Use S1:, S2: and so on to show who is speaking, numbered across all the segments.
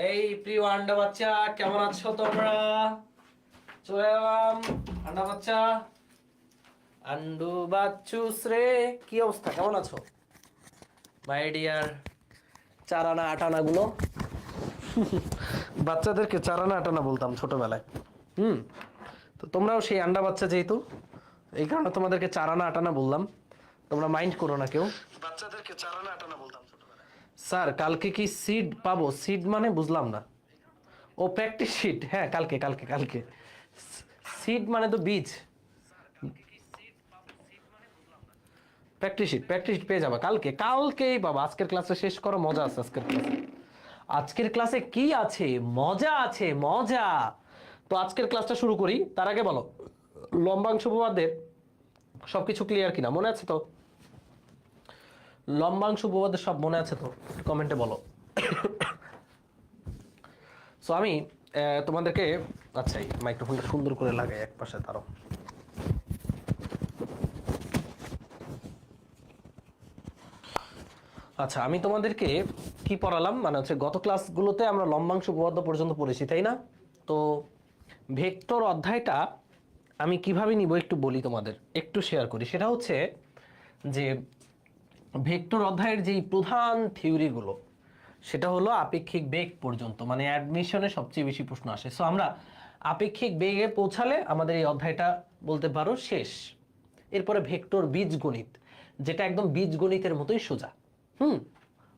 S1: এই প্রিয় আন্ডা বাচ্চা, কেমন আছো তোমরা? চলে এলাম আন্ডা বাচ্চা, আন্ডু বাচ্চু শ্রে। কি অবস্থা, কেমন আছো মাই ডিয়ার চারানা আটানা গুলো? বাচ্চাদেরকে চারানা আটানা বলতাম ছোটবেলায়। তো তোমরাও সেই আন্ডা বাচ্চা, যেহেতু এই কারণে তোমাদেরকে চারানা আটানা বললাম। তোমরা মাইন্ড করো না কেউ। বাচ্চাদেরকে চারানা আটানা বলতাম ছোটবেলায়। স্যার কালকে কি সিড পাবো? সিড মানে বুঝলাম না। ও প্র্যাকটিস শিট, হ্যাঁ কালকে কালকে কালকে। সিড মানে তো বীজ। প্র্যাকটিস শিট পেয়ে যাবা কালকে, কালকেই বাবা। আজকের ক্লাসে শেষ করো, মজা আছে আজকের ক্লাসে। আজকের ক্লাসে কি আছে? মজা আছে, মজা। তো আজকের ক্লাসটা শুরু করি, তার আগে বলো লম্বাংশ উপপাদ্যের সবকিছু ক্লিয়ার কিনা, মনে আছে তো? লম্বাংশ উপপাদ্যের সব মনে আছে তো? কমেন্টে বলো। সো আমি তোমাদেরকে, আচ্ছা এই মাইক্রোফোনটা সুন্দর করে লাগাই এক পাশে, তারও। আচ্ছা আমি তোমাদেরকে কি পড়ালাম, মানে হচ্ছে গত ক্লাসগুলোতে আমরা লম্বাংশ উপপাদ্য পর্যন্ত পড়েছি, তাই না? তো ভেক্টর অধ্যায়টা আমি কিভাবে নিব একটু বলি, তোমাদের একটু শেয়ার করি। সেটা হচ্ছে যে ভেক্টর অধ্যায়ের যেই প্রধান থিওরিগুলো, সেটা হলো আপেক্ষিক বেগ পর্যন্ত, মানে অ্যাডমিশনে সবচেয়ে বেশি প্রশ্ন আসে। সো আমরা আপেক্ষিক বেগে পৌঁছালে আমাদের এই অধ্যায়টা বলতে পারো শেষ। এরপরে ভেক্টর বীজগণিত, যেটা একদম বীজগণিতের মতোই সোজা।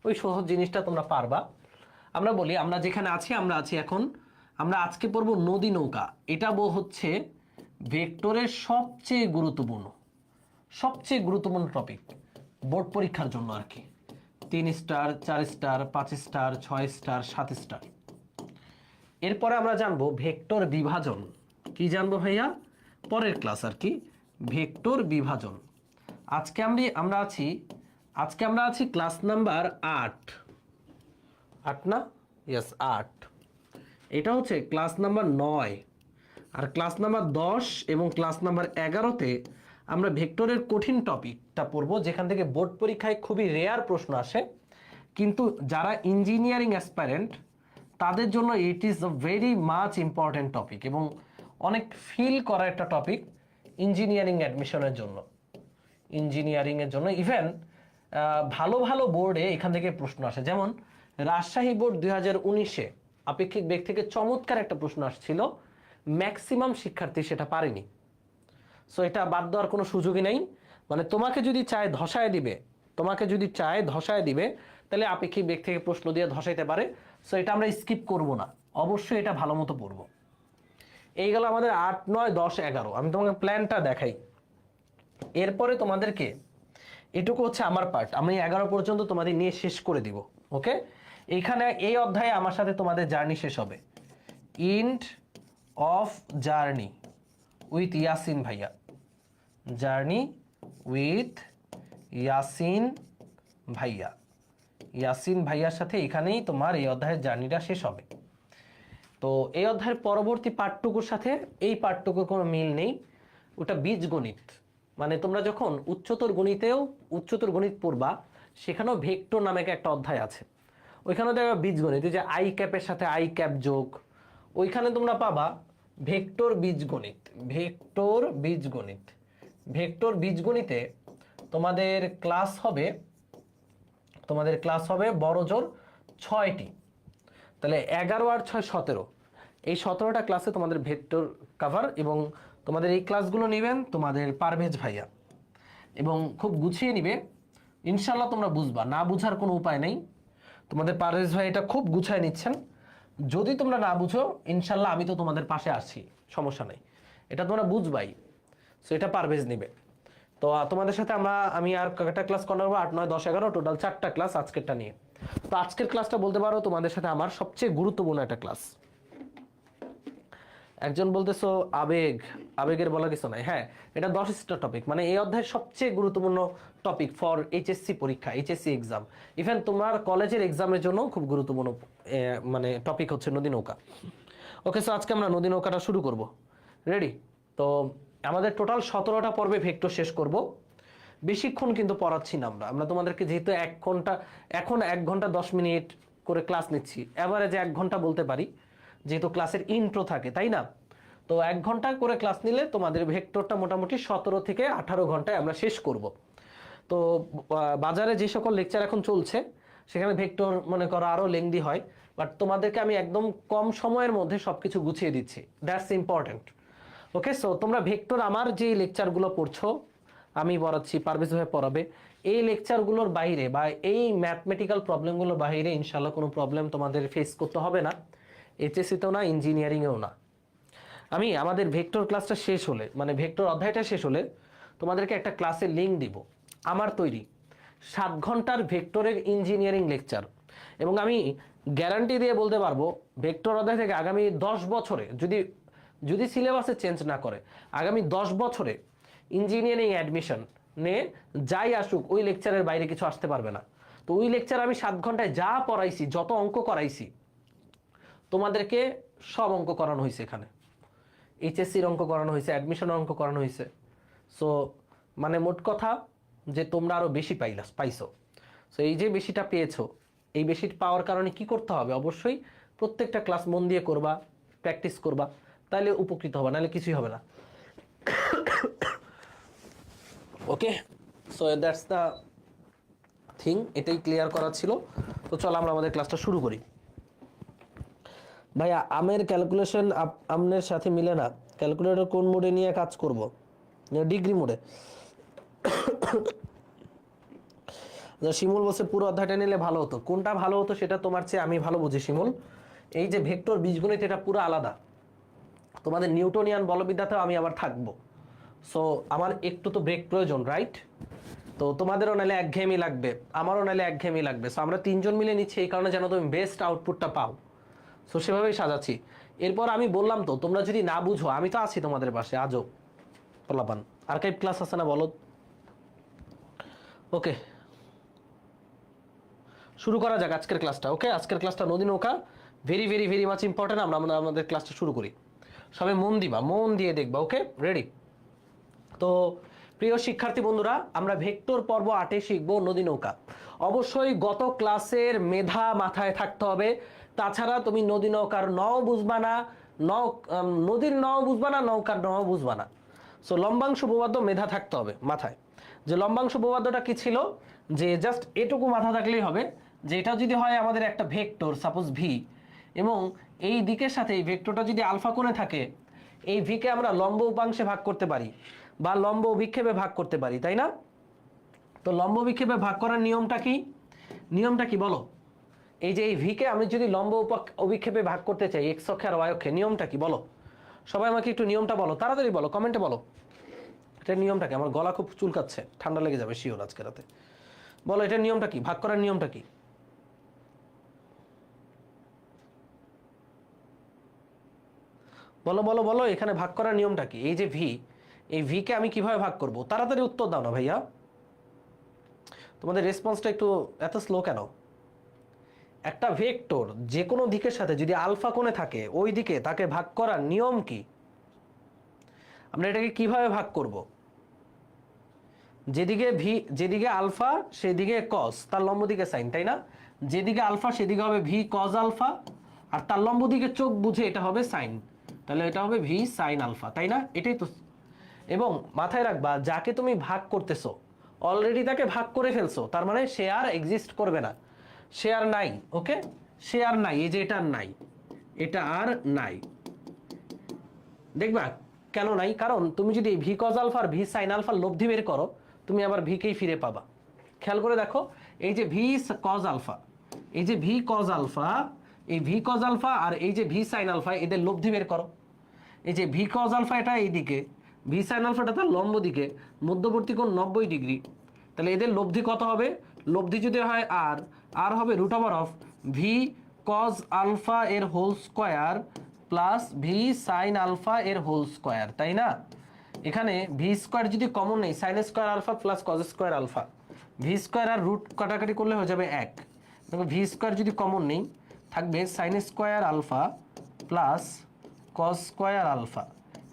S1: ওই সহজ জিনিসটা তোমরা পারবা। আমরা বলি আমরা যেখানে আছি, আমরা আছি এখন, আমরা আজকে পড়বো নদী নৌকা। এটা হচ্ছে ভেক্টরের সবচেয়ে গুরুত্বপূর্ণ টপিক বোর্ড পরীক্ষার জন্য আর কি। 3 star, 4 star, 5 star, 6 star, 7 star. এরপরে আমরা জানবো ভেক্টর বিভাজন। কি জানবো ভাইয়া? পরের ক্লাস আর কি, ভেক্টর বিভাজন। আজকে আমরা আছি ক্লাস নাম্বার 8 না? ইয়েস 8। এটা হচ্ছে ক্লাস নাম্বার 9। আর ক্লাস নাম্বার 10 এবং ক্লাস নাম্বার 11তে আমরা ভেক্টরের কঠিন টপিকটা পড়বো, যেখান থেকে বোর্ড পরীক্ষায় খুবই রেয়ার প্রশ্ন আসে, কিন্তু যারা ইঞ্জিনিয়ারিং অ্যাসপারেন্ট তাদের জন্য it is a very much important topic, এবং অনেক ফিল করা একটা টপিক ইঞ্জিনিয়ারিং অ্যাডমিশনের জন্য। ইভেন ভালো ভালো বোর্ডে এখান থেকে প্রশ্ন আসে, যেমন রাজশাহী বোর্ড 2019-এ আপেক্ষিক বেগ থেকে চমৎকার একটা প্রশ্ন আসছিল, ম্যাক্সিমাম শিক্ষার্থী সেটা পারেনি। সো এটা বাদ দেওয়ার কোনো সুযোগই নেই। মানে তোমাকে যদি চায় ধসায় দিবে, তাহলে আপেক্ষিক বেগ থেকে প্রশ্ন দিয়ে ধসাইতে পারে। সো এটা আমরা স্কিপ করব না, অবশ্যই এটা ভালো মতো পড়বো। এই গেল আমাদের 8, 9, 10, 11। আমি তোমাকে প্ল্যানটা দেখাই। এরপরে তোমাদেরকে এটুকু হচ্ছে আমার পার্ট, আমি 11 পর্যন্ত তোমাদের নিয়ে শেষ করে দিব। ওকে, এইখানে এই অধ্যায়ে আমার সাথে তোমাদের জার্নি শেষ হবে। ইন্ড অফ জার্নি উইথ ইয়াসিন ভাইয়া, জার্নি উইথ ইয়াসিন ভাইয়ার সাথে এখানেই তোমার এই অধ্যায়ের জার্নিটা শেষ হবে। তো এই অধ্যায়ের পরবর্তী পাঠটুকুর সাথে এই পাঠটুকুর কোনো মিল নেই, ওটা বীজগণিত। মানে তোমরা যখন উচ্চতর গণিত পড়বা, সেখানেও ভেক্টর নামে একটা অধ্যায় আছে, ওইখানেও দেখবা বীজগণিত, যে আই ক্যাপের সাথে আই ক্যাপ যোগ, ওইখানে তোমরা পাবা ভেক্টর বীজগণিতে তোমাদের ক্লাস হবে বড় জোর 6টি। তাহলে 11 আর 6, 17। এই 17টা ক্লাসে তোমাদের ভেক্টর কভার, এবং তোমাদের এই ক্লাসগুলো নেবেন তোমাদের পারভেজ ভাইয়া, এবং খুব গুছিয়ে নিবে। ইনশাল্লাহ তোমরা বুঝবা, না বুঝার কোনো উপায় নেই। তোমাদের পারভেজ ভাই এটা খুব গুছায় নিচ্ছেন। যদি তোমরা না বুঝো, ইনশাল্লাহ আমি তো তোমাদের পাশে আসছি, সমস্যা নেই, এটা তোমরা বুঝবাই। সো এটা পারভেজ নিবে। তো তোমাদের সাথে আমি আর কয়েকটা ক্লাস করাবো, 8, 9, 10, 11, টোটাল 4টা ক্লাস আজকেরটা নিয়ে। তো আজকের ক্লাসটা বলতে পারো তোমাদের সাথে আমার সবচেয়ে গুরুত্বপূর্ণ একটা ক্লাস। একজন বলতেছো আবেগের বলা কিছু নাই। হ্যাঁ, এটা 10 স্টার টপিক, মানে এই অধ্যায়ের সবচেয়ে গুরুত্বপূর্ণ টপিক ফর এইচএসসি পরীক্ষা, এইচএসসি এক্সাম। ইভেন তোমার কলেজের এক্সামের জন্য খুব গুরুত্বপূর্ণ মানে টপিক হচ্ছে নদী নৌকা। ওকে, সো আজকে আমরা নদী নৌকাটা শুরু করব। রেডি? তো আমাদের টোটাল 17টা পর্বে ভেক্টর শেষ করব। বেশিক্ষণ কিন্তু পড়াচ্ছি না আমরা তোমাদেরকে, যেহেতু 1 ঘন্টা, এখন 1 ঘন্টা 10 মিনিট করে ক্লাস নিচ্ছি, এভারেজে 1 ঘন্টা বলতে পারি, যেহেতু ক্লাসের ইন্ট্রো থাকে, তাই না? তো 1 ঘন্টা করে ক্লাস নিলে তোমাদের ভেক্টরটা মোটামুটি 17 থেকে 18 ঘন্টায় আমরা শেষ করব। তো বাজারে যে সকল লেকচার এখন চলছে সেখানে ভেক্টর মনে করো আরও লেংদি হয়, বাট তোমাদেরকে আমি একদম কম সময়ের মধ্যে সবকিছু গুছিয়ে দিচ্ছি, দ্যাটস ইম্পর্টেন্ট। ওকে, সো তোমরা ভেক্টর আমার যে লেকচারগুলো পড়ছো, আমি পড়াচ্ছি, পারভেজ ভাই পড়াবে, এই লেকচারগুলোর বাইরে বা এই ম্যাথমেটিক্যাল প্রবলেমগুলোর বাইরে ইনশাল্লাহ কোনো প্রবলেম তোমাদের ফেস করতে হবে না, এইচএসসিতেও না, ইঞ্জিনিয়ারিংয়েও না। আমি আমাদের ভেক্টর ক্লাসটা শেষ হলে, মানে ভেক্টর অধ্যায়টা শেষ হলে তোমাদেরকে একটা ক্লাসের লিঙ্ক দিব, আমার তৈরি 7 ঘন্টার ভেক্টরের ইঞ্জিনিয়ারিং লেকচার। এবং আমি গ্যারান্টি দিয়ে বলতে পারবো ভেক্টর অধ্যায় থেকে আগামী 10 বছরে যদি সিলেবাসে চেঞ্জ না করে, আগামী 10 বছরে ইঞ্জিনিয়ারিং অ্যাডমিশন নিয়ে যাই আসুক ওই লেকচারের বাইরে কিছু আসতে পারবে না। তো ওই লেকচার আমি 7 ঘন্টায় যা পড়াইছি, যত অঙ্ক করাইছি, তোমাদেরকে সব অঙ্ক করানো হয়েছে এখানে, এইচএসসির অঙ্ক করানো হয়েছে, অ্যাডমিশনের অঙ্ক করানো হয়েছে। সো মানে মোট কথা যে তোমরা আরও বেশি পাইছো। সো এই যে বেশিটা পেয়েছো, এই বেশি পাওয়ার কারণে কি করতে হবে? অবশ্যই প্রত্যেকটা ক্লাস মন দিয়ে করবা, প্র্যাকটিস করবা, তাহলে উপকৃত হবে, নাহলে কিছুই হবে না। ওকে, সো দ্যাটস দ্য থিং, এটাই ক্লিয়ার করা ছিল। তো চলো আমরা আমাদের ক্লাসটা শুরু করি। ভাইয়া আমের ক্যালকুলেশন আমনের সাথে মিলে না, ক্যালকুলেটর কোন মোডে নিয়ে কাজ করব? ডিগ্রি মোডে। শিমুল বলছে পুরো অধ্যায়টা নিলে ভালো হতো। কোনটা ভালো হতো সেটা তোমার চেয়ে আমি ভালো বুঝি শিমুল। এই যে ভেক্টর বীজগণিত, এটা পুরো আলাদা। তোমাদের নিউটনিয়ান বলবিদ্যাতেও আমি আবার থাকবো। সো আমার একটু তো ব্রেক প্রয়োজন, রাইট? তো তোমাদেরও নাহলে একঘেয়েমি লাগবে, আমারও নাহলে একঘেয়েমি লাগবে। সো আমরা 3 জন মিলে নিচ্ছি এই কারণে যেন তুমি বেস্ট আউটপুটটা পাও। সো সেভাবেই সাজাচ্ছি। এরপর আমি বললাম তো, তোমরা যদি না বুঝো আমি তো আছি তোমাদের পাশে, আজও পোলাপান। আর্কাইভ ক্লাস আছে না বলো? ওকে, শুরু করা যাক আজকের ক্লাসটা। ওকে, আজকের ক্লাসটা নদী নৌকা, very very very much important. আমরা আমাদের ক্লাসটা শুরু করি, সবাই মন দিবা, মন দিয়ে দেখবা। ওকে, রেডি? তো প্রিয় শিক্ষার্থী বন্ধুরা, আমরা ভেক্টর পর্ব 8 শিখবো নদী নৌকা। অবশ্যই গত ক্লাসের মেধা মাথায় থাকতে হবে, তাছাড়া তুমি নদী নৌকার নও বুঝবা না, নদীর নও বুঝবা না, নৌকার নও বুঝবা না। সো লম্বাংশ উপপাদ্য মেধা থাকতে হবে মাথায়। যে লম্বাংশ উপপাদ্যটা কি ছিল, যে জাস্ট এটুকু মাথা থাকলেই হবে, যে এটা যদি হয় আমাদের একটা ভেক্টর, সাপোজ ভি, এবং এই দিকের সাথে এই ভেক্টরটা যদি আলফা কোণে থাকে, এই ভিকে আমরা লম্ব উপাংশে ভাগ করতে পারি বা লম্ব অভিক্ষেপে ভাগ করতে পারি, তাই না? তো লম্ব অভিক্ষেপে ভাগ করার নিয়মটা কি? নিয়মটা কি বলো? এই যে এই ভিকে আমি যদি লম্ব অভিক্ষেপে ভাগ করতে চাই, এক্স অক্ষে আর ওয়াই অক্ষে, নিয়মটা কি বলো? সবাই আমাকে একটু নিয়মটা বলো, তাড়াতাড়ি বলো, কমেন্টে বলো। এটার নিয়মটা কি? আমার গলা খুব চুলকাচ্ছে, ঠান্ডা লেগে যাবে শিওর আজকে রাতে। বলো এটার নিয়মটা কি, ভাগ করার নিয়মটা কি? বলো বলো বলো, এখানে ভাগ করার নিয়মটা কি? এই যে ভি, এই ভিকে আমি কিভাবে ভাগ করব? তাড়াতাড়ি উত্তর দাও না ভাইয়া, তোমাদের রেসপন্সটা একটু এত স্লো কেন? একটা ভেক্টর যে কোনো দিকের সাথে যদি আলফা কোণে থাকে, ওই দিকে তাকে ভাগ করার নিয়ম কি? আমরা এটাকে কিভাবে ভাগ করব? যেদিকে আলফা সেদিকে কস, তার লম্ব দিকে সাইন, তাই না? যেদিকে আলফা সেদিকে হবে ভি কস আলফা, আর তার লম্ব দিকে চোখ বুঝে এটা হবে সাইন, তাহলে এটা হবে ভি সাইন আলফা, তাই না? এটাই তো। এবং মাথায় রাখবা, যাকে তুমি ভাগ করতেছো অলরেডি তাকে ভাগ করে ফেলছো, তার মানে সে আর এক্সিস্ট করবে না, সে আর নাই। ওকে, সে আর নাই, এই যে এটা আর নাই, এটা আর নাই। দেখবা কেন নাই? কারণ তুমি যদি ভি কজ আলফা আর ভি সাইন আলফার লব্ধি বের করো, তুমি আবার ভিকেই ফিরে পাবা। খেয়াল করে দেখো, এই যে ভি কজ আলফা, এই যে ভি কজ আলফা, এই ভি কজ আলফা আর এই যে ভি সাইন আলফা, এদের লব্ধি বের করো। এই যে ভি কজ আলফা এটা এইদিকে, ভি সাইন আলফাটা তার লম্ব দিকে, মধ্যবর্তী কোণ 90 ডিগ্রি, তাহলে এদের লব্ধি কত হবে? লব্ধি যদি হয় আর, আর হবে root over of V cos alpha এর whole square plus V sine alpha এর হোল স্কোয়ার, তাই না? এখানে ভি স্কোয়ার যদি কমন নেই, sine square alpha plus cos square alpha, V square আর রুট কাটাকাটি করলে হয়ে যাবে 1। দেখো ভি স্কোয়ার যদি কমন নেই, থাকবে sine square alpha plus cos square alpha,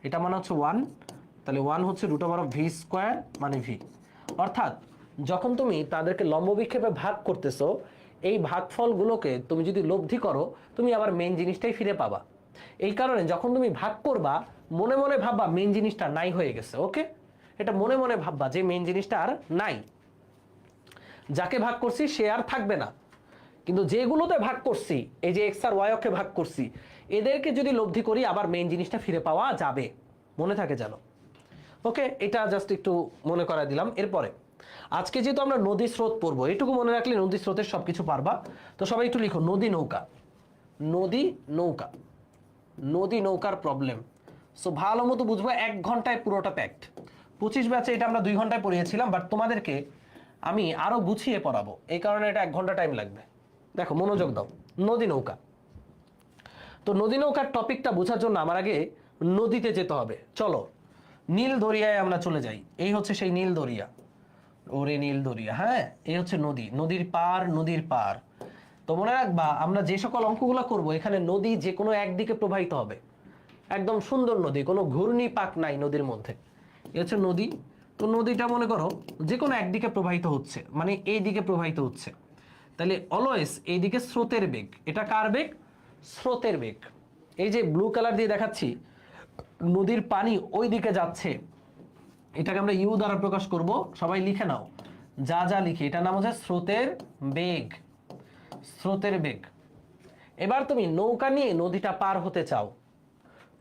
S1: এটা মানে হচ্ছে 1, তাহলে 1 হচ্ছে root over of V square মানে ভি। অর্থাৎ যখন তুমি তাদেরকে লম্ব বিক্ষেপে ভাগ করতেছো, এই ভাগফলগুলোকে তুমি যদি লব্ধি করো তুমি আবার মেন জিনিসটাই ফিরে পাবা। এই কারণে যখন তুমি ভাগ করবা মনে মনে ভাববা মেন জিনিসটা নাই হয়ে গেছে। ওকে, এটা মনে মনে ভাববা যে মেন জিনিসটা আর নাই, যাকে ভাগ করছি সে আর থাকবে না। কিন্তু যেগুলোতে ভাগ করছি, এই যে এক্স আর ওয়াই অক্ষে ভাগ করছি, এদেরকে যদি লব্ধি করি আবার মেইন জিনিসটা ফিরে পাওয়া যাবে, মনে থাকে জানো। ওকে, এটা জাস্ট একটু মনে করাই দিলাম। এরপরে আজকে যেহেতু আমরা নদী স্রোত পড়বো, এটুকু মনে রাখলে নদী স্রোতের সবকিছু পারবা। তো সবাই একটু লিখো নদী নৌকা, নদী নৌকা, নদী নৌকার প্রবলেম। সো ভালো মতো বুঝবো, 1 ঘন্টায় পুরোটা প্যাক্ট। 25 ব্যাচে এটা আমরা 2 ঘন্টায় পড়িয়েছিলাম, বাট তোমাদেরকে আমি আরো গুছিয়ে পড়াবো, এই কারণে এটা 1 ঘন্টা টাইম লাগবে। দেখো মনোযোগ দাও, নদী নৌকা। তো নদী নৌকার টপিকটা বোঝার জন্য আমার আগে নদীতে যেতে হবে। চলো নীল দরিয়ায় আমরা চলে যাই। এই হচ্ছে সেই নীল দরিয়া, ওরে নীল দরিয়া। হ্যাঁ, এই হচ্ছে নদী, নদীর পার, নদীর পার। তো মনে রাখবা আমরা যে সকল অঙ্কগুলো করব এখানে নদী যে কোনো একদিকে প্রবাহিত হবে, একদম সুন্দর নদী, কোনো ঘূর্ণি পাক নাই নদীর মধ্যে। এ হচ্ছে নদী। তো নদীটা মনে করো যে কোনো একদিকে প্রবাহিত হচ্ছে, মানে এই দিকে প্রবাহিত হচ্ছে, তাহলে অলওয়েজ এইদিকে স্রোতের বেগ। এটা কার বেগ? স্রোতের বেগ। এই যে ব্লু কালার দিয়ে দেখাচ্ছি, নদীর পানি ওই দিকে যাচ্ছে, এটাকে আমরা ইউ দ্বারা প্রকাশ করব। সবাই লিখে নাও, যা যা লিখে, এটার নাম হচ্ছে স্রোতের বেগ, স্রোতের বেগ। এবার তুমি নৌকা নিয়ে নদীটা পার হতে চাও,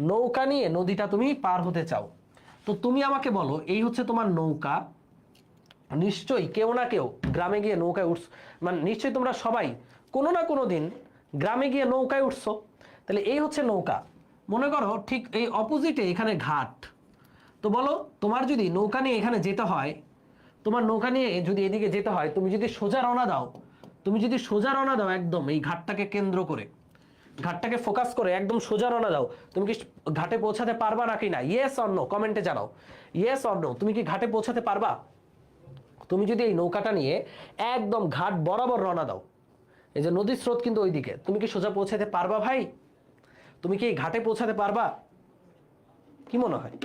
S1: নৌকা নিয়ে নদীটা তুমি পার হতে চাও। তো তুমি আমাকে বলো, এই হচ্ছে তোমার নৌকা। নিশ্চয়ই কেউ না কেউ গ্রামে গিয়ে নৌকায় উঠছ, মানে নিশ্চয়ই তোমরা সবাই কোনো না কোনো দিন গ্রামে গিয়ে নৌকায় উঠছো। তাহলে এই হচ্ছে নৌকা। মনে করো ঠিক এই অপোজিটে এখানে ঘাট। তো বলো তোমার যদি নৌকা নিয়ে এখানে যেতে হয়, তোমার নৌকা নিয়ে যদি এদিকে যেতে হয়, তুমি যদি সোজা রওনা দাও, তুমি যদি সোজা রওনা দাও একদম এই ঘাটটাকে কেন্দ্র করে, ঘাটটাকে ফোকাস করে একদম সোজা রওনা দাও, তুমি কি ঘাটে পৌঁছাতে পারবা নাকি না? ইয়েস অর নো কমেন্টে জানাও, ইয়েস অর নো। তুমি কি ঘাটে পৌঁছাতে পারবা? তুমি যদি এই নৌকাটা নিয়ে একদম ঘাট বরাবর রওনা দাও, এই যে নদীর স্রোত কিন্তু ওইদিকে, তুমি কি সোজা পৌঁছাতে পারবা ভাই? তুমি কি এই ঘাটে পৌঁছাতে পারবা? কি মনে হয়?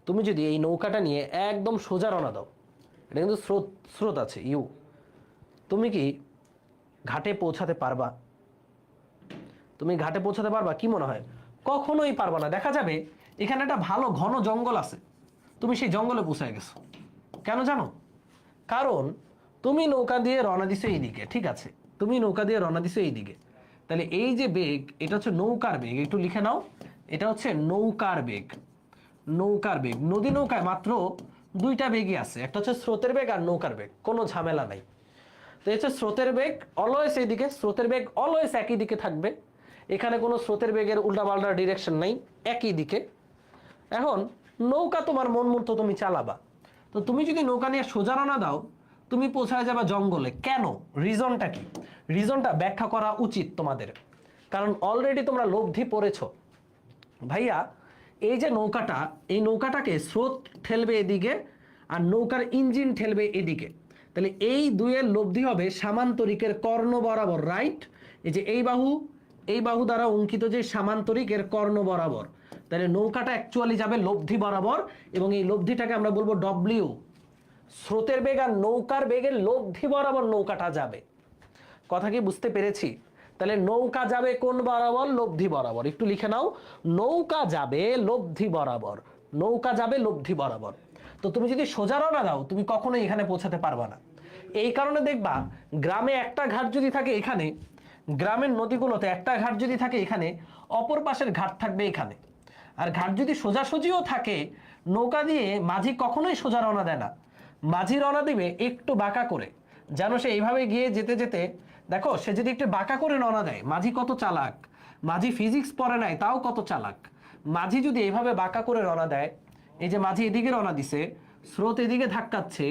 S1: তুমি যদি এই নৌকাটা নিয়ে একদম সোজা রওনা দাও, এটা কিন্তু স্রোত স্রোত আছে ইউ, তুমি কি ঘাটে পৌঁছাতে পারবা? তুমি ঘাটে পৌঁছাতে পারবা? কি মনে হয়? কখনোই পারবা না। দেখা যাবে এখানে একটা ভালো ঘন জঙ্গল আছে, তুমি সেই জঙ্গলে পৌঁছে গেছো। কেন জানো? কারণ তুমি নৌকা দিয়ে রওনা দিছো এইদিকে, ঠিক আছে, তুমি নৌকা দিয়ে রওনা দিছো এইদিকে। তাহলে এই যে বেগ, এটা হচ্ছে নৌকার বেগ, একটু লিখে নাও, এটা হচ্ছে নৌকার বেগ, নৌকার বেগ। নদী নৌকায় মাত্র 2টা বেগই আছে, একটা হচ্ছে স্রোতের বেগ আর নৌকার বেগ, কোনো ঝামেলা নাই। তো হচ্ছে স্রোতের বেগ অলওয়েজ এইদিকে, স্রোতের বেগ অলওয়েজ একই দিকে থাকবে, এখানে কোনো স্রোতের বেগের উল্টাপাল্টা ডিরেকশন নাই, একই দিকে। এখন নৌকা তোমার মন মতো তুমি চালাবা। তো তুমি যদি নৌকা নিয়ে সোজা রওনা দাও, তুমি পৌঁছায় যাবা জঙ্গলে। কেন? রিজনটা কি? রিজনটা ব্যাখ্যা করা উচিত তোমাদের, কারণ অলরেডি তোমরা লব্ধি পড়েছো। ভাইয়া এই যে নৌকাটা, এই নৌকাটাকে স্রোত ঠেলবে এদিকে আর নৌকার ইঞ্জিন ঠেলবে এদিকে, তাহলে এই দুইয়ের লব্ধি হবে সামান্তরিকের কর্ণ বরাবর, রাইট? এই যে এই বাহু দ্বারা অঙ্কিত যে সামান্তরিকের কর্ণ বরাবর, তাহলে নৌকাটা অ্যাকচুয়ালি যাবে লব্ধি বরাবর, এবং এই লব্ধিটাকে আমরা বলবো ডব্লিউ। স্রোতের বেগ আর নৌকার বেগের লব্ধি বরাবর নৌকাটা যাবে। কথা কি বুঝতে পেরেছি? তাহলে নৌকা যাবে কোন বরাবর? লব্ধি বরাবর। একটু লিখে নাও, নৌকা যাবে লব্ধি বরাবর, নৌকা যাবে লব্ধি বরাবর। তো তুমি যদি সোজা রওনা দাও, তুমি কখনোই এখানে পৌঁছাতে পারবা না। এই কারণে দেখবা গ্রামে একটা ঘাট যদি থাকে এখানে, গ্রামের নদীগুলোতে একটা ঘাট যদি থাকে এখানে, অপর পাশের ঘাট থাকবে এখানে। আর ঘাট যদি সোজাসুজিও থাকে, নৌকা দিয়ে মাঝি কখনোই সোজা রওনা দেয় না, মাঝি রওনা দিবে একটু বাঁকা করে, যেন সে এইভাবে গিয়ে যেতে যেতে, দেখো সে যদি একটু বাঁকা করে রওনা দেয়, মাঝি কত চালাক, মাঝি ফিজিক্স পড়ে নাই তাও কত চালাক। মাঝি যদি এইভাবে বাঁকা করে রওনা দেয়, এই যে মাঝি এদিকে রওনা দিছে, স্রোত এদিকে ধাক্কাচ্ছে,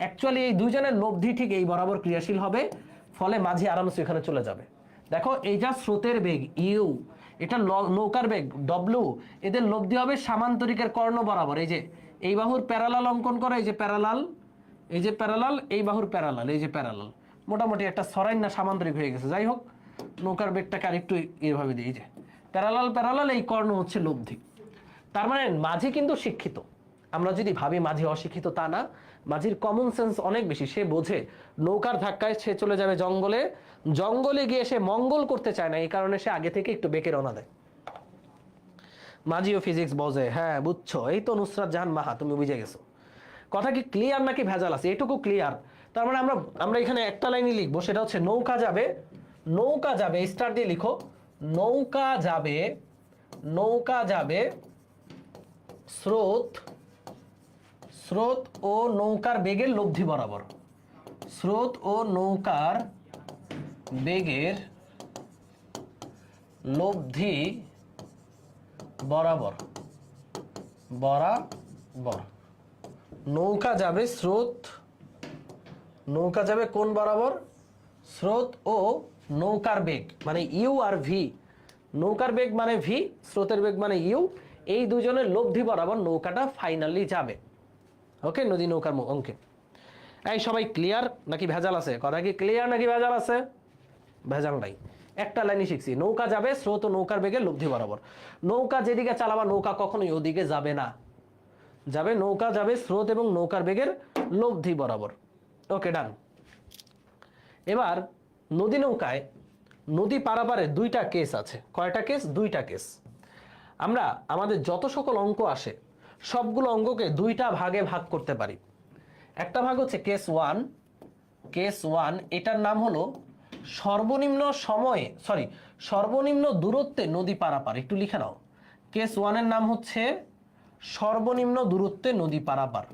S1: অ্যাকচুয়ালি এই দুইজনের লব্ধি ঠিক এই বরাবর ক্রিয়াশীল হবে, ফলে মাঝি আরামসে এখানে চলে যাবে। দেখো এই যা স্রোতের বেগ ইউ, এটা নৌকার বেগ ডব্লিউ, এদের লব্ধি হবে সামান্তরিকের কর্ণ বরাবর। এই যে এই বাহুর প্যারালাল অঙ্কন করা, এই যে প্যারালাল, এই যে প্যারালাল, এই বাহুর প্যারালাল, এই যে প্যারালাল, মোটামুটি একটা সরাইন না সামান্তরিক হয়ে গেছে। যাই হোক, নৌকার বেগটাকে আরেকটু এভাবে দিই, এই যে প্যারালাল প্যারালাল, এই কর্ণ হচ্ছে লব্ধি। তার মানে মাঝি কিন্তু শিক্ষিত, আমরা যদি ভাবি মাঝি অশিক্ষিত, তা না। মাঝির কমন সেন্স অনেক বেশি, সে বোঝে নৌকার ধাক্কায় সে চলে যাবে জঙ্গলে, জঙ্গলে গিয়ে সে মঙ্গল করতে চায় না, এই কারণে সে আগে থেকে একটু বেঁকে রওনা দেয়। মাঝিও ফিজিক্স বোঝে, হ্যাঁ বুঝছো, এই তো নুসরাত জাহান মাহা, তুমি বুঝে গেছো। কথা কি ক্লিয়ার নাকি ভেজাল আছে? এটুকু ক্লিয়ার। তার মানে আমরা আমরা এখানে একটা লাইনই লিখবো, সেটা হচ্ছে নৌকা যাবে, নৌকা যাবে, স্টার দিয়ে লিখো, নৌকা যাবে, নৌকা যাবে স্রোত, স্রোত ও নৌকার বেগের লব্ধি বরাবর, স্রোত ও নৌকার বেগের লব্ধি বরাবর, বরাবর নৌকা যাবে স্রোত, নৌকা যাবে কোন বরাবর? স্রোত ও নৌকার বেগ মানে ইউ আর ভি, নৌকার বেগ মানে ভি, স্রোতের বেগ মানে ইউ, এই দুজনের লব্ধি বরাবর নৌকাটা ফাইনালি যাবে। ওকে, নদী নৌকার অঙ্কে। এই সবাই ক্লিয়ার নাকি ভেজাল আছে? কথা কি ক্লিয়ার নাকি ভেজাল আছে? ভেজাল নাই, একটা লাইনই শিখছি, নৌকা যাবে স্রোত ও নৌকার বেগে লব্ধি বরাবর। নৌকা যেদিকে চালাবা নৌকা কখনোই ওদিকে যাবে না, যাবে নৌকা যাবে স্রোত এবং নৌকার বেগের লব্ধি বরাবর। ওকে ডান। এবার নদী নৌকায় নদী পারাপারে দুইটা কেস আছে। কয়টা কেস? দুইটা কেস। আমরা আমাদের যত সকল অঙ্ক আসে সবগুলো অঙ্ককে দুইটা ভাগে ভাগ করতে পারি। একটা ভাগ হচ্ছে কেস ওয়ান, কেস ওয়ান, এটার নাম হলো সর্বনিম্ন সময়ে, সর্বনিম্ন দূরত্বে নদী পারাপার। একটু লিখে নাও, কেস ওয়ানের নাম হচ্ছে সর্বনিম্ন দূরত্বে নদী পারাপার,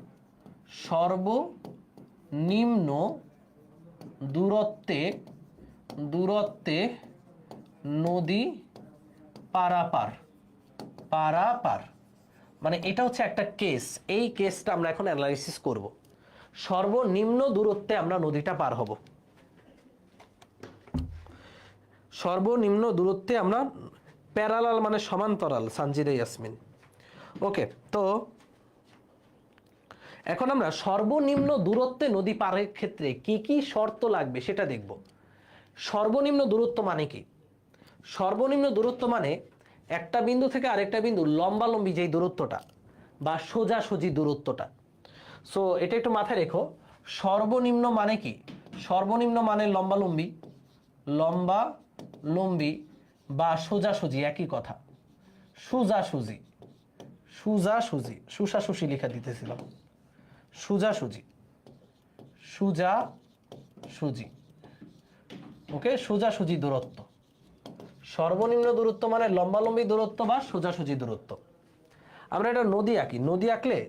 S1: সর্বনিম্ন দূরত্বে, দূরত্বে নদী পারাপার, পারাপার মানে এটা হচ্ছে একটা কেস। এই কেসটা আমরা এখন অ্যানালাইসিস করব। সর্বনিম্ন দূরত্বে আমরা নদীটা পার হব, সর্বনিম্ন দূরত্বে আমরা, প্যারালাল মানে সমান্তরাল, সানজিদা ইয়াসমিন। ওকে, তো এখন আমরা সর্বনিম্ন দূরত্বে নদী পারের ক্ষেত্রে কি কি শর্ত লাগবে সেটা দেখব। সর্বনিম্ন দূরত্ব মানে কি? সর্বনিম্ন দূরত্ব মানে একটা বিন্দু থেকে আরেকটা বিন্দু লম্বালম্বি যেই দূরত্বটা বা সোজাসুজি দূরত্বটা। সো এটা একটু মাথায় রেখো, সর্বনিম্ন মানে কি? সর্বনিম্ন মানে লম্বালম্বি, লম্বালম্বি বা সোজাসুজি একই কথা, সোজাসুজি, সোজাসুজি, সুশাসুশি লেখা দিতেছিলাম, সোজাসুজি, সোজাসুজি। ওকে, সোজাসুজি দূরত্ব। সর্বনিম্ন দূরত্ব মানে লম্বালম্বি দূরত্ব বা সোজাসুজি দূরত্ব। আমরা এটা নদী আঁকি, নদী আঁকলে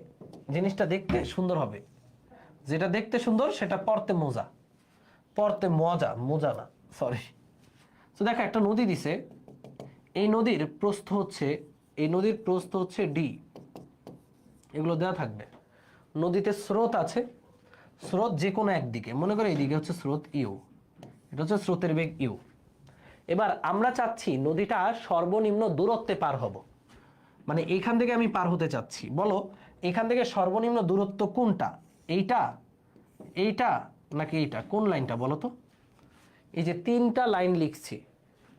S1: জিনিসটা দেখতে সুন্দর হবে, যেটা দেখতে সুন্দর সেটা পড়তে মজা, পড়তে মজা, মজা না, সরি। তো দেখো একটা নদী দিছে, এই নদীর প্রস্থ হচ্ছে, এই নদীর প্রস্থ হচ্ছে ডি, এগুলো দেওয়া থাকবে। নদীতে স্রোত আছে, স্রোত যে কোনো একদিকে, মনে করো এইদিকে হচ্ছে স্রোত ইউ, এটা হচ্ছে স্রোতের বেগ ইউ। এবার আমরা চাচ্ছি নদীটা সর্বনিম্ন দূরত্বে পার হব, মানে এইখান থেকে আমি পার হতে চাচ্ছি। বলো এখান থেকে সর্বনিম্ন দূরত্ব কোনটা? এইটা, এইটা নাকি এইটা? কোন লাইনটা বলো তো? এই যে তিনটা লাইন লিখছি,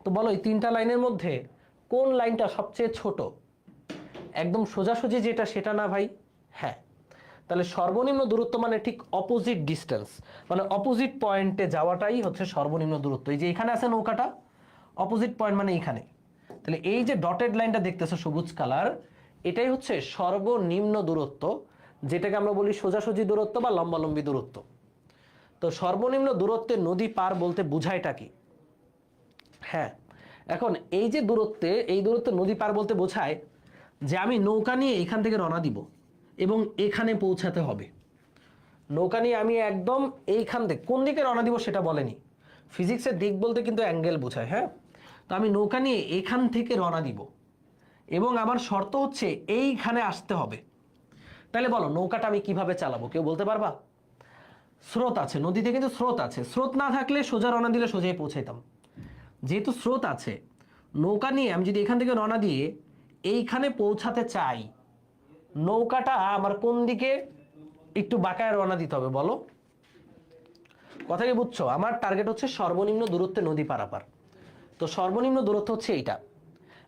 S1: তো বলো এই তিনটা লাইনের মধ্যে কোন লাইনটা সবচেয়ে ছোট? একদম সোজাসুজি যেটা সেটা না ভাই? হ্যাঁ, তাহলে সর্বনিম্ন দূরত্ব মানে ঠিক অপোজিট ডিস্টেন্স, মানে অপোজিট পয়েন্টে যাওয়াটাই হচ্ছে সর্বনিম্ন দূরত্ব। এই যে এখানে আছে নৌকাটা, অপোজিট পয়েন্ট মানে এইখানে, তাহলে এই যে ডটেড লাইনটা দেখতেছো সবুজ কালার, এটাই হচ্ছে সর্বনিম্ন দূরত্ব, যেটাকে আমরা বলি সোজাসুজি দূরত্ব বা লম্বালম্বি দূরত্ব। তো সর্বনিম্ন দূরত্বে নদী পার বলতে বোঝায়টা কি? হ্যাঁ, এখন এই যে দূরত্বে, এই দূরত্বে নদী পার বলতে বোঝায় যে আমি নৌকা নিয়ে এখান থেকে রওনা দিব এবং এখানে পৌঁছাতে হবে। নৌকা নিয়ে আমি একদম এইখান থেকে, কোন দিকে রওনা দিব সেটা বলেনি, ফিজিক্সের দিক বলতে কিন্তু অ্যাঙ্গেল বোঝায়। হ্যাঁ, তো আমি নৌকা নিয়ে এখান থেকে রওনা দিব এবং আমার শর্ত হচ্ছে এইখানে আসতে হবে। তাহলে বলো নৌকাটা আমি কিভাবে চালাবো? কেউ বলতে পারবা? স্রোত আছে নদীতে, কিন্তু স্রোত আছে, স্রোত না থাকলে সোজা রওনা দিলে সোজাই পৌঁছাইতাম। যেহেতু স্রোত আছে, নৌকা নিয়ে আমি যদি এখান থেকে রওনা দিয়ে এইখানে পৌঁছাতে চাই, নৌকাটা আমার কোন দিকে একটু বাঁকায় রওনা দিতে হবে বলো? কথা কি বুঝছো? আমার টার্গেট হচ্ছে সর্বনিম্ন দূরত্বে নদী পারাপার। তো সর্বনিম্ন দূরত্ব হচ্ছে এইটা,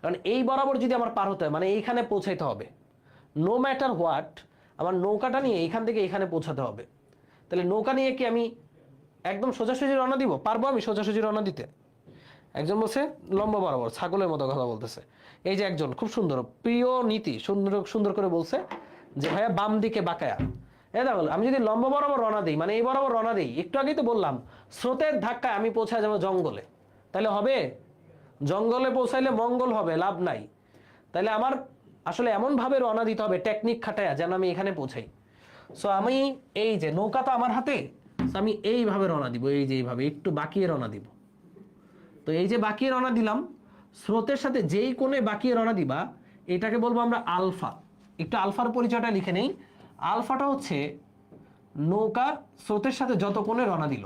S1: কারণ এই বরাবর যদি আমার পার হতে হয় মানে এইখানে পৌঁছাইতে হবে। নো ম্যাটার হোয়াট, আমার নৌকাটা নিয়ে এখান থেকে এখানে পৌঁছাতে হবে। তাহলে নৌকা নিয়ে কি আমি একদম সোজাসুজি রওনা দিব? পারবো আমি সোজাসুজি রওনা দিতে? একজন বলছে লম্বা বরাবর, ছাগলের মতো কথা বলতেছে। এই যে একজন খুব সুন্দর প্রিয় নীতি সুন্দর সুন্দর করে বলছে যে ভাইয়া বাম দিকে বাঁকায়া। দেখো আমি যদি লম্বা বরাবর রওনা দিই, মানে এই বরাবর রওনা দিই, একটু আগেই তো বললাম স্রোতের ধাক্কায় আমি পৌঁছায় যাবো জঙ্গলে, তাহলে হবে? জঙ্গলে পৌঁছাইলে মঙ্গল হবে, লাভ নাই। তাহলে আমার আসলে এমন ভাবে রওনা দিতে হবে টেকনিক খাটায়া যেন আমি এখানে পৌঁছাই। সো আমি এই যে নৌকা তো আমার হাতে, আমি এইভাবে রওনা দিব, এই যে এইভাবে একটু বাঁকিয়ে রওনা দিব। তো এই যে বাঁকিয়ে রওনা দিলাম, স্রোতের সাথে যেই কোণে বাঁকিয়ে রওনা দিবা এটাকে বলবো আমরা আলফা। একটু আলফার পরিচয়টা লিখে নেই। আলফাটা হচ্ছে নৌকা স্রোতের সাথে যত কোণে রওনা দিল,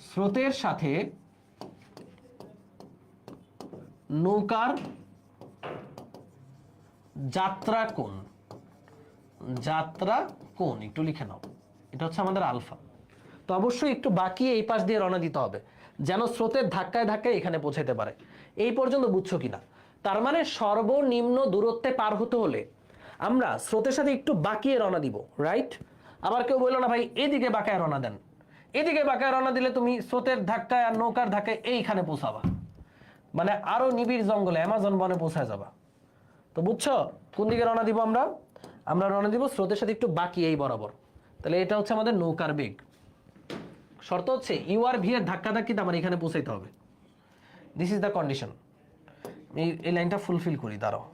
S1: স্রোতের সাথে নৌকার যাত্রা কোণ, যাত্রা কোণ একটু লিখে নাও, এটা হচ্ছে আমাদের আলফা। তো অবশ্যই একটু বাঁকিয়ে এই পাশ দিয়ে রওনা দিতে হবে যেন স্রোতের ধাক্কায় ধাক্কায় এখানে পৌঁছাতে পারে। এই পর্যন্ত বুঝছো কিনা? তার মানে সর্বনিম্ন দূরত্বে পার হতে হলে আমরা স্রোতের সাথে একটু বাঁকিয়ে রওনা দিব, রাইট? আবার কেউ বললো না ভাই এদিকে বাঁকায় রওনা দেন, এদিকে বাঁকায় রওনা দিলে তুমি স্রোতের ধাক্কায় আর নৌকার ধাক্কায় এইখানে পৌঁছাবা, মানে আরো নিবিড় জঙ্গলে অ্যামাজন বনে পৌঁছায় যাবা। তো বুঝছো কোন দিকে রওনা দিব? আমরা আমরা রওনা দিব স্রোতের সাথে একটু বাকি এই বরাবর। তাহলে এটা হচ্ছে আমাদের নৌকার বেগ। শর্ত হচ্ছে ইউ আর ভি এর ধাক্কা ধাক্কিতে আমার এখানে পৌঁছাইতে হবে। This is the condition. এই লাইনটা ফুলফিল করি, দাঁড়াও,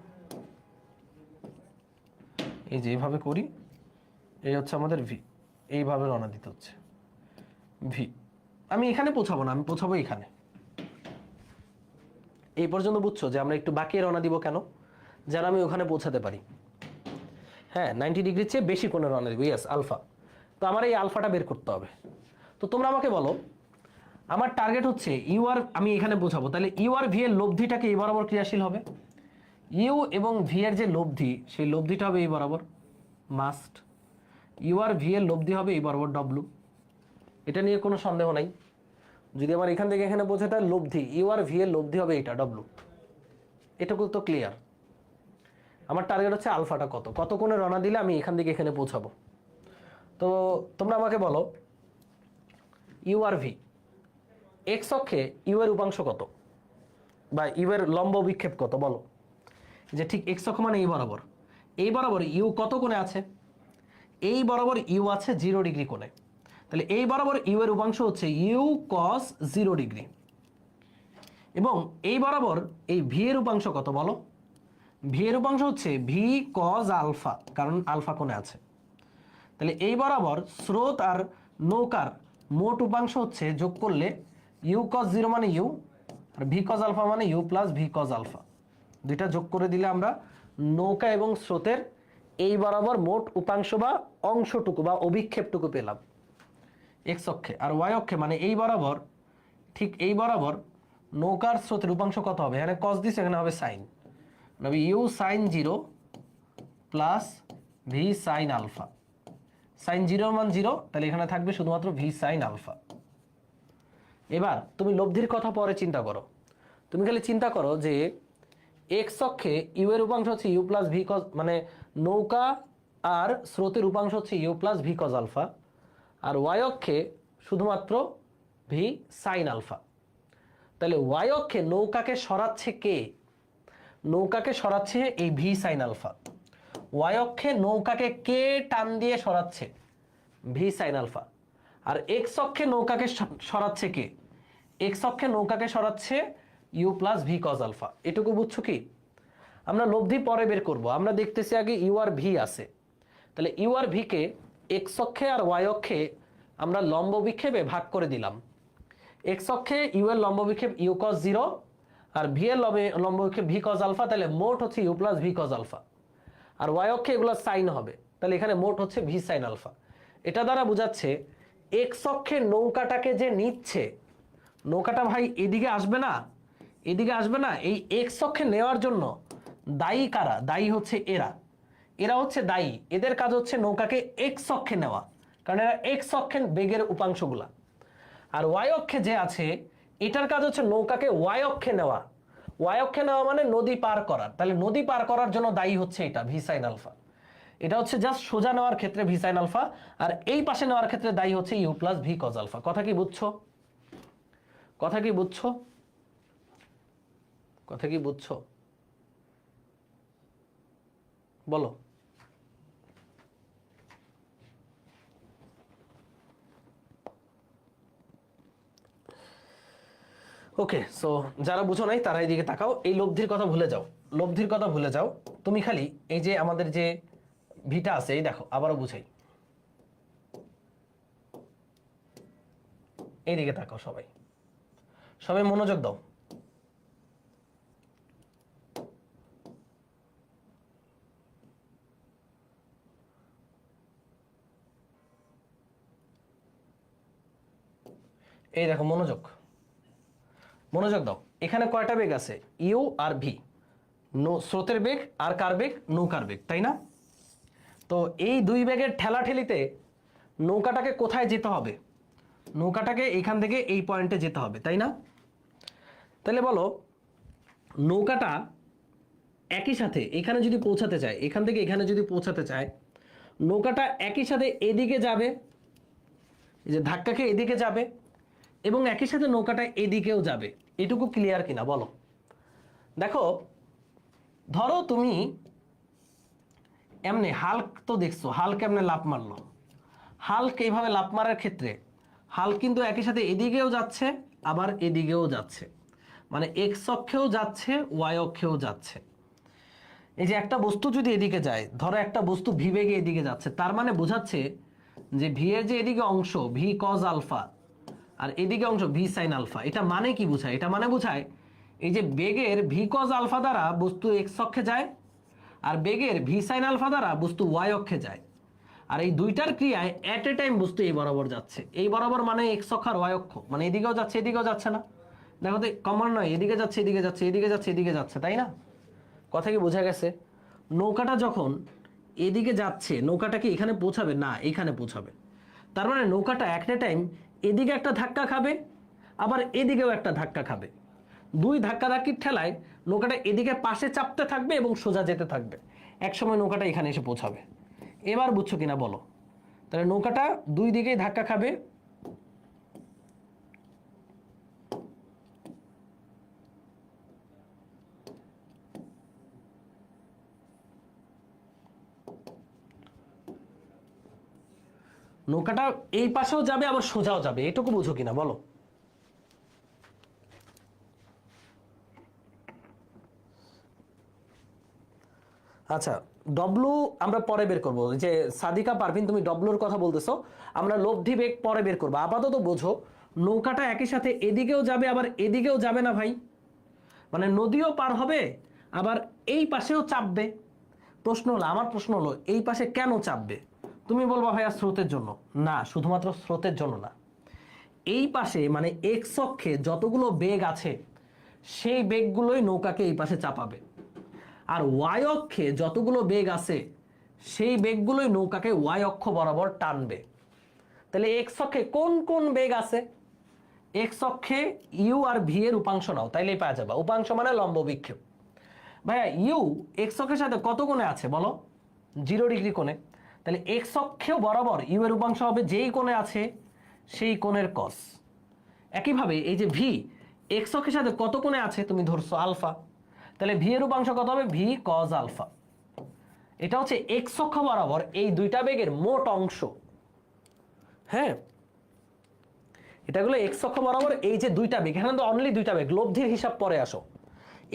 S1: এই যে এইভাবে করি, এই হচ্ছে আমাদের ভি, এইভাবে রওনা দিতে হচ্ছে ভি। আমি এখানে পৌঁছাবো না, আমি পৌঁছাবো এখানে। এই পর্যন্ত বুঝছো যে আমরা একটু বাঁকিয়ে রওনা দিব কেন? যেন আমি ওখানে পৌঁছাতে পারি। হ্যাঁ, 90 ডিগ্রির চেয়ে বেশি কোণে রওনা দিব, ইয়েস আলফা। তো আমার এই আলফাটা বের করতে হবে। তো তোমরা আমাকে বলো, আমার টার্গেট হচ্ছে ইউ আর, আমি এখানে বোঝাবো, তাহলে ইউ আর ভি এর লব্ধিটাকে এই বরাবর ক্রিয়াশীল হবে। ইউ এবং ভি এর যে লব্ধি, সেই লব্ধিটা হবে এই বরাবর, মাস্ট। ইউ আর ভি এর লব্ধি হবে এই বরাবর ডব্লু, এটা নিয়ে কোনো সন্দেহ নাই। যদি আমার এখান থেকে এখানে পৌঁছে তার লব্ধি, ইউ আর ভি এর লব্ধি হবে এটা ডব্লু। এটুকু তো ক্লিয়ার। আমার টার্গেট হচ্ছে আলফাটা কত, কত কোণে রওনা দিলে আমি এখান থেকে এখানে পৌঁছাবো। তো তোমরা আমাকে বলো ইউ আর ভি, এক্স অক্ষে ইউ এর উপাংশ কত, বা ইউ এর লম্ব বিক্ষেপ কত বলো? যে ঠিক এক্স অক্ষ মানে এই বরাবর, এই বরাবর ইউ কত কোণে আছে? এই বরাবর ইউ আছে 0 ডিগ্রি কোণে। তাহলে এই বরাবর ইউ এর উপাংশ হচ্ছে ইউ কস 0 ডিগ্রি, এবং এই বরাবর এই ভি এর উপাংশ কত বলো? ভি এর উপাংশ হচ্ছে ভি কজ আলফা, কারণ আলফা কোণে আছে। তাহলে এই বরাবর স্রোত আর নৌকার মোট উপাংশ হচ্ছে যোগ করলে ইউ কজ 0 মানে ইউ, আর ভি কজ আলফা মানে U plus V cos alpha. দুইটা যোগ করে দিলে আমরা নৌকা এবং স্রোতের এই বরাবর মোট উপাংশ বা অংশটুকু বা অভিক্ষেপটুকু পেলাম এক্স অক্ষে। আর ওয়াই অক্ষে মানে এই বরাবর, ঠিক এই বরাবর নৌকার স্রোতের উপাংশ কত হবে? এখানে কস দিস, এখানে হবে সাইন, মানে U sine 0 plus V sine alpha. Sine 0 মান 0, তাহলে এখানে থাকবে শুধুমাত্র ভি সাইন আলফা। এবার তুমি লব্ধির কথা পরে চিন্তা করো, তুমি খালি চিন্তা করো যে এক্স অক্ষে ইউ এর উপাংশ হচ্ছে ইউ প্লাস ভি কজ, মানে নৌকা আর স্রোতের উপাংশ হচ্ছে you plus V cos alpha, আর ওয়াই অক্ষে শুধুমাত্র ভি সাইন আলফা। তাহলে ওয়াই অক্ষে নৌকাকে সরাচ্ছে কে? নৌকাকে সরাচ্ছে এই ভি সাইন আলফা। ওয়াই অক্ষে নৌকাকে কে টান দিয়ে সরাচ্ছে? V sine alpha. আর এক্স অক্ষে নৌকাকে সরাচ্ছে কে? এক্স অক্ষে নৌকাকে সরাচ্ছে U plus V cos alpha. এটুকু বুঝছো কি? আমরা লব্ধি পরে বের করব, আমরা দেখতেছি আগে ইউ আর ভি আছে। তাহলে ইউ আর ভি কে এক্স অক্ষে আর ওয়াই অক্ষে আমরা লম্ব বিক্ষেপে ভাগ করে দিলাম। এক্স অক্ষে ইউ এর লম্ব বিক্ষেপ ইউ কজ 0, আর ভি এর লম্ব বিক্ষেপ ভি কজ আলফা, তাহলে মোট হচ্ছে you plus V cos alpha. আর ওয়াই অক্ষে এগুলো সাইন হবে, তাহলে এখানে মোট হচ্ছে ভি সাইন আলফা। এটা দ্বারা বোঝাচ্ছে এক্স অক্ষে নৌকাটাকে যে নিচ্ছে, নৌকাটা ভাই এদিকে আসবে না, এদিকে আসবে না, এই এক্স অক্ষে নেওয়ার জন্য দায়ী কারা? দায়ী হচ্ছে এরা, এরা হচ্ছে দায়ী। এদের কাজ হচ্ছে নৌকাকে এক্স অক্ষে নেওয়া, কারণ এরা এক্স অক্ষে বেগের উপাংশগুলা। আর ওয়াই অক্ষে যে আছে এটার কাজ হচ্ছে নৌকাকে ওয়াই অক্ষে নেওয়া। ওয়াই অক্ষে নেওয়া মানে নদী পার করার, তাহলে নদী পার করার জন্য দায়ী হচ্ছে এটা ভি সাইন আলফা। এটা হচ্ছে জাস্ট সোজা নেওয়ার ক্ষেত্রে ভি সাইন আলফা, আর এই পাশে নেওয়ার ক্ষেত্রে দায়ী হচ্ছে you plus V cos alpha. কথা কি বুঝছো? কথা কি বুঝছো? কথা কি বুঝছো বলো। ওকে, সো যারা বুঝো নাই তারা এইদিকে তাকাও। এই লব্ধির কথা ভুলে যাও, লব্ধির কথা ভুলে যাও। তুমি খালি এই যে আমাদের যে ভিটা আছে, এই দেখো আবারও বুঝাই, এইদিকে তাকাও সবাই, সবাই মনোযোগ দাও। এই দেখো মনোযোগ, মনোযোগ দাও। এখানে কয়টা বেগ আছে? ইউ আর ভি, স্রোতের বেগ আর কার বেগ? নৌকার বেগ, তাই না? তো এই দুই বেগের ঠেলাঠেলিতে নৌকাটাকে কোথায় যেতে হবে? নৌকাটাকে এখান থেকে এই পয়েন্টে যেতে হবে, তাই না? তাহলে বলো, নৌকাটা একই সাথে এখানে যদি পৌঁছাতে চায়, এখান থেকে এখানে যদি পৌঁছাতে চায়, নৌকাটা একই সাথে এদিকে যাবে, এই যে ধাক্কা খেয়ে এদিকে যাবে, এবং একই সাথে নৌকাটা এদিকেও যাবে। এটুকু ক্লিয়ার কিনা বলো? দেখো, ধরো তুমি এমনি হাল্ক তো দেখছো, হাল্ক এমনি লাফ মারলো। হাল্ক এইভাবে লাফ মারার ক্ষেত্রে হাল্ক কিন্তু একই সাথে এদিকেও যাচ্ছে আবার এদিকেও যাচ্ছে, মানে এক্স অক্ষেও যাচ্ছে ওয়াই অক্ষেও যাচ্ছে। এই যে একটা বস্তু যদি এদিকে যায়, ধরো একটা বস্তু ভি বেগে এদিকে যাচ্ছে, তার মানে বোঝাচ্ছে যে ভি এর যে এদিকে অংশ ভি কজ আলফা আর এদিকে অংশ ভি সাইন আলফা। এটা মানে কি বোঝায়? এটা মানে বোঝায় এই যে বেগের ভি কজ আলফা দ্বারা বস্তু এক্স অক্ষে যায়, আর বেগের ভি সাইন আলফা দ্বারা বস্তু ওয়াই অক্ষে যায়। আর এই দুইটার ক্রিয়ায় এট এ টাইম বস্তু এই বরাবর যাচ্ছে। এই বরাবর মানে এক্স অক্ষ আর ওয়াই অক্ষ, মানে এদিকেও যাচ্ছে এদিকেও যাচ্ছে না? দেখো তো কমন নয়, এদিকে যাচ্ছে এদিকে যাচ্ছে এদিকে যাচ্ছে এদিকে যাচ্ছে, তাই না? কথা কি বোঝা গেছে? নৌকাটা যখন এদিকে যাচ্ছে, নৌকাটা কি এখানে পৌঁছাবে? না, এখানে পৌঁছাবে। তার মানে নৌকাটা একটা টাইম এদিকে একটা ধাক্কা খাবে আবার এদিকেও একটা ধাক্কা খাবে। দুই ধাক্কাধাক্কির ঠেলায় নৌকাটা এদিকে পাশে চাপতে থাকবে এবং সোজা যেতে থাকবে। একসময় নৌকাটা এখানে এসে পৌঁছাবে। এবার বুঝছো কিনা বলো? তাহলে নৌকাটা দুই দিকেই ধাক্কা খাবে, নৌকাটা এই পাশেও যাবে আবার সোজাও যাবে। এটুকু বুঝো কিনা বলো? আচ্ছা, ডব্লু আমরা পরে বের করবো। যে সাদিকা পারভিন, তুমি ডব্লুর কথা বলতেছো, আমরা লব্ধি বেগ পরে বের করবো। আপাতত বোঝো, নৌকাটা একই সাথে এদিকেও যাবে আবার এদিকেও যাবে না ভাই, মানে নদীও পার হবে আবার এই পাশেও চাপবে। প্রশ্ন হলো, আমার প্রশ্ন হলো, এই পাশে কেন চাপবে? তুমি বলবা ভাইয়া স্রোতের জন্য। না, শুধুমাত্র স্রোতের জন্য না, এই পাশে মানে এক্স অক্ষে যতগুলো বেগ আছে সেই বেগগুলোই নৌকাকে এই পাশে চাপাবে, আর ওয়াই অক্ষে যতগুলো বেগ আছে সেই বেগগুলোই নৌকাকে ওয়াই অক্ষ বরাবর টানবে। তাহলে এক্স অক্ষে কোন কোন বেগ আছে? এক্স অক্ষে ইউ আর ভি এর উপাংশ নাও, তাইলেই পাওয়া যাবে। উপাংশ মানে লম্ব বিক্ষেপ। ভাইয়া ইউ এক্স অক্ষের সাথে কত কোণে আছে বলো? 0 ডিগ্রি কোণে। তাহলে এক্স অক্ষেও বরাবর ইউ এর উপাংশ হবে যেই কোণে আছে সেই কোণের কস। একইভাবে এই যে ভি এক্স অক্ষের সাথে কত কোণে আছে তুমি ধরছো আলফা, তাহলে ভি এর উপাংশ কত হবে? V cos alpha. এটা হচ্ছে এক্স অক্ষ বরাবর এই দুইটা বেগের মোট অংশ। হ্যাঁ, এটাগুলো এক্স অক্ষ বরাবর এই যে দুইটা বেগ, এখানে তো অনলি দুইটা বেগ, লব্ধির হিসাব পরে আসো।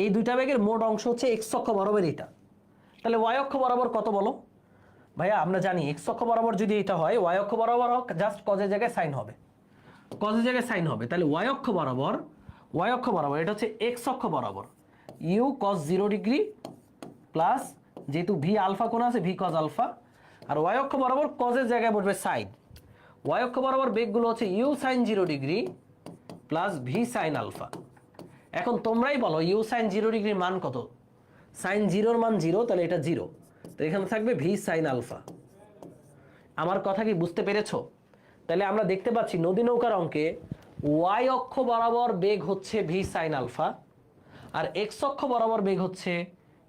S1: এই দুইটা বেগের মোট অংশ হচ্ছে এক্স অক্ষ বরাবর এটা। তাহলে ওয়াই অক্ষ বরাবর কত বলো? ভাইয়া আমরা জানি এক্স অক্ষ বরাবর যদি এটা হয়, ওয়াই অক্ষ বরাবর জাস্ট কজের জায়গায় সাইন হবে, কজের জায়গায় সাইন হবে। তাহলে ওয়াই অক্ষ বরাবর এটা হচ্ছে এক্স অক্ষ বরাবর ইউ কজ 0 ডিগ্রি প্লাস, যেহেতু ভি আলফা কোণ আছে ভি কজ আলফা, আর ওয়াই অক্ষ বরাবর কজের জায়গায় বসবে সাইন। ওয়াই অক্ষ বরাবর বেগগুলো হচ্ছে you sine 0 degree plus V sine alpha. এখন তোমরাই বলো ইউ সাইন 0 ডিগ্রির মান কত? সাইন 0 মান 0, তাহলে এটা 0, তো এখানে থাকবে ভি সাইন আলফা। আমার কথা কি বুঝতে পেরেছো? তাহলে আমরা দেখতে পাচ্ছি নদী নৌকার অঙ্কে ওয়াই অক্ষ বরাবর বেগ হচ্ছে ভি সাইন আলফা, আর এক্স অক্ষ বরাবর বেগ হচ্ছে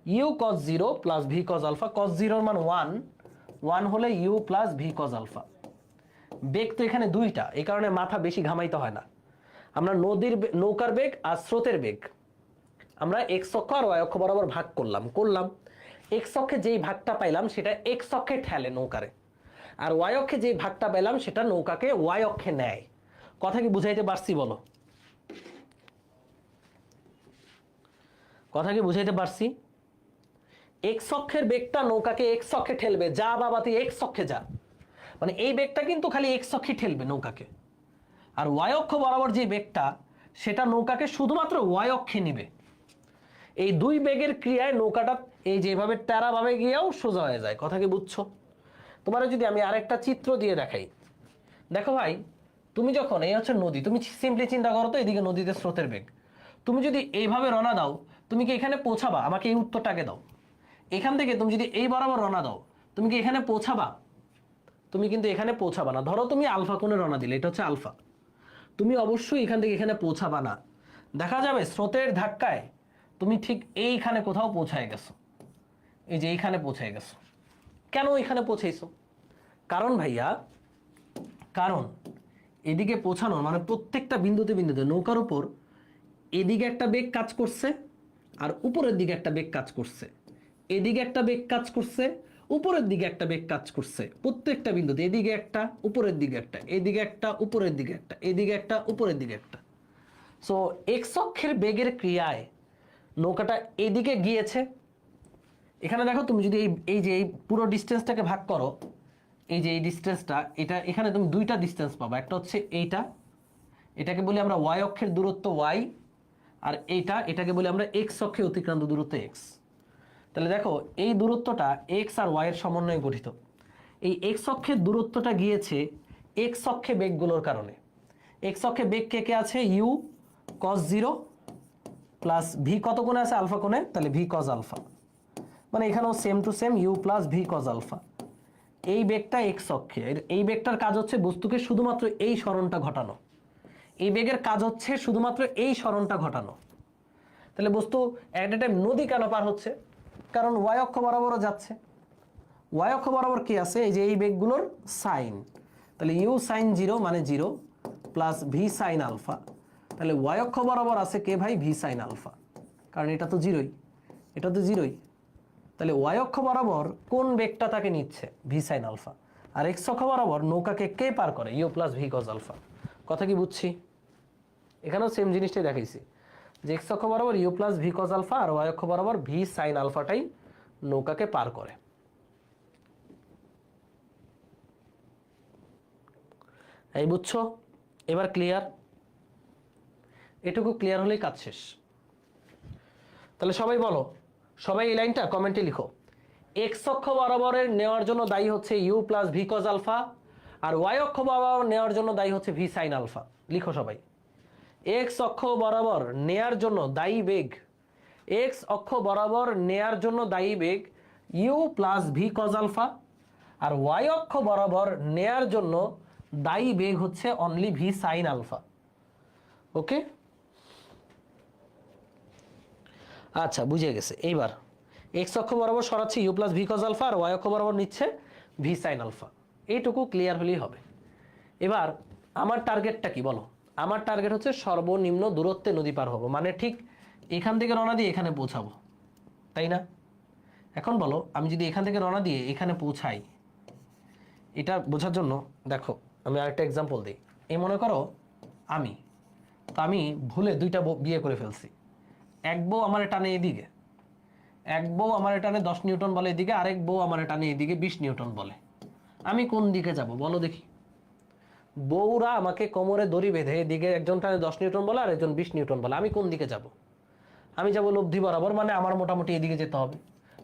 S1: U cos 0 plus V cos alpha. Cos 0 মান 1, 1 হলে U plus V cos alpha. বেগ তো এখানে দুইটা, এই কারণে মাথা বেশি ঘামাইতে হয় না। আমরা নৌকার বেগ আর স্রোতের বেগ আমরা এক্স অক্ষ আর ওয়াই অক্ষ বরাবর ভাগ করলাম। এক্স অক্ষে যেই ভাগটা পাইলাম সেটা এক্স অক্ষে ঠেলে নৌকারে, আর ওয়াই অক্ষে যেই ভাগটা পেলাম সেটা নৌকাকে ওয়াই অক্ষে নেয়। কথা কি বুঝাইতে পারছি বলো? কথা কি বুঝাইতে পারছি? এক্স অক্ষের বেগটা নৌকাকে এক্স অক্ষে ঠেলবে, যা বাবা তুই এক্স অক্ষে যা, মানে এই বেগটা কিন্তু খালি এক্স অক্ষে ঠেলবে নৌকাকে। আর ওয়াই অক্ষ বরাবর যে বেগটা সেটা নৌকাকে শুধুমাত্র ওয়াই অক্ষে নিবে। এই দুই বেগের ক্রিয়ায় নৌকাটা এই যেভাবে তেরাভাবে গিয়েও সোজা হয়ে যায়। কথা কি বুঝছো? তোমার যদি আমি আরেকটা চিত্র দিয়ে দেখাই, দেখো ভাই, তুমি যখন এই হচ্ছে নদী, তুমি সিম্পলি চিন্তা করো তো এদিকে নদীতে স্রোতের বেগ, তুমি যদি এইভাবে রওনা দাও তুমি কি এখানে পৌঁছাবা? আমাকে এই উত্তরটাকে দাও। এখান থেকে তুমি যদি এই বরাবর রওনা দাও তুমি কি এখানে পৌঁছাবা? তুমি কিন্তু এখানে পৌঁছাবা না। ধরো তুমি আলফা কোণে রওনা দিলে, এটা হচ্ছে আলফা, তুমি অবশ্যই এখান থেকে এখানে পৌঁছাবা না। দেখা যাবে স্রোতের ধাক্কায় তুমি ঠিক এইখানে কোথাও পৌঁছায় গেছো, এই যে এইখানে পৌঁছায় গেছো। কেন এখানে পৌঁছাইছো? কারণ ভাইয়া, কারণ এদিকে পৌঁছানোর মানে প্রত্যেকটা বিন্দুতে নৌকার উপর এদিকে একটা বেগ কাজ করছে আর উপরের দিকে একটা বেগ কাজ করছে, এদিকে একটা বেগ কাজ করছে, উপরের দিকে একটা বেগ কাজ করছে। প্রত্যেকটা বিন্দুতে এদিকে একটা, উপরের দিকে একটা, এদিকে একটা, উপরের দিকে একটা, এদিকে একটা, উপরের দিকে একটা। সো এক্স অক্ষের বেগের ক্রিয়ায় নৌকাটা এদিকে গিয়েছে। এখানে দেখো, তুমি যদি এই যে এই পুরো ডিস্টেন্সটাকে ভাগ করো, এই যে এই ডিস্টেন্সটা, এটা এখানে তুমি দুইটা ডিস্টেন্স পাবা। একটা হচ্ছে এইটা, এটাকে বলি আমরা ওয়াই অক্ষের দূরত্ব ওয়াই, আর এটাকে বলি আমরা এক্স অক্ষে অতিক্রান্ত দূরত্ব এক্স। তাহলে দেখো এই দূরত্বটা এক্স আর ওয়াই এর সমন্বয়ে গঠিত। এই এক্স অক্ষের দূরত্বটা গিয়েছে এক্স অক্ষে বেগগুলোর কারণে। এক্স অক্ষে বেগ কে কে আছে? ইউ কস 0 প্লাস ভি কত কোণে আছে? আলফা কোণে, তাহলে ভি কজ আলফা। মানে এখানেও same to same U plus V cos alpha. এই বেগটা এক্স অক্ষে, এই বেগটার কাজ হচ্ছে বস্তুকে শুধুমাত্র এই সরণটা ঘটানো। এই বেগের কাজ হচ্ছে শুধুমাত্র এই সরণটা ঘটানো। তাহলে বস্তু এট এ টাইম নদী কেন পার হচ্ছে? কারণ ওয়াই অক্ষ বরাবরও যাচ্ছে। ওয়াই অক্ষ বরাবর কি আছে? এই যে এই বেগগুলোর সাইন, তাহলে ইউ সাইন 0 মানে 0 প্লাস ভি সাইন আলফা। তাহলে ওয়াই অক্ষ বরাবর আছে কে ভাই? ভি সাইন আলফা, কারণ এটা তো 0ই, এটা তো 0ই। তাহলে ওয়াই অক্ষ বরাবর কোন বেগটা তাকে নিচ্ছে? V sine alpha. আর এক্স অক্ষ বরাবর নৌকাকে কে পার করে? U plus V cos alpha. কথা কি বুঝছি? এখানেও সেম জিনিসটাই দেখাইছি যে এক্স অক্ষ বরাবর U plus V cos alpha আর ওয়াই অক্ষ বরাবর ভি সাইন আলফাটাই নৌকাকে পার করে। এই বুঝছো? এবার ক্লিয়ার? এটুকু ক্লিয়ার হলেই কাজ শেষ। তাহলে সবাই বলো, সবাই এই লাইনটা কমেন্টে লিখো। এক্স অক্ষ বরাবরের নেওয়ার জন্য দায়ী হচ্ছে you plus V cos alpha, আর ওয়াই অক্ষ বরাবর নেওয়ার জন্য দায়ী হচ্ছে ভি সাইন আলফা। লিখো সবাই। এক্স অক্ষ বরাবর নেয়ার জন্য দায়ী বেগ, এক্স অক্ষ বরাবর নেয়ার জন্য দায়ী বেগ you plus V cos alpha, আর ওয়াই অক্ষ বরাবর নেয়ার জন্য দায়ী বেগ হচ্ছে only V sine alpha. Okay, আচ্ছা বুঝে গেছে। এইবার এক্স অক্ষ বরাবর সরাচ্ছে U plus V cos alpha, আর ওয়াই অক্ষ বরাবর নিচ্ছে ভি সাইন আলফা। এইটুকু ক্লিয়ার হলেই হবে। এবার আমার টার্গেটটা কি বলো? আমার টার্গেট হচ্ছে সর্বনিম্ন দূরত্বে নদী পার হবো, মানে ঠিক এখান থেকে রওনা দিয়ে এখানে পৌঁছাবো, তাই না? এখন বলো, আমি যদি এখান থেকে রওনা দিয়ে এখানে পৌঁছাই, এটা বোঝার জন্য দেখো আমি আরেকটা এক্সাম্পল দিই। এই মনে করো আমি ভুলে দুইটা বিয়ে করে ফেলছি। এক বউ আমার টানে এদিকে, এক বউ আমার টানে 10 নিউটন বলে এদিকে, আরেক বউ আমার টানে এদিকে 20 নিউটন বলে। আমি কোন দিকে যাব বলো দেখি? বউরা আমাকে কোমরে দড়ি বেঁধে এদিকে একজন টানে 10 নিউটন বলে আর একজন 20 নিউটন বলে। আমি কোন দিকে যাব? আমি যাব লব্ধি বরাবর, মানে আমার মোটামুটি এদিকে যেতে হবে।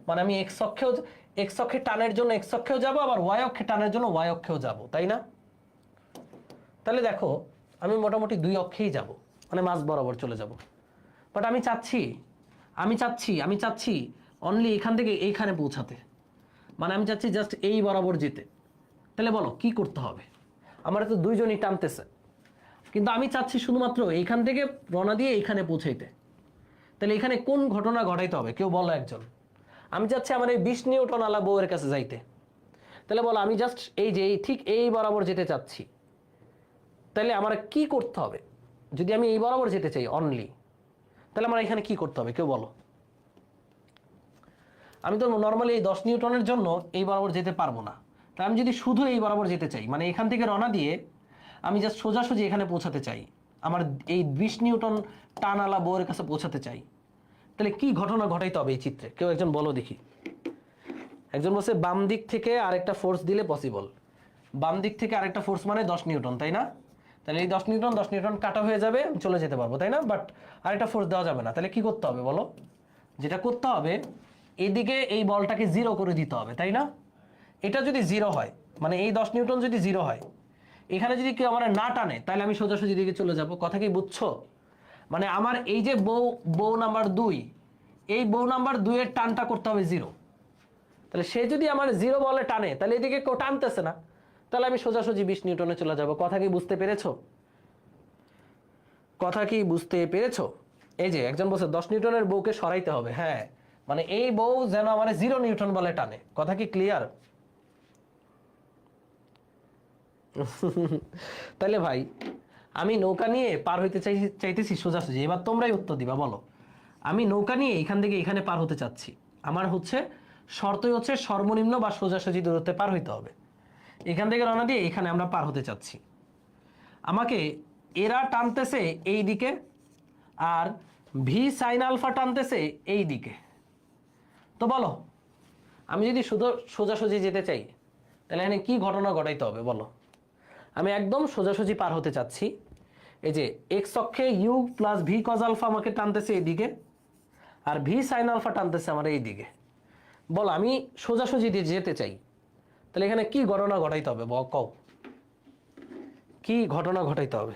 S1: মানে আমি এক্স অক্ষে টানের জন্য এক্স অক্ষেও যাব, আবার ওয়াই অক্ষে টানের জন্য ওয়াই অক্ষেও যাব, তাই না? তাহলে দেখো আমি মোটামুটি দুই অক্ষেই যাব, মানে মাঝ বরাবর চলে যাব। বাট আমি চাচ্ছি অনলি এখান থেকে এইখানে পৌঁছাতে, মানে আমি চাচ্ছি জাস্ট এই বরাবর যেতে। তাহলে বলো কি করতে হবে? আমার তো দুইজনই টানতেছে, কিন্তু আমি চাচ্ছি শুধুমাত্র এইখান থেকে রওনা দিয়ে এইখানে পৌঁছাইতে। তাহলে এখানে কোন ঘটনা ঘটাইতে হবে? কেউ বলো একজন। আমি চাচ্ছি আমার এই 20 নিউটন আলা বউয়ের কাছে যাইতে। তাহলে বলো আমি জাস্ট এই যে ঠিক এই বরাবর যেতে চাচ্ছি, তাহলে আমার কি করতে হবে? যদি আমি এই বরাবর যেতে চাই অনলি, তাহলে আমার এখানে কি করতে হবে কেউ বলো? আমি তো নর্মালি এই 10 নিউটনের জন্য এই বরাবর যেতে পারবো না। তাই আমি যদি শুধু এই বরাবর যেতে চাই, মানে এখান থেকে রওনা দিয়ে আমি জাস্ট সোজাসুজি এখানে পৌঁছাতে চাই, আমার এই 20 নিউটন টানালা বউয়ের কাছে পৌঁছাতে চাই, তাহলে কি ঘটনা ঘটাইতে হবে এই চিত্রে? কেউ একজন বলো দেখি। একজন বলছে বাম দিক থেকে আরেকটা ফোর্স দিলে পসিবল। বাম দিক থেকে আরেকটা ফোর্স মানে 10 নিউটন, তাই না? তাহলে এই 10 নিউটন কাটা হয়ে যাবে, আমি চলে যেতে পারবো, তাই না? বাট আরেকটা ফোর্স দেওয়া যাবে না। তাহলে কি করতে হবে বলো? যেটা করতে হবে, এদিকে এই বলটাকে 0 করে দিতে হবে, তাই না? এটা যদি 0 হয়, মানে এই 10 নিউটন যদি 0 হয়, এখানে যদি কেউ আমার না টানে, তাহলে আমি সোজাসুজি দিকে চলে যাব। কথা কি বুঝছো? মানে আমার এই যে বউ নাম্বার 2, এই বউ নাম্বার 2 এর টানটা করতে হবে 0। তাহলে সে যদি আমার 0 বলে টানে, তাহলে এদিকে কেউ টানতেছে না, তাহলে আমি সোজাসুজি 20 নিউটনে চলে যাব। কথা কি বুঝতে পেরেছো? কথা কি বুঝতে পেরেছো? এই যে একজন বলছে 10 নিউটনের বউকে সরাইতে হবে। হ্যাঁ, মানে এই বউ যেন আমার 0 নিউটন বলে টানে। কথা কি ক্লিয়ার? তাহলে ভাই আমি নৌকা নিয়ে পার হইতে চাইতেছি সোজাসুজি। এবার তোমরাই উত্তর দিবা, বলো। আমি নৌকা নিয়ে এখান থেকে এখানে পার হতে চাচ্ছি, আমার শর্তই হচ্ছে সর্বনিম্ন বা সোজাসুজি দূরত্বে পার হইতে হবে। এখান থেকে রওনা দিয়ে এখানে আমরা পার হতে চাচ্ছি। আমাকে এরা টানতেছে এই দিকে, আর ভি সাইন আলফা টানতেছে এই দিকে। তো বলো, আমি যদি শুধু সোজাসুজি যেতে চাই, তাহলে এখানে কি ঘটনা ঘটাইতে হবে বলো? আমি একদম সোজাসুজি পার হতে চাচ্ছি। এই যে এক্স অক্ষে u plus V cos alpha আমাকে টানতেছে এইদিকে, আর ভি সাইন আলফা টানতেছে আমার এই দিকে। বল আমি সোজাসুজি দিয়ে যেতে চাই, তাহলে এখানে কি ঘটনা ঘটাইতে হবে কও? কি ঘটনা ঘটাইতে হবে?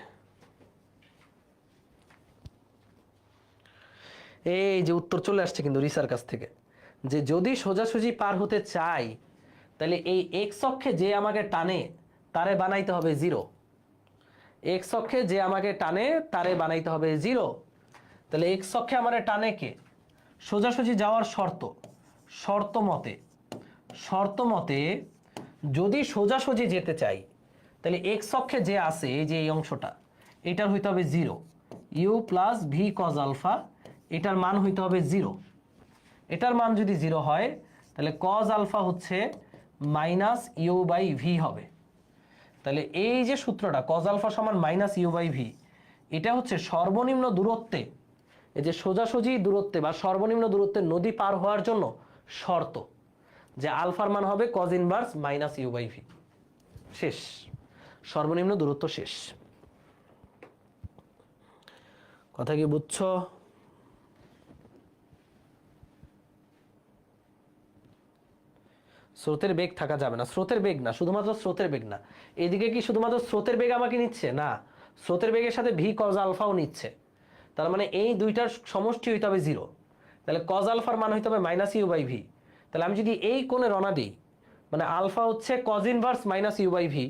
S1: এই যে উত্তর চলে আসছে কিন্তু রিসার কাছ থেকে, যে যদি সোজাসুজি পার হতে চাই, তাহলে এই এক্স অক্ষে যে আমাকে টানে তারে বানাইতে হবে 0। এক্স অক্ষে যে আমাকে টানে তারে বানাইতে হবে 0। তাহলে এক্স অক্ষে আমার টানে কে? সোজাসুজি যাওয়ার শর্ত মতে যদি সোজাসুজি যেতে চাই, তাহলে এক্স অক্ষে যে আছে এই যে এই অংশটা, এটার হইতে হবে 0। U plus V cos alpha, এটার মান হইতে হবে 0। এটার মান যদি 0 হয়, তাহলে কজ আলফা হচ্ছে মাইনাস ইউ বাই ভি হবে। তাহলে এই যে সূত্রটা কজ আলফা সমান মাইনাস ইউ বাই ভি, এটা হচ্ছে সর্বনিম্ন দূরত্বে, এই যে সোজাসুজি দূরত্বে বা সর্বনিম্ন দূরত্বে নদী পার হওয়ার জন্য শর্ত, যে আলফার মান হবে cos inverse minus u by v. শেষ, সর্বনিম্ন দূরত্ব শেষ। কথা কি বুঝছো? স্রোতের বেগ থাকা যাবে না। স্রোতের বেগ না, শুধুমাত্র স্রোতের বেগ না, এদিকে কি শুধুমাত্র স্রোতের বেগ আমাকে নিচ্ছে? না, স্রোতের বেগের সাথে ভি কজ আলফাও নিচ্ছে। তার মানে এই দুইটার সমষ্টি হইতে হবে 0। তাহলে কজ আলফার মান হইতে হবে মাইনাস ইউ বাই ভি। তাহলে আমি যদি এই কোণে রওনা দিই, মানে আলফা হচ্ছে cos inverse minus u by v,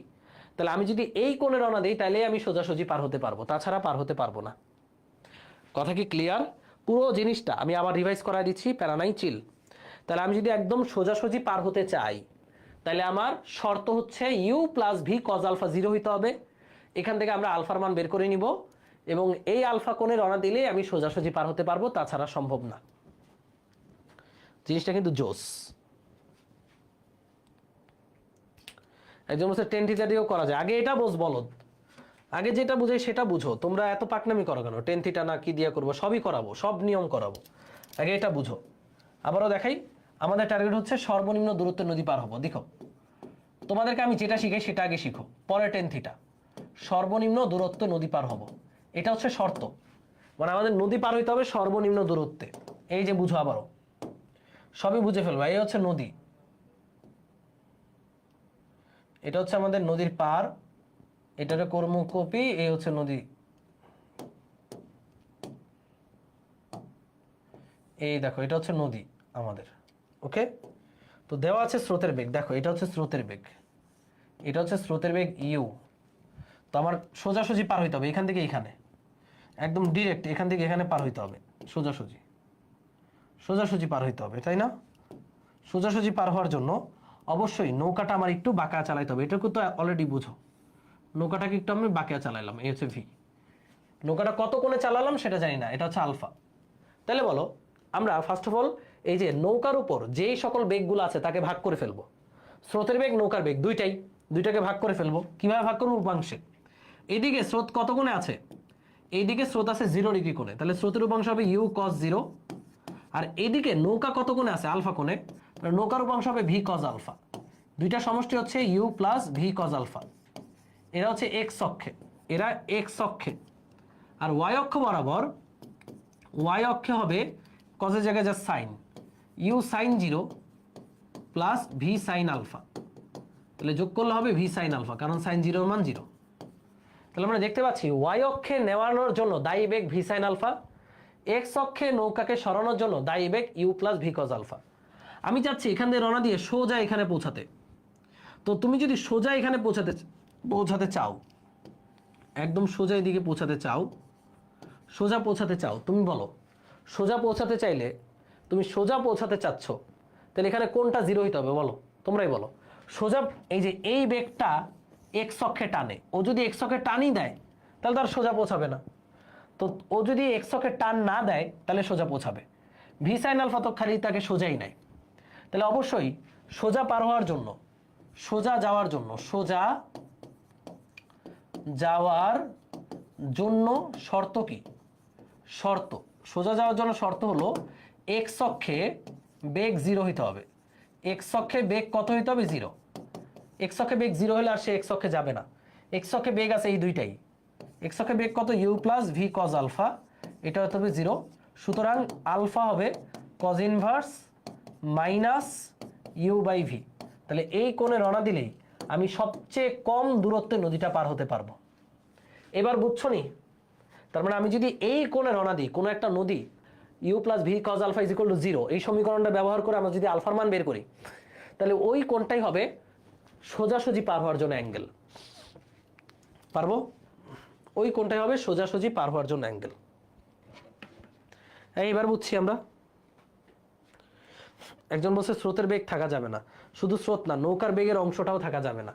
S1: তাহলে আমি যদি এই কোণে রওনা দিই, তাহলে আমি সোজাসুজি পার হতে পারবো, তাছাড়া পার হতে পারবো না। কথা কি ক্লিয়ার? পুরো জিনিসটা আমি আবার রিভাইজ করাই দিচ্ছি, প্যারা নাই, চিল। তাহলে আমি যদি একদম সোজাসুজি পার হতে চাই, তাহলে আমার শর্ত হচ্ছে you plus V cos alpha 0 হইতে হবে। এখান থেকে আমরা আলফার মান বের করে নিব, এবং এই আলফা কোণে রওনা দিলে আমি সোজাসুজি পার হতে পারবো, তাছাড়া সম্ভব না। জিনিসটা কিন্তু জোস। একজন বলছে টেন থিটা দিয়েও করা যায়। আগে এটা বোঝ বলদ, আগে যেটা বুঝে সেটা বুঝো। তোমরা এত পাকনামি করো কেন? টেন থিটা না কি দিয়ে করবো, সবই করাবো, সব নিয়ম করাবো। আগে এটা বুঝো। আবারও দেখাই, আমাদের টার্গেট হচ্ছে সর্বনিম্ন দূরত্বের নদী পার হবো। দেখো, তোমাদেরকে আমি যেটা শিখাই সেটা আগে শিখো, পরে টেন থিটা। সর্বনিম্ন দূরত্ব নদী পার হবো, এটা হচ্ছে শর্ত। মানে আমাদের নদী পার হইতে হবে সর্বনিম্ন দূরত্বে। এই যে বুঝো, আবারও সবই বুঝে ফেলবা। এই হচ্ছে নদী, এটা হচ্ছে আমাদের নদীর পার, এটারে কর্ম কপি, এই হচ্ছে নদী। এই দেখো, এটা হচ্ছে নদী আমাদের। ওকে, তো দেওয়া আছে স্রোতের বেগ। দেখো, এটা হচ্ছে স্রোতের বেগ, এটা হচ্ছে স্রোতের বেগ ইউ। তো আমার সোজাসুজি পার হইতে হবে এখান থেকে এখানে, একদম ডিরেক্ট এখান থেকে এখানে পার হইতে হবে। সোজাসুজি পার হইতে হবে, তাই না? সোজাসুজি পার হওয়ার জন্য অবশ্যই নৌকাটা আমার একটু বাঁকা চালাইতে হবে, এটুকু তো অলরেডি বুঝো। নৌকাটাকে একটু আমি বাঁকা চালাইলাম, এই হচ্ছে ভি। নৌকাটা কত কোণে চালালাম সেটা জানি না, এটা হচ্ছে আলফা। তাহলে বলো আমরা ফার্স্ট অফ অল এই যে নৌকার উপর যেই সকল বেগগুলো আছে তাকে ভাগ করে ফেলবো। স্রোতের বেগ, নৌকার বেগ, দুইটাকে ভাগ করে ফেলবো। কিভাবে ভাগ করবো? উপাংশে। এইদিকে স্রোত কত কোণে আছে? এইদিকে স্রোত আছে 0 ডিগ্রি কোণে, তাহলে স্রোতের উপাংশ হবে ইউ কস 0। আর এইদিকে নৌকা কত কোণে আছে? আলফা কোণে, তাহলে নৌকার উপাংশ হবে ভি কস আলফা। দুইটা সমষ্টি হচ্ছে you plus v cos alpha. এরা হচ্ছে এক্স অক্ষে, এরা এক্স অক্ষে। আর ওয়াই অক্ষ বরাবর, ওয়াই অক্ষে হবে কজের জায়গায় যা sine, u sine 0 plus V sine alpha. তাহলে যোগ করলে হবে ভি সাইন আলফা, কারণ সাইন 0 মান 0। তাহলে আমরা দেখতে পাচ্ছি ওয়াই অক্ষে নেওয়ানোর জন্য দায়ী বেগ ভি সাইন আলফা, এক্স অক্ষে নৌকাকে সরানোর জন্য দায়ী বেগ you plus V cos alpha. আমি চাচ্ছি এখান দিয়ে রওনা দিয়ে সোজা এখানে পৌঁছাতে। তো তুমি যদি সোজা এখানে পৌঁছাতে চাও, একদম সোজা এদিকে পৌঁছাতে চাও, সোজা পৌঁছাতে চাও, তুমি বলো সোজা পৌঁছাতে চাইলে, তুমি সোজা পৌঁছাতে চাচ্ছ, তাহলে এখানে কোনটা 0 হইতে হবে বলো, তোমরাই বলো। সোজা এই যে এই বেগটা এক্স অক্ষে টানে, ও যদি এক্স অক্ষে টানই দেয় তাহলে তার সোজা পৌঁছাবে না। তো ও যদি এক্স অক্ষে টান না দেয় তাহলে সোজা পৌঁছাবে। ভি সাইন আলফা তো খালি তাকে সোজাই নেয়। তাহলে অবশ্যই সোজা পার হওয়ার জন্য, সোজা যাওয়ার জন্য, সোজা যাওয়ার জন্য শর্ত কি? শর্ত সোজা যাওয়ার জন্য শর্ত হলো এক্স অক্ষে বেগ 0 হইতে হবে। এক্স অক্ষে বেগ কত হইতে হবে? 0। এক্স অক্ষে বেগ 0 হলে আর সে এক্স অক্ষে যাবে না। এক্স অক্ষে বেগ আছে এই দুইটাই। এক্স অক্ষে বেগ কত? U plus V cos alpha, এটা হতে হবে 0। সুতরাং আলফা হবে cos inverse minus u by v. তাহলে এই কোণে রওনা দিলেই আমি সবচেয়ে কম দূরত্বে নদীটা পার হতে পারবো। এবার বুঝছো নি? তার মানে আমি যদি এই কোণে রওনা দিই, কোনো একটা নদী u plus V cos alpha is equal to 0, এই সমীকরণটা ব্যবহার করে আমরা যদি আলফার মান বের করি, তাহলে ওই কোণটাই হবে সোজাসুজি পার হওয়ার জন্য অ্যাঙ্গেল। পারবো? ওই কোণটাই হবে সোজাসুজি পার হওয়ার জন্য অ্যাঙ্গেল। এইবার বুঝছি আমরা। একজন বলছে স্রোতের বেগ থাকা যাবে না, শুধু স্রোত না, নৌকার বেগের অংশটাও থাকা যাবে না।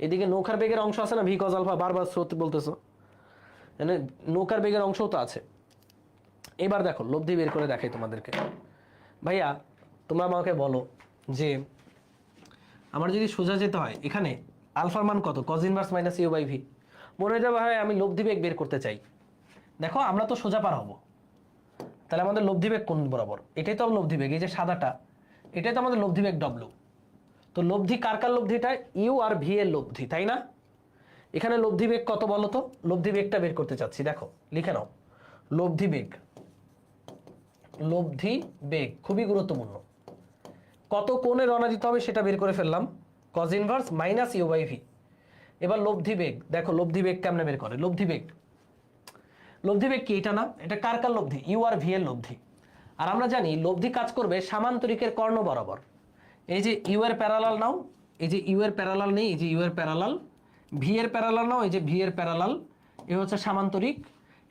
S1: এদিকে নৌকার বেগের অংশ আছে না ভি কজ আলফা, বারবার স্রোত বলতেছো, মানে নৌকার বেগের অংশও তো আছে। এবার দেখো লব্ধি বের করে দেখাই তোমাদেরকে। ভাইয়া তোমরা আমাকে বলো যে আমার যদি সোজা যেতে হয়, এখানে আলফার মান কত? Cos inverse minus u by v. মনে হয়ে যাবে ভাই আমি লব্ধি বেগ বের করতে চাই। দেখো আমরা তো সোজা পার হবো, তাহলে আমাদের লব্ধি বেগ কোন বরাবর? এটাই তো লব্ধি বেগ, এই যে সাদাটা, এটাই তো আমাদের লব্ধি বেগ ডব্লিউ। তো লব্ধি কার কার লব্ধিটা? ইউ আর ভি এর লব্ধি, তাই না? এখানে লব্ধি বেগ কত বলো তো? লব্ধি বেগটা বের করতে চাচ্ছি, দেখো লিখে নাও। লব্ধি বেগ, লব্ধি বেগ খুবই গুরুত্বপূর্ণ। কত কোণে রওনা দিতে হবে সেটা বের করে ফেললাম, cos inverse minus u by v. এবার লব্ধি বেগ, দেখো লব্ধি বেগ কেমনে বের করে? লব্ধি বেগ, লব্ধি বেগ কি? এটা না, এটা কার কার লব্ধি? ইউ আর ভি এর লব্ধি। আর আমরা জানি লব্ধি কাজ করবে সামান্তরিকের কর্ণ বরাবর। এই যে ইউ এর প্যারালাল নাও, এই যে ইউ এর প্যারালাল নেই, এই যে ইউ এর প্যারালাল, ভি এর প্যারালাল নাও, এই যে ভি এর প্যারালাল, এই হচ্ছে সামান্তরিক,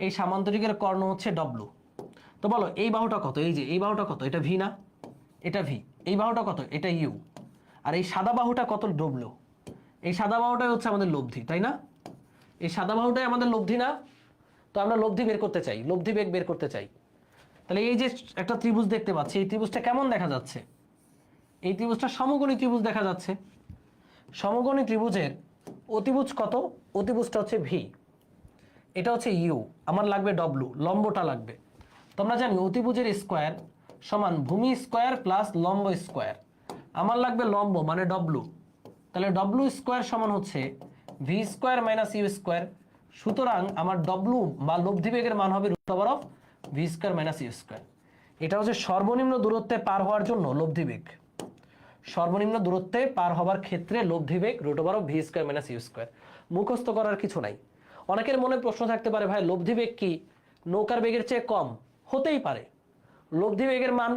S1: এই সামান্তরিকের কর্ণ হচ্ছে ডব্লু। তো বলো এই বাহুটা কত? এই যে এই বাহুটা কত? এটা ভি না, এটা ভি। এই বাহুটা কত? এটা ইউ। আর এই সাদা বাহুটা কত? ডব্লু। এই সাদা বাহুটাই হচ্ছে আমাদের লব্ধি, তাই না? এই সাদা বাহুটাই আমাদের লব্ধি না? তো আমরা লব্ধি বের করতে চাই, লব্ধি বেগ বের করতে চাই। তাহলে এই যে একটা ত্রিভুজ দেখতে পাচ্ছি, এই ত্রিভুজটা কেমন দেখা যাচ্ছে? এই ত্রিভুজটা সমকোণী ত্রিভুজ দেখা যাচ্ছে। সমকোণী ত্রিভুজের অতিভুজ কত? অতিভুজটা হচ্ছে ভি, এটা হচ্ছে ইউ, আমার লাগবে ডব্লু, লম্বটা লাগবে। তোমরা জানি অতিভুজের স্কোয়ার সমান ভূমি স্কোয়ার প্লাস লম্ব স্কোয়ার। আমার লাগবে লম্ব মানে ডব্লু, তাহলে ডব্লু স্কোয়ার সমান হচ্ছে v square minus you square. সুতরাং আমার ডব্লু বা লব্ধি বেগের মান হবে root over of V square minus you square. এটা হচ্ছে সর্বনিম্ন দূরত্বে পার হওয়ার জন্য লব্ধি বেগ। সর্বনিম্ন দূরত্বে পার হওয়ার ক্ষেত্রে লব্ধি বেগ root over of V square minus you square. মুখস্থ করার কিছু নাই। অনেকের মনে প্রশ্ন থাকতে পারে, ভাই লব্ধি বেগ কি নৌকার বেগের চেয়ে কম? হতেই পারে, লব্ধি বেগের মান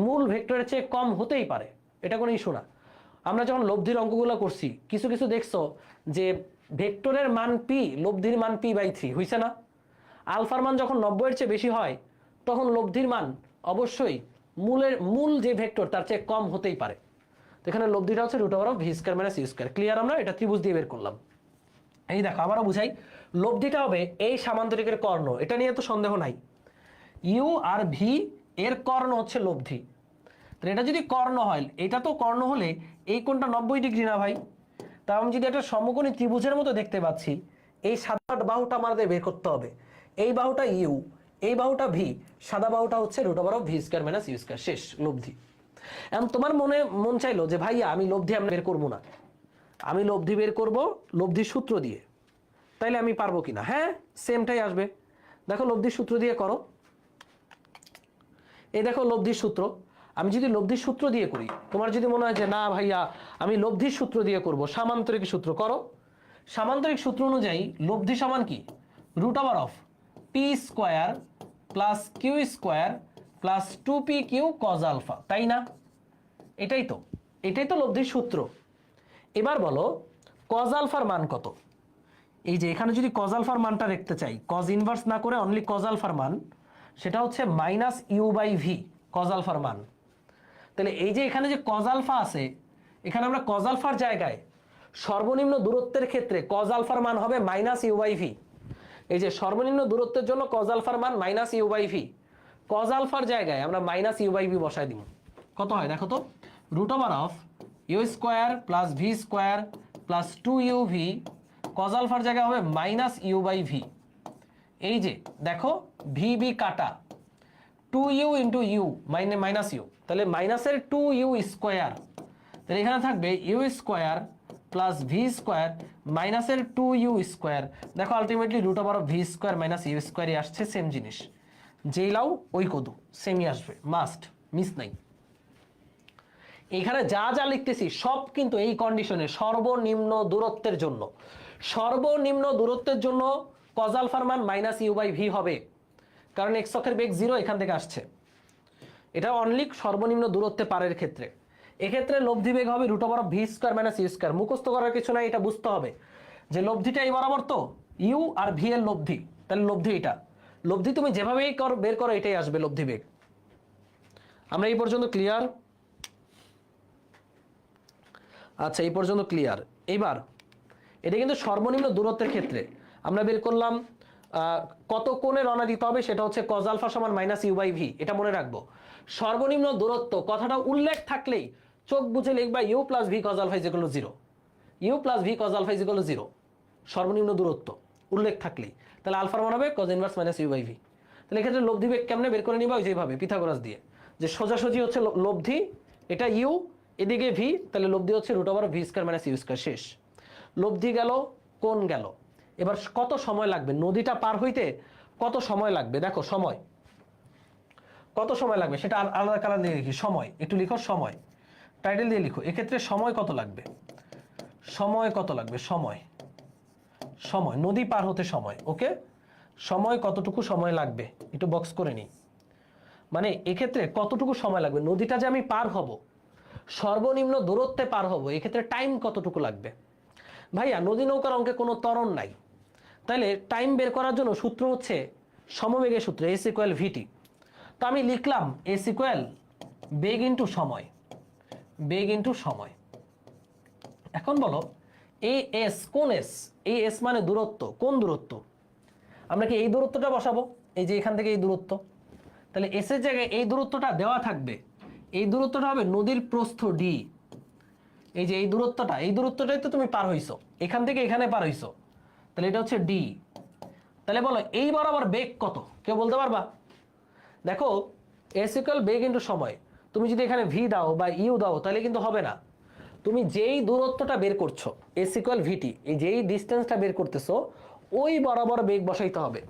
S1: মূল ভেক্টরের চেয়ে কম হতেই পারে, এটা কোনো ইস্যু না। আমরা যখন লব্ধির অঙ্কগুলো করছি কিছু কিছু দেখছো যে ভেক্টরের মান পি, লব্ধির মান পি বাই 3 হয়েছে না? আলফার মান যখন 90-এর চেয়ে বেশি হয় তখন লব্ধির মান অবশ্যই মূল যে ভেক্টর তার চেয়ে কম হতেই পারে। তো এখানে লব্ধিটা হচ্ছে root over of v square minus u square. Clear? আমরা এটা ত্রিভুজ দিয়ে বের করলাম। এই দেখো আবারও বুঝাই, লব্ধিটা হবে এই সামান্তরিকের কর্ণ, এটা নিয়ে তো সন্দেহ নাই। ইউ আর ভি এর কর্ণ হচ্ছে লব্ধি। তো এটা যদি কর্ণ হয়, এটা তো কর্ণ হলে এই কোণটা 90 ডিগ্রি না ভাই? তা আমি যদি একটা সমকোণী ত্রিভুজের মতো দেখতে পাচ্ছি, এই সাদা বাহুটা আমাদের বের করতে হবে। এই বাহুটা ইউ, এই বাহুটা ভি, সাদা বাহুটা হচ্ছে root over of v square minus u square. শেষ, লব্ধি। এখন তোমার মন চাইলো যে ভাইয়া আমি লব্ধি আমি বের করবো না, আমি লব্ধি বের করব লব্ধির সূত্র দিয়ে, তাইলে আমি পারবো কিনা? হ্যাঁ, সেমটাই আসবে। দেখো লব্ধির সূত্র দিয়ে করো। এই দেখো লব্ধির সূত্র। আমি যদি লব্ধির সূত্র দিয়ে করি, তোমার যদি মনে হয় যে না ভাইয়া আমি লব্ধির সূত্র দিয়ে করব, সামান্তরিক সূত্র করো। সামান্তরিক সূত্র অনুযায়ী লব্ধি সমান কি? Root over of p square plus q square plus 2p q cos alpha, তাই না? এটাই তো লব্ধির সূত্র। এবার বলো কজ আলফার মান কত? এই যে এখানে যদি কজ আলফার মানটা রাখতে চাই, কজ ইনভার্স না করে অনলি কজ আলফার মান, সেটা হচ্ছে minus u by v cos আলফার মান। তাহলে এই যে এখানে যে কজ আলফা আছে, এখানে আমরা কজ আলফার জায়গায় সর্বনিম্ন দূরত্বের ক্ষেত্রে কজ আলফার মান হবে মাইনাস ইউ বাই ভি। এই যে সর্বনিম্ন দূরত্বের জন্য কজ আলফার মান minus u by v, cos আলফার জায়গায় আমরা মাইনাস ইউ বাই ভি বসাই দিব। কত হয় দেখো তো? Root over of u square plus V square plus 2u v, cos আলফার জায়গায় হবে মাইনাস ইউ বাই ভি। এই যে দেখো ভি বি কাটা, 2u into you minus you, তাহলে মাইনাসের 2u স্কোয়ার, তাহলে এখানে থাকবে U square plus V square মাইনাসের 2u স্কোয়ার। দেখো ultimately root over of V square minus U স্কোয়ারই আসছে, সেম জিনিস। যেই লাও ওই কদু, সেমই আসবে, মাস্ট, মিস নাই। এখানে যা যা লিখতেছি সব কিন্তু এই কন্ডিশনে সর্বনিম্ন দূরত্বের জন্য। সর্বনিম্ন দূরত্বের জন্য কজ আলফার মান মাইনাস ইউ বাই ভি হবে, কারণ এক্স অক্ষের বেগ 0 এখান থেকে আসছে। এটা অনলি সর্বনিম্ন দূরত্বে পারের ক্ষেত্রে। এক্ষেত্রে লব্ধি বেগ হবে root over of V square minus you square. মুখস্থ করার কিছু নাই, এটা বুঝতে হবে যে লব্ধিটা এই বরাবর তো ইউ আর ভি এর লব্ধি, তাহলে লব্ধি এটা। লব্ধি তুমি যেভাবেই বের করো এটাই আসবে লব্ধি বেগ। আমরা এই পর্যন্ত ক্লিয়ার? আচ্ছা, এই পর্যন্ত ক্লিয়ার। এইবার এটা কিন্তু সর্বনিম্ন দূরত্বের ক্ষেত্রে আমরা বের করলাম কত কোণে রওনা দিতে হবে, সেটা হচ্ছে কজ আলফা সমান মাইনাস ইউ বাই ভি। এটা মনে রাখবো, সর্বনিম্ন দূরত্ব কথাটা উল্লেখ থাকলেই চোখ বুঝে লিখবা u plus V cos alpha is equal to 0, u plus V cos alpha is equal to 0। সর্বনিম্ন দূরত্ব উল্লেখ থাকলেই, তাহলে আলফার মান হবে cos inverse minus u by v. তাহলে এক্ষেত্রে লব্ধি বেগ কেমনে বের করে নিবা? ওই যেভাবে পিথাগোরাস দিয়ে, যে সোজাসুজি হচ্ছে লব্ধি, এটা ইউ, এদিকে ভি, তাহলে লব্ধি হচ্ছে root over v square minus u square. শেষ, লব্ধি গেল, কোণ গেল। এবার কত সময় লাগবে নদীটা পার হইতে? কত সময় লাগবে দেখো, সময় কত সময় লাগবে সেটা আলাদা কালার দিয়ে লিখি। সময় একটু লিখো, সময় টাইটেল দিয়ে লিখো। এক্ষেত্রে সময় কত লাগবে? সময় কত লাগবে? সময় নদী পার হতে সময়। ওকে, সময় কতটুকু সময় লাগবে একটু বক্স করে নিই। মানে এক্ষেত্রে কতটুকু সময় লাগবে, নদীটা যে আমি পার হব, সর্বনিম্ন দূরত্বে পার হব, এক্ষেত্রে টাইম কতটুকু লাগবে? ভাইয়া নদী নৌকার অঙ্কে কোনো ত্বরণ নাই, তাহলে টাইম বের করার জন্য সূত্র হচ্ছে সমবেগের সূত্র, এস ইকুয়াল ভিটি। তো আমি লিখলাম এস ইকুয়াল বেগ ইন্টু সময়, বেগ ইন্টু সময়। এখন বলো এই এস কোন এস? এই এস মানে দূরত্ব। কোন দূরত্ব? আমরা কি এই দূরত্বটা বসাবো? এই যে এখান থেকে এই দূরত্ব, তাহলে এস এর জায়গায় এই দূরত্বটা দেওয়া থাকবে। এই দূরত্বটা হবে নদীর প্রস্থ ডি। এই যে এই দূরত্বটাই তো তুমি পার হইছো, এখান থেকে এখানে পার হইছো, তাহলে এটা হচ্ছে ডি। তাহলে বলো এই বরাবর বেগ কত, কেউ বলতে পারবা? দেখো এস ইকুয়াল বেগ ইন্টু সময়, তুমি যদি এখানে ভি দাও বা ইউ দাও তাহলে কিন্তু হবে না। তুমি যেই দূরত্বটা বের করছো এস ইকুয়াল ভিটি, এই যেই ডিস্টেন্সটা বের করতেছো ওই বরাবর বেগ বসাইতে হবে।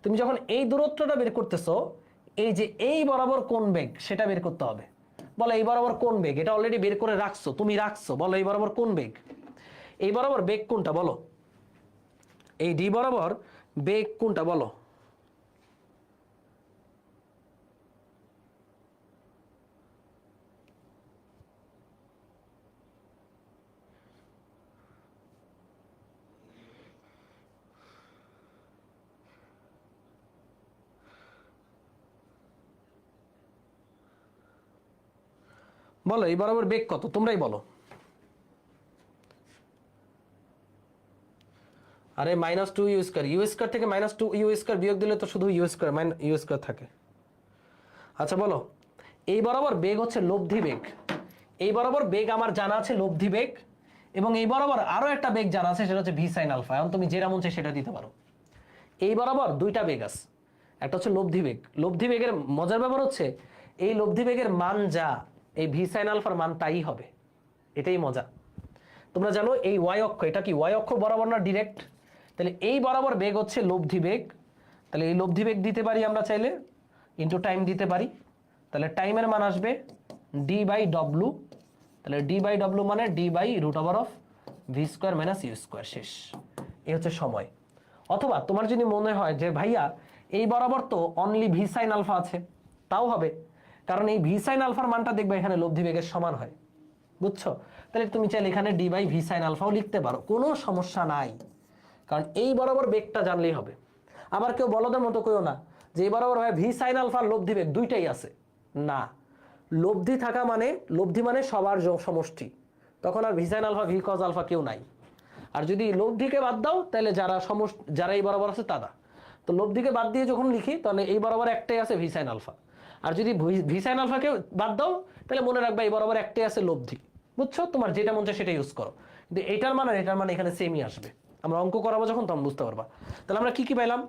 S1: তুমি যখন এই দূরত্বটা বের করতেছো, এই যে এই বরাবর কোন বেগ সেটা বের করতে হবে। বলো এই বরাবর কোন বেগ? এটা অলরেডি বের করে রাখছো, তুমি রাখছো। বলো এই বরাবর কোন বেগ? এই বরাবর বেগ কোনটা বলো? এই ডি বরাবর বেগ কোনটা বলো? বলো এই বরাবর বেগ কত, তোমরাই বলো। আরে -2 ইউ স্কয়ার, ইউ স্কয়ার থেকে -2 ইউ স্কয়ার বিয়োগ দিলে তো শুধু ইউ স্কয়ার ইউ স্কয়ার থাকে। আচ্ছা বলো, এই বরাবর বেগ হচ্ছে লব্ধি বেগ, এই বরাবর বেগ আমার জানা আছে লব্ধি বেগ, এবং এই বরাবর আরো একটা বেগ জানা আছে, সেটা হচ্ছে ভি সাইন আলফা। এখন তুমি যেটা মন চাই সেটা দিতে পারো। এই বরাবর দুইটা বেগ আছে, একটা হচ্ছে লব্ধি বেগ। লব্ধি বেগের মজার ব্যাপার হচ্ছে এই লব্ধি বেগের মান যা, এই ভি সাইন আলফার মান তাই হবে, এটাই মজা। তোমরা জানো এই ওয়াই অক্ষ, এটা কি ওয়াই অক্ষ বরাবর না ডিরেক্ট? তাহলে এই বরাবর বেগ হচ্ছে লব্ধি বেগ, তাহলে এই লব্ধি বেগ দিতে পারি আমরা চাইলে, ইন্টু টাইম দিতে পারি। তাহলে টাইমের মান আসবে ডি বাই ডব্লু, তাহলে ডি বাই ডব্লু মানে d by root over of V square minus you square, শেষ। এই হচ্ছে সময়। অথবা তোমার যদি মনে হয় যে ভাইয়া এই বরাবর তো অনলি ভি সাইন আলফা আছে, তাও হবে, কারণ এই ভি সাইন আলফার মানটা দেখবে এখানে লব্ধি বেগের সমান হয়, বুঝছো? তাহলে তুমি চাইলে এখানে ডি বাই ভি সাইন আলফাও লিখতে পারো, কোনো সমস্যা নাই, কারণ এই বরাবর বেগটা জানলেই হবে। আবার কেউ বলদের মতো কেউ না যে এই বরাবর হয় ভি সাইন আলফার লব্ধি বেগ দুইটাই আছে, না। লব্ধি থাকা মানে, লব্ধি মানে সবার সমষ্টি, তখন আর V sine alpha V cos alpha কেউ নাই। আর যদি লব্ধিকে বাদ দাও তাহলে যারা এই বরাবর আছে তারা, তো লব্ধিকে বাদ দিয়ে যখন লিখি তাহলে এই বরাবর একটাই আছে ভি সাইন আলফা, আর যদি ভি সাইন আলফাকে বাদ দাও তাহলে মনে রাখবে এই বরাবর একটাই আছে লব্ধি, বুঝছো? তোমার যেটা মন চায় সেটা ইউজ করো, কিন্তু এটার মান আর এটার মান এখানে সেমই আসবে। আমরা অঙ্ক করাবো যখন তখন বুঝতে পারবা। তাহলে আমরা কি কি পাইলাম?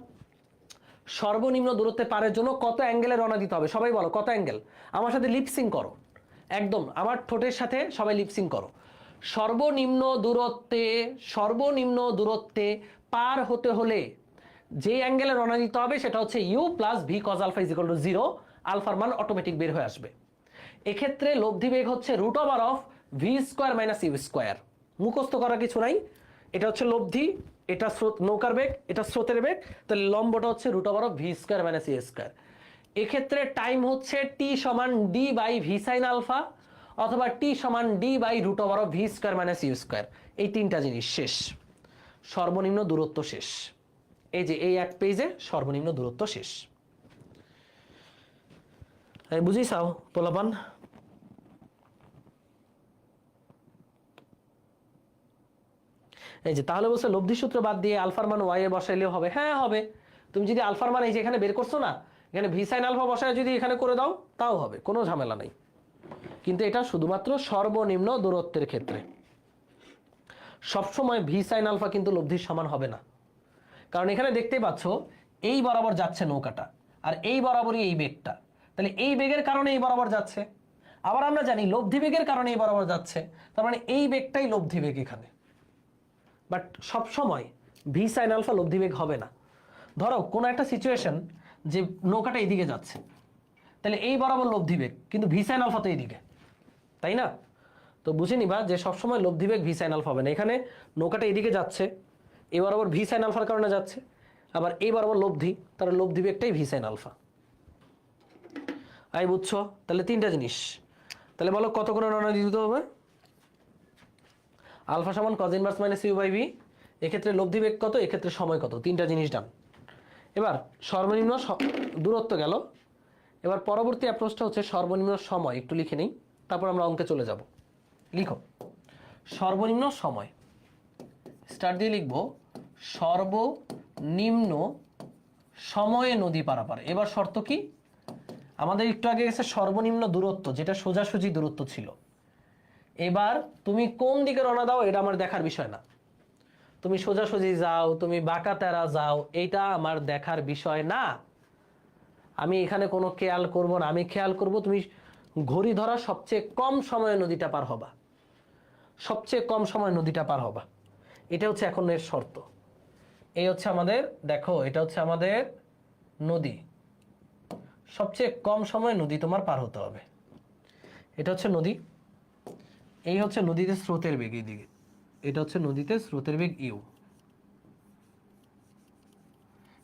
S1: সর্বনিম্ন দূরত্বে পারের জন্য কত অ্যাঙ্গেলে রওনা দিতে হবে, সবাই বলো কত অ্যাঙ্গেল। আমার সাথে লিপসিং করো, একদম আমার ঠোঁটের সাথে সবাই লিপসিং করো। সর্বনিম্ন দূরত্বে পার হতে হলে যে অ্যাঙ্গেলে রওনা দিতে হবে সেটা হচ্ছে you plus V cos alpha is equal to 0, আলফার মান অটোমেটিক বের হয়ে আসবে। এক্ষেত্রে লব্ধি বেগ হচ্ছে root over of V square minus you square, মুখস্থ করার কিছু নাই। এটা হচ্ছে লব্ধি, এটা স্রোত নৌকার বেগ, এটা স্রোতের বেগ, তাহলে লম্বটা হচ্ছে root over of V square minus you square. এক্ষেত্রে টাইম হচ্ছে টি সমান d by V sine alpha, অথবা টি সমান d by root over of V square minus you square. এই তিনটা জিনিস শেষ, সর্বনিম্ন দূরত্ব শেষ। এই যে এই এক পেজে সর্বনিম্ন দূরত্ব শেষ। বুঝিসাও পোলাপান? এই যে তাহলে বলছে লব্ধি সূত্র বাদ দিয়ে আলফার মান ওয়াই এ বসাইলেও হবে। হ্যাঁ হবে, তুমি যদি আলফার মান এই যে এখানে বের করছো না, এখানে ভি সাইন আলফা বসায় যদি এখানে করে দাও তাও হবে, কোনো ঝামেলা নাই। কিন্তু এটা শুধুমাত্র সর্বনিম্ন দূরত্বের ক্ষেত্রে। সবসময় ভি সাইন আলফা কিন্তু লব্ধির সমান হবে না, কারণ এখানে দেখতেই পাচ্ছ এই বরাবর যাচ্ছে নৌকাটা, আর এই বরাবরই এই বেগটা, তাহলে এই বেগের কারণে এই বরাবর যাচ্ছে। আবার আমরা জানি লব্ধি বেগের কারণে এই বরাবর যাচ্ছে, তার মানে এই বেগটাই লব্ধি বেগ এখানে। বাট সবসময় ভি সাইন আলফা লব্ধি বেগ হবে না। ধরো কোনো একটা সিচুয়েশন যে নৌকাটা এইদিকে যাচ্ছে, তাহলে এই বরাবর লব্ধি বেগ, কিন্তু ভি সাইন আলফা তো এইদিকে, তাই না? তো বুঝে নিবা যে সবসময় লব্ধি বেগ ভি সাইন আলফা হবে না। এখানে নৌকাটা এইদিকে যাচ্ছে, এই বরাবর ভি সাইন আলফার কারণে যাচ্ছে, আবার এই বরাবর লব্ধি, তার লব্ধি বেগটাই ভি সাইন আলফা। আই বুঝছো? তাহলে তিনটা জিনিস। তাহলে বলো কত করে রওনা দিতে হবে? আলফা সমান cos inverse minus u by v, এক্ষেত্রে লব্ধি বেগ কত, এক্ষেত্রে সময় কত, তিনটা জিনিস ডান। এবার সর্বনিম্ন দূরত্ব গেল, এবার পরবর্তী অ্যাপ্রোচটা হচ্ছে সর্বনিম্ন সময়। একটু লিখে নেই, তারপর আমরা অঙ্কে চলে যাব। লিখো সর্বনিম্ন সময়, স্টার্ট দিয়ে লিখবো সর্বনিম্ন সময়ে নদী পারাপার। এবার শর্ত কি? আমাদের একটু আগে গেছে সর্বনিম্ন দূরত্ব, যেটা সোজাসুজি দূরত্ব ছিল। এবার তুমি কোন দিকে রওনা দাও এটা আমার দেখার বিষয় না, তুমি সোজাসুজি যাও, তুমি বাঁকা তেরা যাও, এইটা আমার দেখার বিষয় না। আমি এখানে কোনো খেয়াল করব না, আমি খেয়াল করব তুমি ঘড়ি ধরা সবচেয়ে কম সময়ে নদীটা পার হবা, সবচেয়ে কম সময় নদীটা পার হবা। এটা হচ্ছে এখন এর শর্ত। এই হচ্ছে আমাদের, দেখো এটা হচ্ছে আমাদের নদী, সবচেয়ে কম সময় নদী তোমার পার হতে হবে। এটা হচ্ছে নদী, এই হচ্ছে নদীতে স্রোতের বেগ, এইদিকে এটা হচ্ছে নদীতে স্রোতের বেগ ইউ,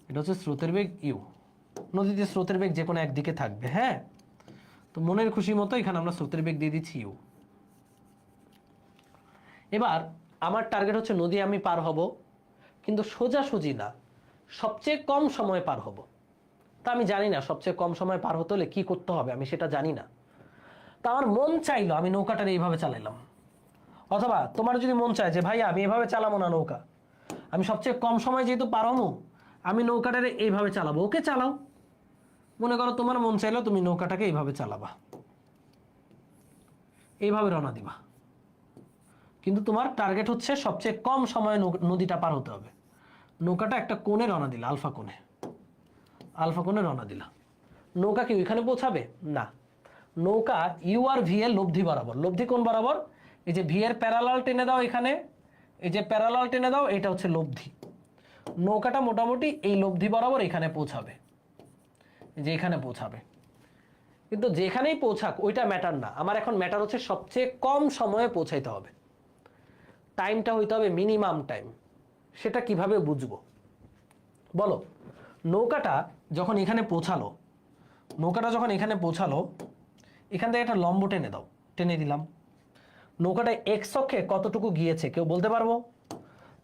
S1: এটা হচ্ছে স্রোতের বেগ ইউ। নদীতে স্রোতের বেগ যে কোনো একদিকে থাকবে, হ্যাঁ। তো মনের খুশি মতো এখানে আমরা স্রোতের বেগ দিয়ে দিচ্ছি ইউ। এবার আমার টার্গেট হচ্ছে নদী আমি পার হব, কিন্তু সোজাসুজি না, সবচেয়ে কম সময় পার হব। তা আমি জানি না সবচেয়ে কম সময় পার হতে হলে কি করতে হবে, আমি সেটা জানি না। তা আমার মন চাইলো আমি নৌকাটা এইভাবে চালাইলাম, অথবা তোমার যদি মন চায় যে ভাই আমি এভাবে চালাবো না নৌকা, আমি সবচেয়ে কম সময় যেহেতু পারমু আমি নৌকাটারে এইভাবে চালাবো, ওকে চালাও। মনে করো তোমার মন চাইলো তুমি নৌকাটাকে এইভাবে চালাবা, এইভাবে রওনা দিবা, কিন্তু তোমার টার্গেট হচ্ছে সবচেয়ে কম সময়ে নদীটা পার হতে হবে। নৌকাটা একটা কোণে রওনা দিলা, আলফা কোণে, আলফা কোণে রওনা দিলা। নৌকা কি ওইখানে পৌঁছাবে না, নৌকা ইউ আর ভি এর লব্ধি বরাবর। লব্ধি কোণ বরাবর? এই যে ভি এর প্যারালাল টেনে দাও এখানে, এই যে প্যারালাল টেনে দাও, এটা হচ্ছে লব্ধি। নৌকাটা মোটামুটি এই লব্ধি বরাবর এখানে পৌঁছাবে, যে এখানে পৌঁছাবে। কিন্তু যেখানেই পৌঁছাক ওইটা ম্যাটার না, আমার এখন ম্যাটার হচ্ছে সবচেয়ে কম সময়ে পৌঁছাইতে হবে, টাইমটা হইতে হবে মিনিমাম টাইম। সেটা কিভাবে বুঝবো বলো? নৌকাটা যখন এখানে পৌঁছালো, নৌকাটা যখন এখানে পৌঁছালো, এখান থেকে একটা লম্ব টেনে দাও, টেনে দিলাম। নৌকাটা এক্স অক্ষে কতটুকু গিয়েছে কেউ বলতে পারবো?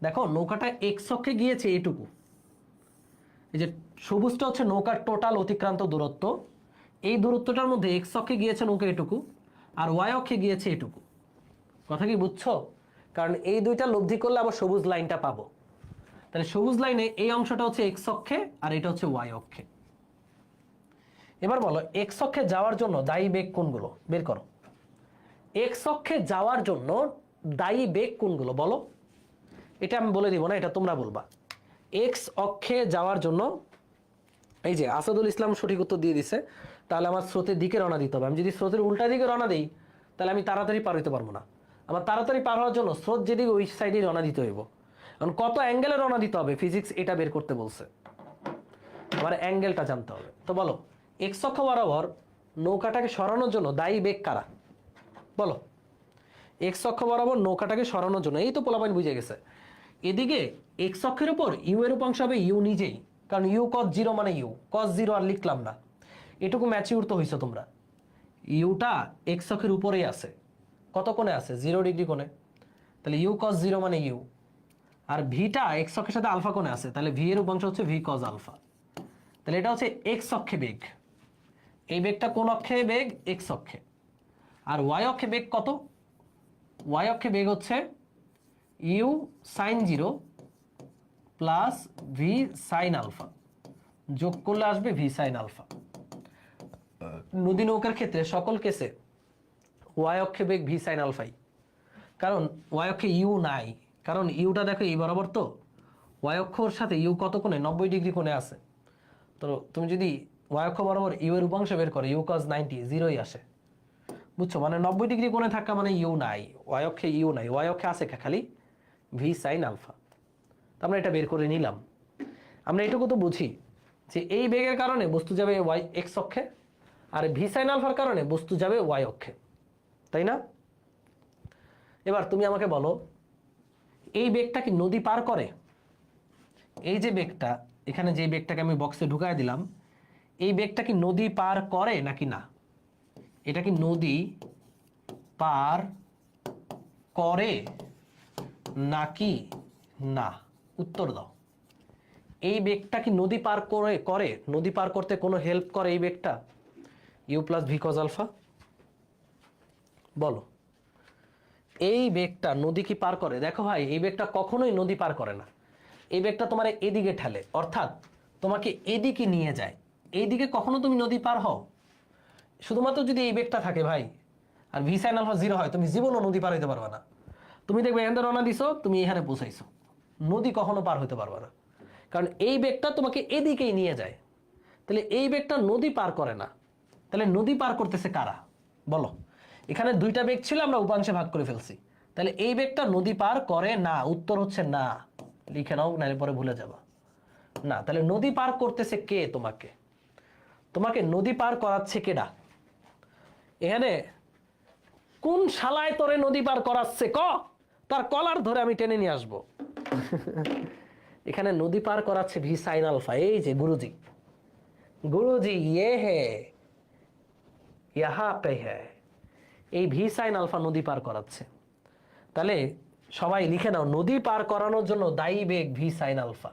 S1: দেখো নৌকাটা এক্স অক্ষে গিয়েছে এইটুকু, এই যে সবুজটা হচ্ছে নৌকার টোটাল অতিক্রান্ত দূরত্ব, এই দূরত্বটার মধ্যে এক্স অক্ষে গিয়েছে নৌকা এটুকু, আর ওয়াই অক্ষে গিয়েছে এটুকু। কথা কি বুঝছো? কারণ এই দুইটা লব্ধি করলে আবার সবুজ লাইনটা পাবো। তাহলে সবুজ লাইনে এই অংশটা হচ্ছে এক্স অক্ষে আর এটা হচ্ছে ওয়াই অক্ষে। এবার বলো এক্স অক্ষে যাওয়ার জন্য দায়ী বেগ কোনগুলো বের করো। এক্স অক্ষে যাওয়ার জন্য দায়ী বেগ কোনগুলো বলো? এটা আমি বলে দিব না, এটা তোমরা বলবা। এক্স অক্ষে যাওয়ার জন্য, এই যে আসাদুল ইসলাম সঠিক উত্তর দিয়ে দিছে, তাহলে আমার স্রোতের দিকে রওনা দিতে হবে। আমি যদি স্রোতের উল্টা দিকে রওনা দিই তাহলে আমি তাড়াতাড়ি পার হইতে পারবো না। আমার তাড়াতাড়ি পার হওয়ার জন্য স্রোত যেদিকে ওই সাইডে রওনা দিতে হইব। কারণ কত অ্যাঙ্গেলে রওনা দিতে হবে ফিজিক্স এটা বের করতে বলছে, আমার অ্যাঙ্গেলটা জানতে হবে। তো বলো এক্স অক্ষ বরাবর নৌকাটাকে সরানোর জন্য দায়ী বেগ কারা বলো? এক্স অক্ষ বরাবর নৌকাটাকে সরানোর জন্য, এই তো পোলাপাইন বুঝে গেছে। এদিকে এক্স অক্ষের উপর ইউ এর উপাংশ হবে ইউ নিজেই, কারণ ইউ কস জিরো মানে ইউ কস জিরো আর লিখলাম না, এটুকু ম্যাচিউর তো হইছো তোমরা। ইউটা এক্স অক্ষের উপরেই আছে, কত কোণে আছে? 0 ডিগ্রি কোণে, তাহলে ইউ কস জিরো মানে ইউ। আর ভিটা এক্স অক্ষের সাথে আলফা কোণে আছে, তাহলে ভি এর উপাংশ হচ্ছে ভি কস আলফা। তাহলে এটা হচ্ছে এক্স অক্ষে বেগ, এই বেগটা কোন অক্ষে বেগ? এক্স অক্ষে। আর ওয়াই অক্ষে বেগ কত? ওয়াই অক্ষে বেগ হচ্ছে you sine zero plus V sine alpha, যোগ করলে আসবে ভি সাইন আলফা। নদী নৌকার ক্ষেত্রে সকল কেসে ওয়াই অক্ষে বেগ ভি সাইন আলফাই, কারণ ওয়াই অক্ষে ইউ নাই, কারণ ইউটা দেখো এই বরাবর, তো ওয়াই অক্ষর সাথে ইউ কত কোণে? 90 ডিগ্রি কোণে আছে। তো তুমি যদি ওয়াই অক্ষ বরাবর ইউ এর উপাংশ বের করো, ইউ কস 90 জিরোই আসে, বুঝছো? মানে 90 ডিগ্রি কোণে থাকা মানে ইউ নাই, ওয়াই অক্ষে ইউ নাই, ওয়াই অক্ষে আছে খালি ভি সাইন আলফা। তো আমরা এটা বের করে নিলাম। আমরা এটুকু তো বুঝি যে এই বেগের কারণে বস্তু যাবে ওয়াই এক্স অক্ষে, আর ভি সাইন আলফার কারণে বস্তু যাবে ওয়াই অক্ষে, তাই না? এবার তুমি আমাকে বলো এই বেগটা কি নদী পার করে? এই যে বেগটা, এখানে যে বেগটাকে আমি বক্সে ঢুকায় দিলাম, এই বেগটা কি নদী পার করে নাকি না? এটা কি নদী পার করে নাকি না? উত্তর দাও। এই বেগটা কি নদী পার করে? নদী পার করতে কোনো হেল্প করে এই বেগটা? U plus V cos alpha. বলো এই বেগটা নদী কি পার করে? দেখো ভাই এই বেগটা কখনোই নদী পার করে না, এই বেগটা তোমার এদিকে ঠেলে, অর্থাৎ তোমাকে এদিকে নিয়ে যায়। এইদিকে কখনো তুমি নদী পার হও শুধুমাত্র যদি এই বেগটা থাকে ভাই, আর ভি সাইন আলফা 0 হয়, তুমি জীবনও নদী পার হইতে পারবে না। তুমি দেখবে এখান থেকে রওনা দিছো, তুমি এখানে পৌঁছাইছো, নদী কখনো পার হইতে পারবে না, কারণ এই বেগটা তোমাকে এদিকেই নিয়ে যায়। তাহলে এই বেগটা নদী পার করে না, তাহলে নদী পার করতেছে কারা বলো? এখানে দুইটা বেগ ছিল, আমরা উপাংশে ভাগ করে ফেলছি, তাহলে এই বেগটা নদী পার করে না। উত্তর হচ্ছে না, লিখে নাও নাহলে পরে ভুলে যাবা। না, তাহলে নদী পার করতেছে কে? তোমাকে তোমাকে নদী পার করাচ্ছে কেডা? এখানে কোন শালায় তোরে নদী পার করাচ্ছে ক? তার কলার ধরে আমি টেনে নিয়ে আসবো। এখানে নদী পার করাচ্ছে ভি সাইন আলফা, এই যে গুরুজি, গুরুজি ये है यहाँ पे है, এই ভি সাইন আলফা নদী পার করাচ্ছে। তাহলে সবাই লিখে নাও, নদী পার করানোর জন্য দায়ী বেগ ভি সাইন আলফা,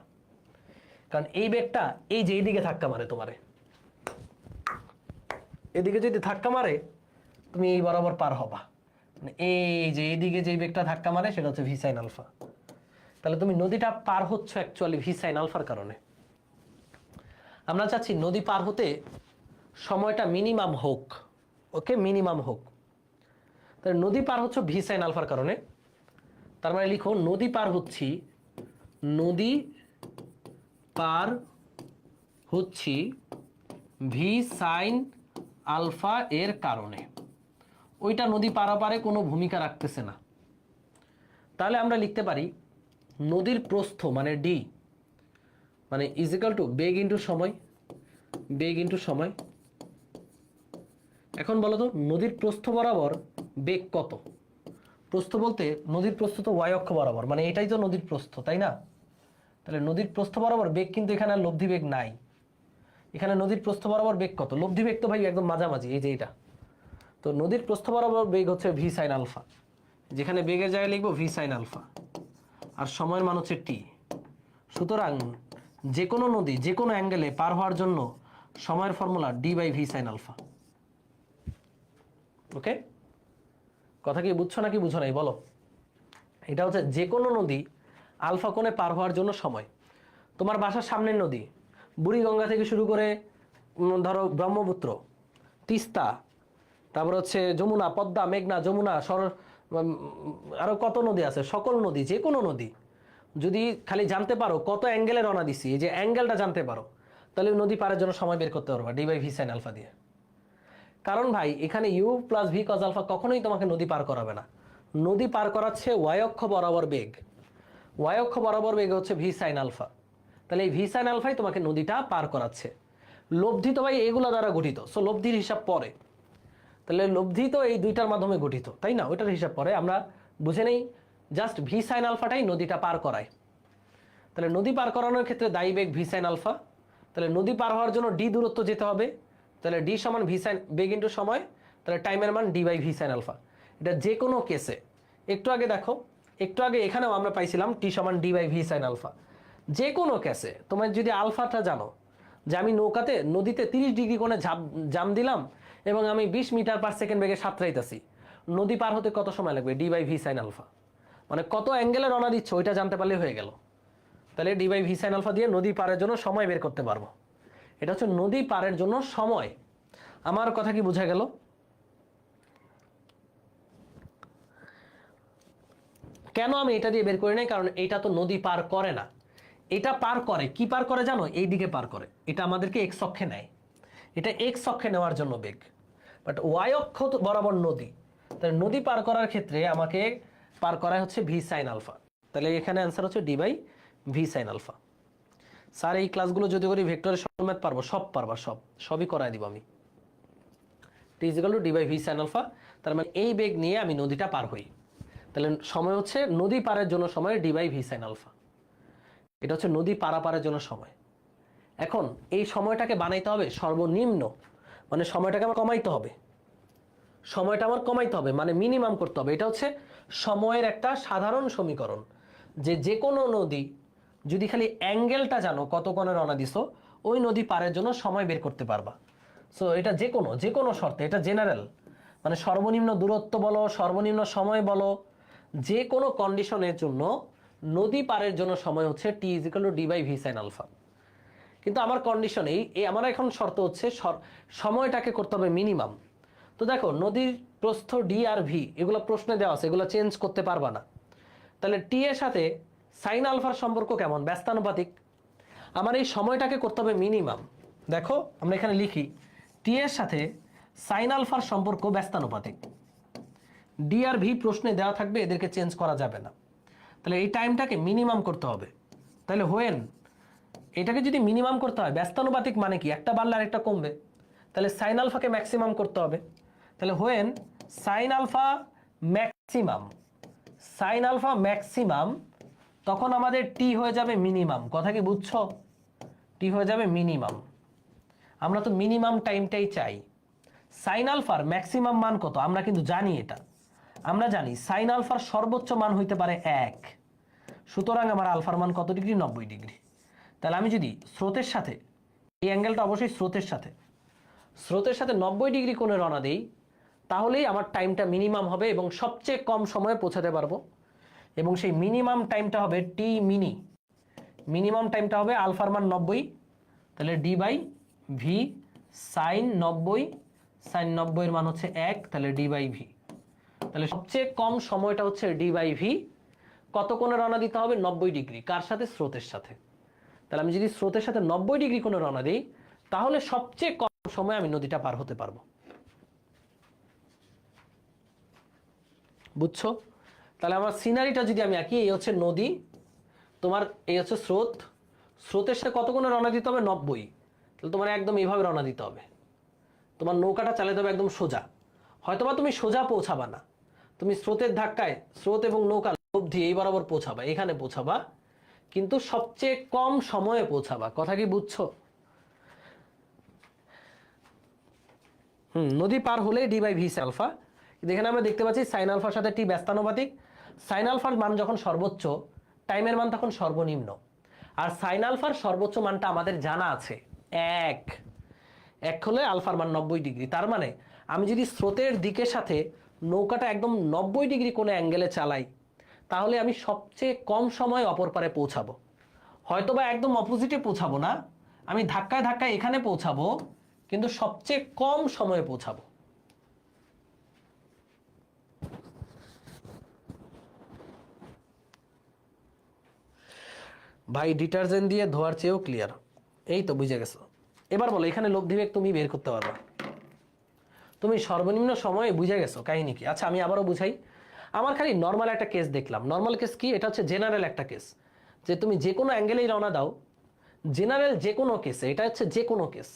S1: কারণ এই বেগটা এই যে এইদিকে ধাক্কা মারে, তোমারে এদিকে যদি ধাক্কা মারে তুমি এই বরাবর পার হবা, মানে এই যে এইদিকে যে বেগটা ধাক্কা মারে সেটা হচ্ছে ভি সাইন আলফা। তাহলে তুমি নদীটা পার হচ্ছ অ্যাকচুয়ালি ভি সাইন আলফার কারণে। আমরা চাচ্ছি নদী পার হতে সময়টা মিনিমাম হোক, ওকে, মিনিমাম হোক। তাহলে নদী পার হচ্ছে ভি সাইন আলফার কারণে। তার মানে লিখো নদী পার হচ্ছি, নদী পার হচ্ছি ভি সাইন আলফা এর কারণে। ওইটা নদী পারাপারে কোনো ভূমিকা রাখতেছে না। তাহলে আমরা লিখতে পারি নদীর প্রস্থ মানে ডি মানে ইজিক্যাল টু বেগ ইন্টু সময়, বেগ ইন্টু সময়। এখন বলো তো নদীর প্রস্থ বরাবর বেগ কত? প্রস্থ বলতে নদীর প্রস্থ তো ওয়াই অক্ষ বরাবর, মানে এটাই তো নদীর প্রস্থ, তাই না? তাহলে নদীর প্রস্থ বরাবর বেগ কিন্তু এখানে আর লব্ধি বেগ নাই। এখানে নদীর প্রস্থ বরাবর বেগ কত? লব্ধি বেগ তো ভাই একদম মাঝামাঝি, এই যে এটা। তো নদীর প্রস্থ বরাবর বেগ হচ্ছে ভি সাইন আলফা, যেখানে বেগের জায়গায় লিখবো ভি সাইন আলফা, আর সময়ের মান হচ্ছে টি। সুতরাং যে কোনো নদী যে কোনো অ্যাঙ্গেলে পার হওয়ার জন্য সময়ের formula D by V sine alpha. Okay, কথা কি বুঝছো নাকি বুঝো নাই বলো? এটা হচ্ছে যে কোনো নদী আলফা কোণে পার হওয়ার জন্য সময়। তোমার বাসার সামনের নদী বুড়িগঙ্গা থেকে শুরু করে ধরো ব্রহ্মপুত্র, তিস্তা, তারপর হচ্ছে যমুনা, পদ্মা, মেঘনা, যমুনা, আরো কত নদী আছে, সকল নদী যে কোনো নদী যদি খালি জানতে পারো কত অ্যাঙ্গেলে রওনা দিছি, এই যে অ্যাঙ্গেলটা জানতে পারো, তাহলে নদী পারের জন্য সময় বের করতে পারবা d by V sine alpha দিয়ে। কারণ ভাই এখানে u plus V cos alpha কখনোই তোমাকে নদী পার করাবে না। নদী পার করাচ্ছে ওয়াই অক্ষ বরাবর বেগ, ওয়াই অক্ষ বরাবর বেগ হচ্ছে ভি সাইন আলফা। তাহলে এই ভি সাইন আলফাই তোমাকে নদীটা পার করাচ্ছে। লব্ধি তো ভাই এগুলো দ্বারা গঠিত, সো লব্ধির হিসাব পরে। তাহলে লব্ধি তো এই দুইটার মাধ্যমে গঠিত, তাই না? ওইটার হিসাব পরে আমরা বুঝে নেই, জাস্ট ভি সাইন আলফাটাই নদীটা পার করায়। তাহলে নদী পার করানোর ক্ষেত্রে দায়ী বেগ ভি সাইন আলফা। তাহলে নদী পার হওয়ার জন্য ডি দূরত্ব যেতে হবে, তাহলে ডি সমান ভি সাইন বেগ ইন্টু সময়, তাহলে টাইমের মান d by V sine alpha. এটা যে কোনো কেসে, একটু আগে দেখো, একটু আগে এখানেও আমরা পাইছিলাম টি সমান d by V sine alpha. যে কোনো কেসে তোমার যদি আলফাটা জানো, যে আমি নৌকাতে নদীতে 30 ডিগ্রি কোণে জাম দিলাম এবং আমি 20 মিটার পার সেকেন্ড বেগে সাঁতরাইতেছি, নদী পার হতে কত সময় লাগবে? D by V sine alpha. মানে কত অ্যাঙ্গেলে রওনা দিচ্ছ ওইটা জানতে পারলে হয়ে গেল। তাহলে d by V sine alpha দিয়ে নদী পারের জন্য সময় বের করতে পারবো। এটা হচ্ছে নদী পারের জন্য সময়। আমার কথা কি বোঝা গেল? কেন আমি এটা দিয়ে বের করি নাই? কারণ এটা তো নদী পার করে না, এটা পার করে কি পার করে জানো? এই দিকে পার করে, এটা আমাদেরকে এক্স অক্ষে নেয়, এটা এক্স অক্ষে নেওয়ার জন্য বেগ, বাট ওয়াই অক্ষ তো বরাবর নদী। তাহলে নদী পার করার ক্ষেত্রে আমাকে পার করায় হচ্ছে ভি সাইন আলফা। তাহলে এখানে অ্যান্সার হচ্ছে d by V sine alpha. Sir এই ক্লাসগুলো যদি করি ভেক্টরের সকল ম্যাথ পারবো? সব পারবা, সবই করায় দিব আমি। T is equal to D by V sine alpha. তার মানে এই বেগ নিয়ে আমি নদীটা পার হই। তাহলে সময় হচ্ছে নদী পারের জন্য সময় d by V sine alpha. এটা হচ্ছে নদী পারাপারের জন্য সময়। এখন এই সময়টাকে বানাইতে হবে সর্বনিম্ন, মানে সময়টাকে আমার কমাইতে হবে, সময়টা আমার কমাইতে হবে মানে মিনিমাম করতে হবে। এটা হচ্ছে সময়ের একটা সাধারণ সমীকরণ, যে কোনো নদী যদি খালি অ্যাঙ্গেলটা জানো কত কোণে রওনা দিছো, ওই নদী পারের জন্য সময় বের করতে পারবা। সো এটা যে কোনো শর্তে, এটা জেনারেল, মানে সর্বনিম্ন দূরত্ব বলো, সর্বনিম্ন সময় বলো, যে কোনো কন্ডিশনের জন্য নদী পারের জন্য সময় হচ্ছে T is equal to D by V sine alpha. কিন্তু আমার কন্ডিশন এই আমার এখন শর্ত হচ্ছে সময়টাকে করতে হবে মিনিমাম। তো দেখো নদীর প্রস্থ ডি আর ভি এগুলো প্রশ্নে দেওয়া আছে, এগুলো চেঞ্জ করতে পারবা না। তাহলে টি এর সাথে সাইন আলফার সম্পর্ক কেমন? ব্যস্তানুপাতিক। আমার এই সময়টাকে করতে হবে মিনিমাম। দেখো আমরা এখানে লিখি টি এর সাথে সাইন আলফার সম্পর্ক ব্যস্তানুপাতিক। ডি আর ভি প্রশ্নে দেওয়া থাকবে, এদেরকে চেঞ্জ করা যাবে না। তাহলে এই টাইমটাকে মিনিমাম করতে হবে। তাহলে হোয়েন এটাকে যদি মিনিমাম করতে হয়, ব্যস্তানুপাতিক মানে কি? একটা বাড়লে আরেকটা কমবে, তাহলে সাইন আলফাকে ম্যাক্সিমাম করতে হবে। তাহলে when sine alpha maximum, sine alpha maximum, তখন আমাদের টি হয়ে যাবে মিনিমাম। কথা কি বুঝছো? টি হয়ে যাবে মিনিমাম। আমরা তো মিনিমাম টাইমটাই চাই। সাইন আলফার ম্যাক্সিমাম মান কত? আমরা কিন্তু জানি এটা, আমরা জানি সাইন আলফার সর্বোচ্চ মান হইতে পারে 1। সুতরাং আমার আলফার মান কত ডিগ্রি? 90 ডিগ্রি। তাহলে আমি যদি স্রোতের সাথে, এই অ্যাঙ্গেলটা অবশ্যই স্রোতের সাথে 90 ডিগ্রি কোণে রওনা দেই, তাহলেই আমার টাইমটা মিনিমাম হবে এবং সবচেয়ে কম সময়ে পৌঁছাতে পারবো। এবং সেই মিনিমাম টাইমটা হবে টি মিনি, মিনিমাম টাইমটা হবে আলফার মান 90, তাহলে d by V sine 90, sine 90 এর মান হচ্ছে 1, তাহলে ডি বাই ভি। তাহলে সবচেয়ে কম সময়টা হচ্ছে ডি বাই ভি। কত কোণে রওনা দিতে হবে? 90 ডিগ্রি। কার সাথে? স্রোতের সাথে। তাহলে আমি যদি স্রোতের সাথে 90 ডিগ্রি কোণে রওনা দিই, তাহলে সবচেয়ে কম সময়ে আমি নদীটা পার হতে পারবো। বুঝছো? তাহলে আমার সিনারিটা যদি আমি আঁকি, এই হচ্ছে নদী, তোমার এই হচ্ছে স্রোত, স্রোতের সাথে কত কোণে রওনা দিতে হবে? 90। তাহলে তোমার একদম এইভাবে রওনা দিতে হবে, তোমার নৌকাটা চালাতে হবে একদম সোজা। হয়তোবা তুমি সোজা পৌঁছাবা না, তুমি স্রোতের ধাক্কায় স্রোত এবং নৌকা লব্ধি এই বরাবর পৌঁছাবা, এখানে পৌঁছাবা, কিন্তু সবচেয়ে কম সময়ে পৌঁছাবা। কথা কি বুঝছো? নদী পার হলে ডি বাই ভি আলফা। এখানে আমরা দেখতে পাচ্ছি সাইন আলফার সাথে টি ব্যস্তানুপাতিক। সাইন আলফার মান যখন সর্বোচ্চ, টাইমের মান তখন সর্বনিম্ন। আর সাইন আলফার সর্বোচ্চ মানটা আমাদের জানা আছে 1, 1 হলে আলফার মান 90 ডিগ্রি। তার মানে আমি যদি স্রোতের দিকের সাথে নৌকাটা একদম 90 ডিগ্রি কোণে অ্যাঙ্গেলে চালাই, তাহলে আমি সবচেয়ে কম সময় অপর পারে পৌঁছাবো। হয়তোবা একদম অপোজিটে পৌঁছাবো না, আমি ধাক্কায় ধাক্কায় এখানে পৌঁছাবো, কিন্তু সবচেয়ে কম সময়ে পৌঁছাবো। ভাই ডিটারজেন্ট দিয়ে ধোয়ার চেয়েও ক্লিয়ার। এই তো বুঝে গেছো। এবার বলো, এখানে লব্ধি বেগ তুমি বের করতে পারবা, তুমি সর্বনিম্ন সময়ে বুঝে গেছো কাহিনী কি। আচ্ছা আমি আবারও বুঝাই। আমার খালি নর্মাল একটা কেস দেখলাম। নর্মাল কেস কি? এটা হচ্ছে জেনারেল একটা কেস, যে তুমি যে কোনো অ্যাঙ্গেলেই রওনা দাও, জেনারেল যে কোনো কেসে, এটা হচ্ছে যে কোনো কেস।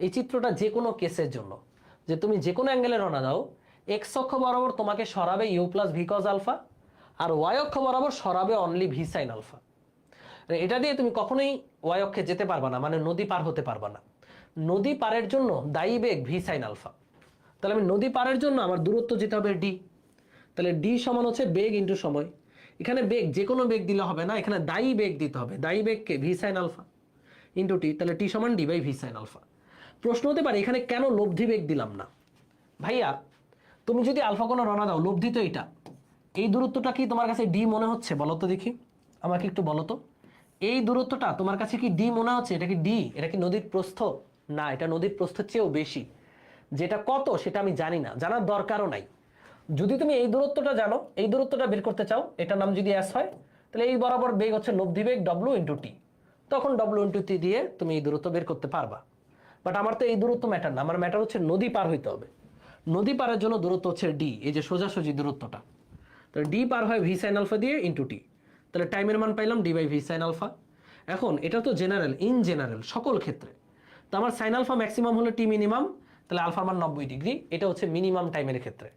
S1: এই চিত্রটা যে কোনো কেসের জন্য, যে তুমি যে কোনো অ্যাঙ্গেলে রওনা দাও, এক্স অক্ষ বরাবর তোমাকে সরাবে U plus V cos alpha, আর ওয়াই অক্ষ বরাবর সরাবে অনলি ভি সাইন আলফা। এটা দিয়ে তুমি কখনোই ওয়াই অক্ষে যেতে পারবা না, মানে নদী পার হতে পারবা না। নদী পারের জন্য দায়ী বেগ ভি সাইন আলফা। তাহলে আমি নদী পারের জন্য আমার দূরত্ব যেতে হবে ডি। তাহলে ডি সমান হচ্ছে বেগ ইন্টু সময়। এখানে বেগ যে কোনো বেগ দিলে হবে না, এখানে দায়ী বেগ দিতে হবে। দায়ী বেগকে v sine alpha into t, তাহলে টি সমান d by V sine alpha. প্রশ্ন হতে পারে এখানে কেন লব্ধি বেগ দিলাম না? ভাইয়া তুমি যদি আলফা কোনো রওনা দাও, লব্ধি তো এটা, এই দূরত্বটা কি তোমার কাছে ডি মনে হচ্ছে? বলো তো দেখি, আমাকে একটু বলো তো, এই দূরত্বটা তোমার কাছে কি ডি মনে হচ্ছে? এটা কি ডি? এটা কি নদীর প্রস্থ? না, এটা নদীর প্রস্থের চেয়েও বেশি। যেটা কত সেটা আমি জানি না, জানার দরকারও নাই। যদি তুমি এই দূরত্বটা জানো, এই দূরত্বটা বের করতে চাও, এটার নাম যদি এস হয়, তাহলে এই বরাবর বেগ হচ্ছে লব্ধি বেগ ডব্লিউ ইন্টু টি। তখন ডব্লিউ ইন্টু টি দিয়ে তুমি এই দূরত্ব বের করতে পারবা। বাট আমার তো এই দূরত্ব ম্যাটার না, আমার ম্যাটার হচ্ছে নদী পার হইতে হবে। নদী পারের জন্য দূরত্ব হচ্ছে ডি, এই যে সোজাসুজি দূরত্বটা। তাহলে ডি পার হয় ভি সাইন আলফা দিয়ে ইন্টু টি। তাহলে টাইমের মান পাইলাম d by V sine alpha. এখন এটা তো জেনারেল, ইন জেনারেল সকল ক্ষেত্রে। তো আমার সাইন আলফা ম্যাক্সিমাম হলো টি মিনিমাম, তাহলে আলফার মান 90 ডিগ্রি। এটা হচ্ছে মিনিমাম টাইমের ক্ষেত্রে।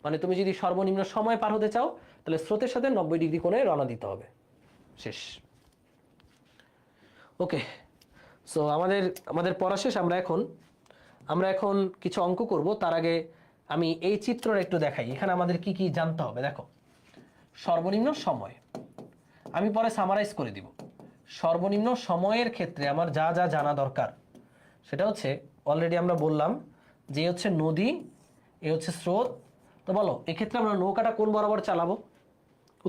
S1: মানে তুমি যদি সর্বনিম্ন সময় পার হতে চাও, তাহলে স্রোতের সাথে 90 ডিগ্রি কোণে রওনা দিতে হবে। শেষ। ওকে, সো আমাদের পড়া শেষ। আমরা এখন কিছু অঙ্ক করব। তার আগে আমি এই চিত্রটা একটু দেখাই। এখানে আমাদের কি কি জানতে হবে দেখো। সর্বনিম্ন সময় আমি পরে সামারাইজ করে দিব। সর্বনিম্ন সময়ের ক্ষেত্রে আমার যা যা জানা দরকার সেটা হচ্ছে, অলরেডি আমরা বললাম যে হচ্ছে নদী, এ হচ্ছে স্রোত। তো বলো এক্ষেত্রে আমরা নৌকাটা কোন বরাবর চালাবো?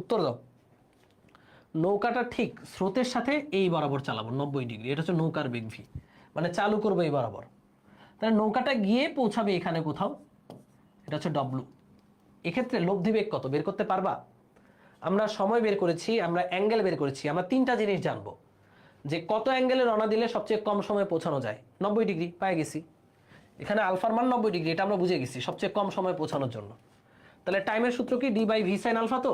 S1: উত্তর দাও। নৌকাটা ঠিক স্রোতের সাথে এই বরাবর চালাবো 90 ডিগ্রি। এটা হচ্ছে নৌকার বেগ ভি, মানে চালু করবো এই বরাবর। তাহলে নৌকাটা গিয়ে পৌঁছাবে এখানে কোথাও, এটা হচ্ছে ডব্লু। এক্ষেত্রে লব্ধি বেগ কত বের করতে পারবা? আমরা সময় বের করেছি, আমরা অ্যাঙ্গেল বের করেছি, আমরা তিনটা জিনিস জানবো, যে কত অ্যাঙ্গেলে রওনা দিলে সবচেয়ে কম সময়ে পৌঁছানো যায়। 90 ডিগ্রি পেয়ে গেছি। এখানে আলফার মান 90 ডিগ্রি, এটা আমরা বুঝে গেছি সবচেয়ে কম সময়ে পৌঁছানোর জন্য। তাহলে টাইমের সূত্র কি? D by V sine alpha. তো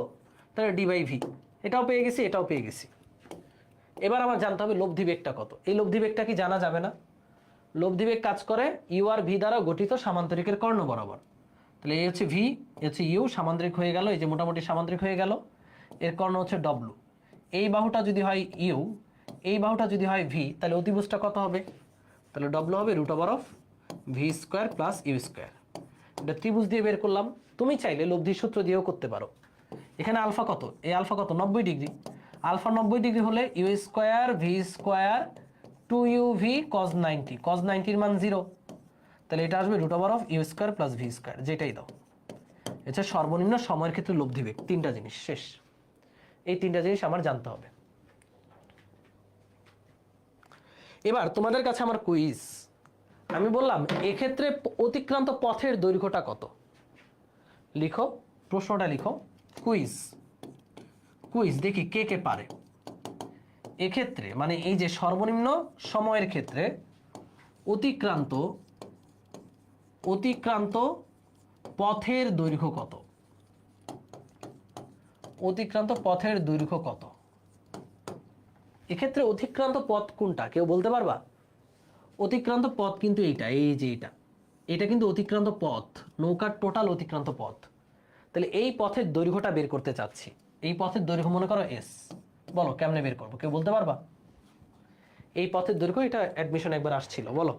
S1: তাহলে ডি বাই ভি, এটাও পেয়ে গেছি, এটাও পেয়ে গেছি। এবার আমার জানতে হবে লব্ধি বেগটা কত। এই লব্ধি বেগটা কি জানা যাবে না? লব্ধি বেগ কাজ করে ইউ আর ভি দ্বারা গঠিত সামান্তরিকের কর্ণ বরাবর। তাহলে এই হচ্ছে ভি, এ হচ্ছে ইউ, সামান্তরিক হয়ে গেল, এই যে মোটামুটি সামান্তরিক হয়ে গেল। এর কর্ণ হচ্ছে ডব্লু। এই বাহুটা যদি হয় ইউ, এই বাহুটা যদি হয় ভি, তাহলে অতিভুজটা কত হবে? তাহলে ডব্লু হবে root over of V square plus you square. এটা ত্রিভুজ দিয়ে বের করলাম। তুমি চাইলে লব্ধির সূত্র দিয়েও করতে পারো। এখানে আলফা কত? এই আলফা কত? 90 ডিগ্রি। আলফা 90 ডিগ্রি হলে u square v square 2 u v cos 90, cos 90 এর মান 0। তাহলে এটা আসবে root over of u square plus V square, যেটাই দাও। এটা সর্বনিম্ন সময়ের ক্ষেত্রে লব্ধি বেগ, তিনটা জিনিস শেষ। এই তিনটা জিনিস আমার জানতে হবে। এবার তোমাদের কাছে আমার কুইজ, আমি বললাম এক্ষেত্রে অতিক্রান্ত পথের দৈর্ঘ্যটা কত, লিখো, প্রশ্নটা লিখো। কুইজ কুইজ দেখি কে কে পারে। এক্ষেত্রে মানে এই যে সর্বনিম্ন সময়ের ক্ষেত্রে অতিক্রান্ত পথের দৈর্ঘ্য কত, অতিক্রান্ত পথের দৈর্ঘ্য কত? এক্ষেত্রে অতিক্রান্ত পথ কোনটা কেউ বলতে পারবা? অতিক্রান্ত পথ কিন্তু এইটা, এই যে এটা কিন্তু অতিক্রান্ত পথ, নৌকার টোটাল অতিক্রান্ত পথ। তাহলে এই পথের দৈর্ঘ্যটা বের করতে চাচ্ছি। এই পথের দৈর্ঘ্য মনে করো এস, বলো কেমনে বের করবো, কেউ বলতে পারবা? এই পথের দৈর্ঘ্য, এটা অ্যাডমিশন একবার আসছিল, বলো।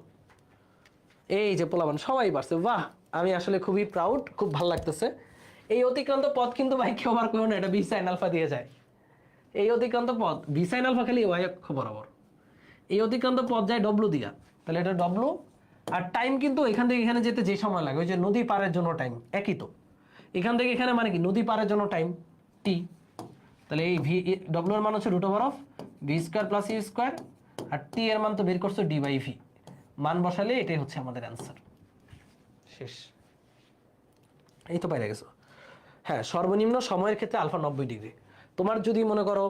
S1: এই যে পোলাবান সবাই পারছে, বাহ, আমি আসলে খুবই প্রাউড, খুব ভালো লাগতেছে। এই অতিক্রান্ত পথ কিন্তু ভাই কেউ আবার কেউ না, এটা বি সাইন আলফা দিয়ে যায়। এই অতিক্রান্ত পথ বি সাইন আলফা খালি ওয়াই অক্ষ বরাবর, এই অতিক্রান্ত পথ যায় ডব্লু দিয়া, তাহলে এটা ডব্লু। আর টাইম কিন্তু এখান থেকে এখানে যেতে যে সময় লাগে, ওই যে নদী পারের জন্য টাইম একই তো, এখান থেকে এখানে মানে কি নদী পারের জন্য টাইম টি। তাহলে এই ভি ডব্লু এর মান হচ্ছে root over of V square plus you square, আর টি এর মান তো বের করছো ডি বাই ভি, মান বসালে এটাই হচ্ছে আমাদের অ্যান্সার। শেষ, এই তো পাইরা গেছো। হ্যাঁ, সর্বনিম্ন সময়ের ক্ষেত্রে আলফা 90 ডিগ্রি। তোমার যদি মনে করো,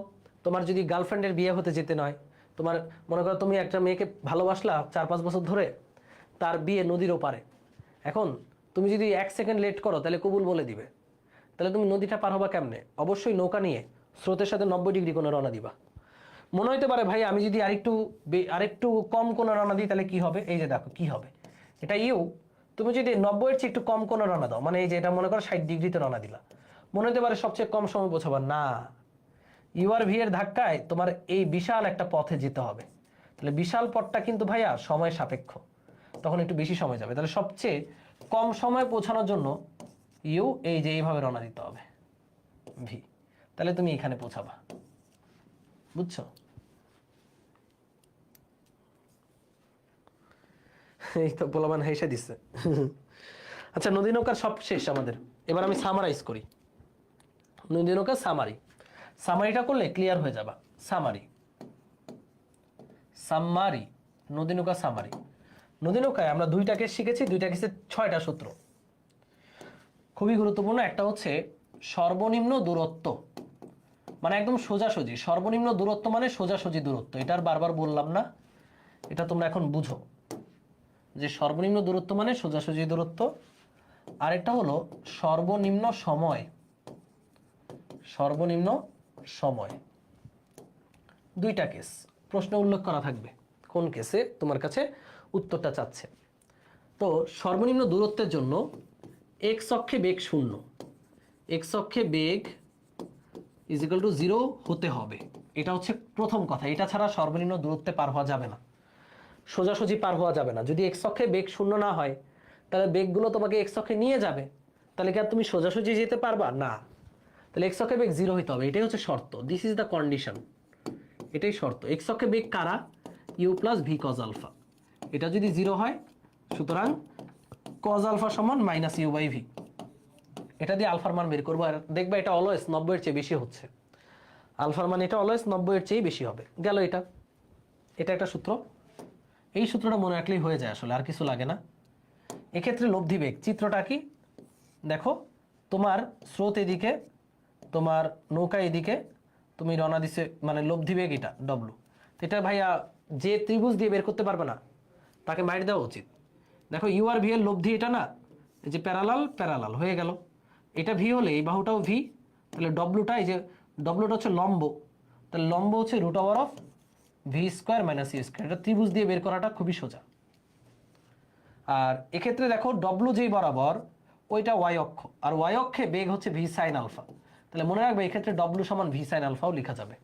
S1: তোমার যদি গার্লফ্রেন্ডের বিয়ে হতে যেতে নয়, তোমার মনে করো তুমি একটা মেয়েকে ভালোবাসলা 4-5 বছর ধরে, তার বিয়ে নদীর ওপারে, এখন তুমি যদি 1 সেকেন্ড লেট করো তাহলে কবুল বলে দিবে। তাহলে তুমি নদীটা পার হবা কেমনে? অবশ্যই নৌকা নিয়ে স্রোতের সাথে 90 ডিগ্রি কোণে রওনা দিবা। মনে হইতে পারে ভাই আমি যদি আরেকটু কম কোণে রওনা দিই তাহলে কি হবে, এই যে দেখো কি হবে, এটা ইউ। তুমি যদি 90-এর চেয়ে একটু কম কোণে রওনা দাও, মানে এই যে এটা মনে করো 60 ডিগ্রিতে রওনা দিলা, মনে হতে পারে সবচেয়ে কম সময় পৌঁছাবা, না, ইউ আর ভি এর ধাক্কায় তোমার এই বিশাল একটা পথে যেতে হবে। তাহলে বিশাল পথটা কিন্তু ভাইয়া সময় সাপেক্ষ, তখন একটু বেশি সময় যাবে। তাহলে সবচেয়ে কম সময় পৌঁছানোর জন্য ইউ এই যে এইভাবে রওনা দিতে হবে ভি, তাহলে তুমি এখানে পৌঁছাবা। বুঝছো? এই তো পোলাবান হেসে দিচ্ছে। আচ্ছা, নদী নৌকার সব শেষ আমাদের, এবার আমি সামারাইজ করি। নদী নৌকার সামারিটা করলে ক্লিয়ার হয়ে যাবা। সামারি নদী নৌকা সামারি। নদী নৌকায় আমরা দুইটা কেস শিখেছি, দুইটা কেসে 6টা সূত্র, খুবই গুরুত্বপূর্ণ। একটা হচ্ছে সর্বনিম্ন দূরত্ব, মানে একদম সোজাসুজি, সর্বনিম্ন দূরত্ব মানে সোজাসুজি দূরত্ব, এটা আর বারবার বললাম না, এটা তোমরা এখন বুঝো যে সর্বনিম্ন দূরত্ব মানে সোজাসুজি দূরত্ব। আরেকটা হলো সর্বনিম্ন সময়, সর্বনিম্ন সময়। দুইটা কেস প্রশ্নে উল্লেখ করা থাকবে, কোন কেসে তোমার কাছে উত্তরটা চাচ্ছে। তো সর্বনিম্ন দূরত্বের জন্য এক্স অক্ষে বেগ 0, এক্স অক্ষে বেগ ইজ ইকুয়াল টু 0 হতে হবে, এটা হচ্ছে প্রথম কথা। এটা ছাড়া সর্বনিম্ন দূরত্বে পার হওয়া যাবে না, সোজাসুজি পার হওয়া যাবে না। যদি এক্স অক্ষে বেগ 0 না হয়, তাহলে বেগগুলো তোমাকে এক্স অক্ষে নিয়ে যাবে, তাহলে কি আর তুমি সোজাসুজি যেতে পারবা না? তাহলে এক্স অক্ষে বেগ 0 হইতে হবে, এটাই হচ্ছে শর্ত, দিস ইজ দ্য কন্ডিশন, এটাই শর্ত। এক্স অক্ষে বেগ কারা? U plus V cos alpha, এটা যদি 0 হয়, সুতরাং কজ আলফা সমান মাইনাস ইউ বাই ভি, এটা দিয়ে আলফার মান বের করবো। আর দেখবে এটা অলওয়েজ 90-এর চেয়ে বেশি হচ্ছে, আলফার মান এটা অলওয়েজ 90-এর চেয়ে বেশি হবে। গেল এটা, এটা একটা সূত্র, এই সূত্রটা মনে রাখলেই হয়ে যায়, আসলে আর কিছু লাগে না। এক্ষেত্রে লব্ধি বেগ চিত্রটা কি দেখো, তোমার স্রোত এদিকে, তোমার নৌকা এদিকে, তুমি রওনা দিছে, মানে লব্ধি বেগ এটা ডব্লু। এটা ভাইয়া যে ত্রিভুজ দিয়ে বের করতে পারবে না তাকে মাইর দেওয়া উচিত। দেখো ইউ আর ভি এর লব্ধি এটা না, এই যে প্যারালাল হয়ে গেল, এটা ভি হলে এই বাহুটাও ভি, তাহলে ডব্লুটা, এই যে ডব্লুটা হচ্ছে লম্ব, তাহলে লম্ব হচ্ছে root over of V square minus you square. এটা ত্রিভুজ দিয়ে বের করাটা খুবই সোজা। আর এক্ষেত্রে দেখো ডব্লু যেই বরাবর ওইটা ওয়াই অক্ষ, আর ওয়াই অক্ষে বেগ হচ্ছে ভি সাইন আলফা, তাহলে মনে রাখবে এক্ষেত্রে ডব্লু সমান ভি সাইন আলফাও লেখা যাবে,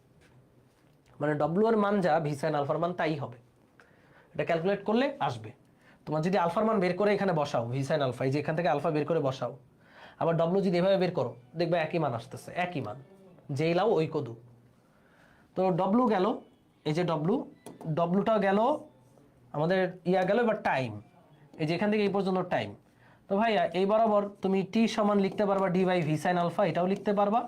S1: মানে ডব্লু এর মান যা ভি সাইন আলফার মান তাই হবে। এটা ক্যালকুলেট করলে আসবে। তোমার যদি আলফার মান বের করে এখানে বসাও, ভি সাইন আলফা, এই যে এখান থেকে আলফা বের করে বসাও, আবার ডব্লু যদি এভাবে বের করো, দেখবে একই মান আসতেছে, একই মান, যেই লাও ওই কদু। তো ডব্লু গেল, এই যে ডব্লুটাও গেল আমাদের, গেল। এবার টাইম, এই যে এখান থেকে এই পর্যন্ত টাইম। তো ভাইয়া এই বরাবর তুমি টি সমান লিখতে পারবা d by V sine alpha, এটাও লিখতে পারবা।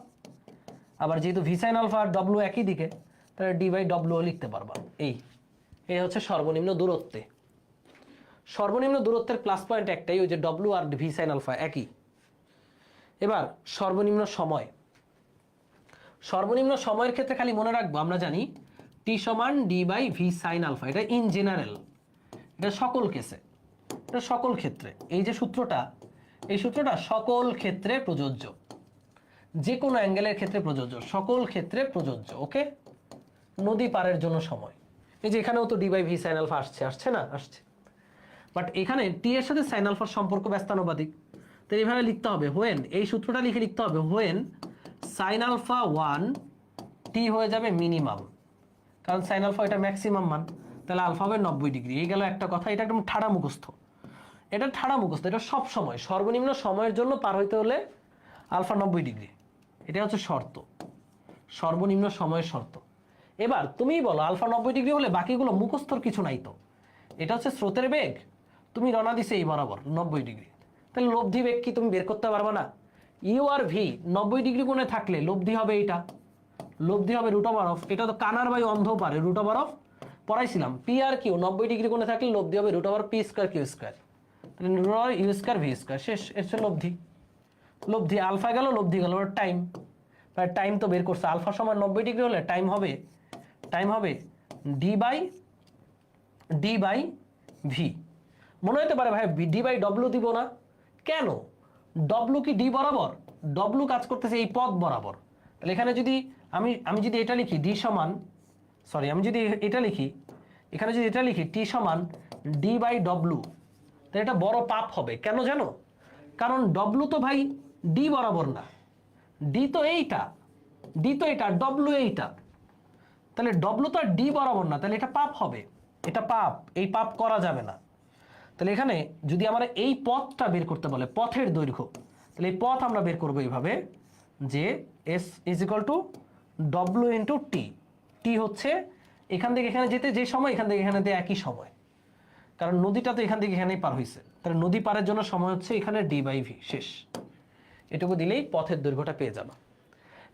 S1: আবার যেহেতু ভি সাইন আলফা আর ডব্লু একই দিকে, তাহলে ডি বাই ডব্লুও লিখতে পারবা। এই হচ্ছে সর্বনিম্ন দূরত্বে। সর্বনিম্ন দূরত্বের প্লাস পয়েন্ট একটাই, ওই যে ডব্লু আর ভি সাইন আলফা একই। এবার সর্বনিম্ন সময়। সর্বনিম্ন সময়ের ক্ষেত্রে খালি মনে রাখবো, আমরা জানি টি সমান d by V sine alpha, এটা ইন জেনারেল, এটা সকল কেসে, এটা সকল ক্ষেত্রে। এই যে সূত্রটা, এই সূত্রটা সকল ক্ষেত্রে প্রযোজ্য, যে কোনো অ্যাঙ্গেলের ক্ষেত্রে প্রযোজ্য, সকল ক্ষেত্রে প্রযোজ্য। ওকে, নদী পারের জন্য সময়, এই যে এখানেও তো d by V sine alpha আসছে না, আসছে। বাট এখানে টি এর সাথে সাইন আলফার সম্পর্ক ব্যস্তানুপাতিক, তো এইভাবে লিখতে হবে হোয়েন, এই সূত্রটা লিখে লিখতে হবে হোয়েন সাইন আলফা 1 টি হয়ে যাবে মিনিমাম, কারণ সাইন আলফা এটা ম্যাক্সিমাম মান, তাহলে আলফা হবে 90 ডিগ্রি। এই গেল একটা কথা, এটা একদম ঠাড়া মুখস্থ, এটা ঠাড়া মুখস্থ, এটা সব সময় সর্বনিম্ন সময়ের জন্য পার হইতে হলে আলফা 90 ডিগ্রি, এটা হচ্ছে শর্ত, সর্বনিম্ন সময়ের শর্ত। এবার তুমি বলো আলফা 90 ডিগ্রি হলে বাকিগুলো মুখস্থর কিছু নাই তো, এটা হচ্ছে স্রোতের বেগ, তুমি রওনা দিছে এই বরাবর 90 ডিগ্রি, তাহলে লব্ধি বেগ কি তুমি বের করতে পারবে না? ইউ আর ভি 90 ডিগ্রি কোণে থাকলে লব্ধি হবে এইটা, লব্ধি হবে রুট ওভার অফ, এটা তো কানার বাই অন্ধ পারে, রুট ওভার অফ পড়াইছিলাম, পি আর কিউ 90 ডিগ্রি কোণে থাকলে লব্ধি হবে root over P square Q square, তাহলে ইউ স্কয়ার ভি স্কয়ার, শেষ। এর হচ্ছে লব্ধি, লব্ধি আলফা গেল, লব্ধি গেল টাইম, টাইম তো বের করছে, আলফা সমান 90 ডিগ্রি হলে টাইম হবে ডি বাই ভি। মনে হতে পারে ভাই ডি বাই ডব্লু দিব না কেন, ডব্লু কি ডি বরাবর, ডব্লু কাজ করতেছে এই পথ বরাবর, তাহলে এখানে যদি আমি যদি এটা লিখি ডি সমান, সরি আমি যদি এটা লিখি, এখানে যদি এটা লিখি টি সমান ডি বাই ডব্লু, তাহলে এটা বড় পাপ হবে। কেন জানো? কারণ ডব্লু তো ভাই ডি বরাবর না, ডি তো এইটা, ডব্লু এইটা, তাহলে ডব্লু তো আর ডি বরাবর না, তাহলে এটা পাপ হবে, এটা পাপ, এই পাপ করা যাবে না। তাহলে এখানে যদি আমরা এই পথটা বের করতে বলে, পথের দৈর্ঘ্য, তাহলে এই পথ আমরা বের করবো এইভাবে যে S is equal to W into T. T হচ্ছে এখান থেকে এখানে যেতে যে সময়, এখান থেকে এখানে একই সময়, কারণ নদীটা তো এখান থেকে এখানেই পার হয়েছে, তাহলে নদী পারের জন্য সময় হচ্ছে এখানে ডি বাই ভি, শেষ। এটুকু দিলেই পথের দৈর্ঘ্যটা পেয়ে যাবে।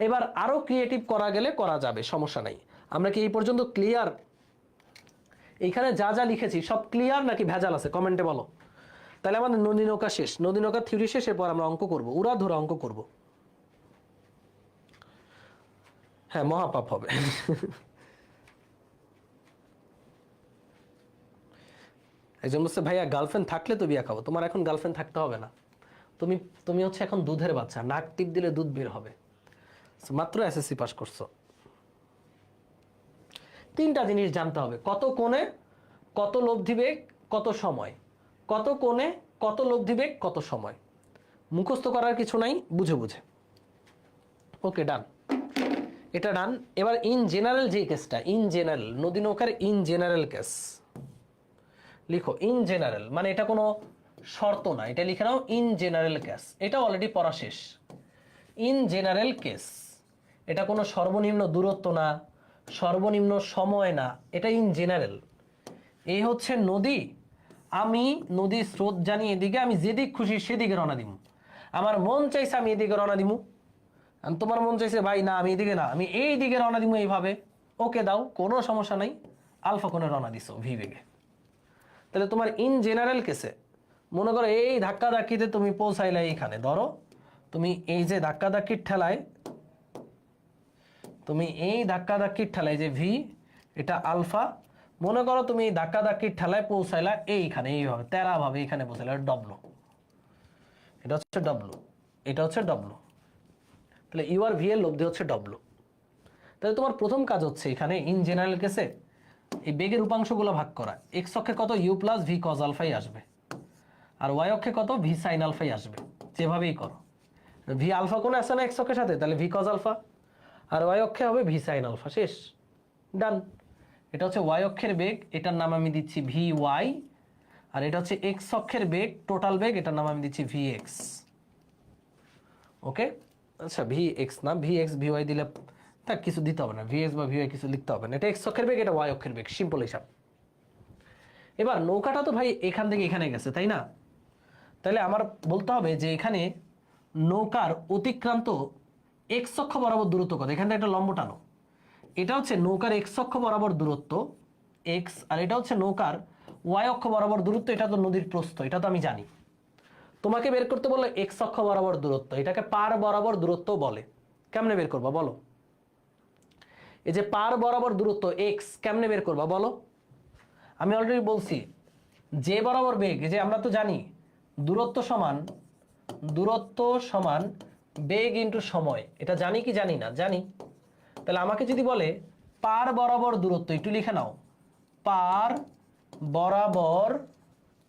S1: এবার আরো ক্রিয়েটিভ করা গেলে করা যাবে, সমস্যা নাই। আমরা কি এই পর্যন্ত ক্লিয়ার? এইখানে যা যা লিখেছি সব ক্লিয়ার নাকি ভেজাল আছে কমেন্টে বলো। তাহলে আমাদের নদী নৌকা শেষ, নদী নৌকা থিওরি শেষ, এরপর আমরা অঙ্ক করব, উড়া ধরা অঙ্ক করব। হ্যাঁ, মহাপাপ হবে। একজন বলছে ভাইয়া গার্লফ্রেন্ড থাকলে তো বিয়া খাবো, তোমার এখন গার্লফ্রেন্ড থাকতে হবে না, তুমি হচ্ছে এখন দুধের বাচ্চা, নাক টিপ দিলে দুধ বের হবে, মাত্র এসএসসি পাস করছো। তিনটা জিনিস জানতে হবে, কত কোণে কত লব্ধি বেগ কত সময়, কত কোণে কত লব্ধি বেগ কত সময়, মুখস্থ করার কিছু নাই, বুঝে বুঝে। ওকে ডান, এটা ডান। এবার ইন জেনারেল যে কেসটা, ইন জেনারেল নদী নৌকার ইন জেনারেল কেস লিখো, ইন জেনারেল মানে এটা কোনো শর্ত না, এটা লিখে নাও ইন জেনারেল কেস, এটা অলরেডি পড়া শেষ। ইন জেনারেল কেস, এটা কোনো সর্বনিম্ন দূরত্ব না, সর্বনিম্ন সময় না, এটা ইন জেনারেল। এই হচ্ছে নদী, আমি নদীর স্রোত জানি এদিকে, আমি যেদিক খুশি সেদিকে রওনা দিব, আমার মন চাইছে আমি এদিকে রওনা দিব, তোমার মন চাইছে ভাই না আমি এদিকে না আমি এই দিকে রওনা দিব, এইভাবে ওকে দাও, কোনো সমস্যা নাই, আলফা কোণে রওনা দিছো ভি বেগে। তাহলে তোমার ইন জেনারেল কেসে মনে করো এই ধাক্কা ধাক্কিতে তুমি পৌঁছাইলে এইখানে, ধরো তুমি এই যে ধাক্কা ধাক্কির ঠেলায়, তুমি এই ধাক্কা ধাক্কির ঠেলায় যে ভি, এটা আলফা, মনে করো তুমি এই ধাক্কা ধাক্কির ঠেলায় পৌঁছাইলা এইখানে, এইভাবে তেরা ভাবে এখানে পৌঁছাইলা ডব্লু, এটা হচ্ছে ডব্লু, এটা হচ্ছে ডব্লু, তাহলে ইউ আর ভি এর লব্ধি হচ্ছে ডব্লু। তাহলে তোমার প্রথম কাজ হচ্ছে এখানে ইন জেনারেল কেসে এই বেগের উপাংশগুলো ভাগ করা, এক্স অক্ষে কত ইউ প্লাস ভি কজ আলফাই আসবে, আর ওয়াই অক্ষে কত ভি সাইন আলফাই আসবে, যেভাবেই করো। ভি আলফা কোণে আসে না এক্স অক্ষের সাথে, তাহলে ভি কজ আলফা, আর ওয়াই অক্ষে হবে ভি সাইন আলফা, শেষ ডান। এটা হচ্ছে ওয়াই অক্ষের বেগ, এটার নাম আমি দিচ্ছি ভি ওয়াই, আর এটা হচ্ছে এক্স অক্ষের বেগ টোটাল বেগ, এটার নাম আমি দিচ্ছি ভি এক্স। ওকে, আচ্ছা ভি এক্স না ভি এক্স ভি ওয়াই দিলে তা কিছু দিতে হবে না, ভি এক্স বা ভি ওয়াই কিছু লিখতে হবে না, এটা এক্স অক্ষের বেগ, এটা ওয়াই অক্ষের বেগ, সিম্পল হিসাব। এবার নৌকাটা তো ভাই এখান থেকে এখানে গেছে, তাই না? তাহলে আমার বলতে হবে যে এখানে নৌকার অতিক্রান্ত এক্স অক্ষ বরাবর দূরত্ব কত। এখান থেকে একটা লম্ব টানো। এটা হচ্ছে নৌকার এক্স অক্ষ বরাবর দূরত্ব এক্স, আর এটা হচ্ছে নৌকার ওয়াই অক্ষ বরাবর দূরত্ব। এটা তো নদীর প্রস্থ, এটা তো আমি জানি। তোমাকে বের করতে বললো এক্স অক্ষ বরাবর দূরত্ব, এটাকে পার বরাবর দূরত্ব বলে। কেমনে বের করবা বলো? এই যে পার বরাবর দূরত্ব এক্স কেমনে বের করবা বলো? আমি অলরেডি বলছি যে বরাবর বেগ, এই যে আমরা তো জানি দূরত্ব সমান বেগ ইন্টু সময়। এটা জানি কি জানি না? জানি। তাহলে আমাকে যদি বলে পার বরাবর দূরত্ব, একটু লিখে নাও, পার বরাবর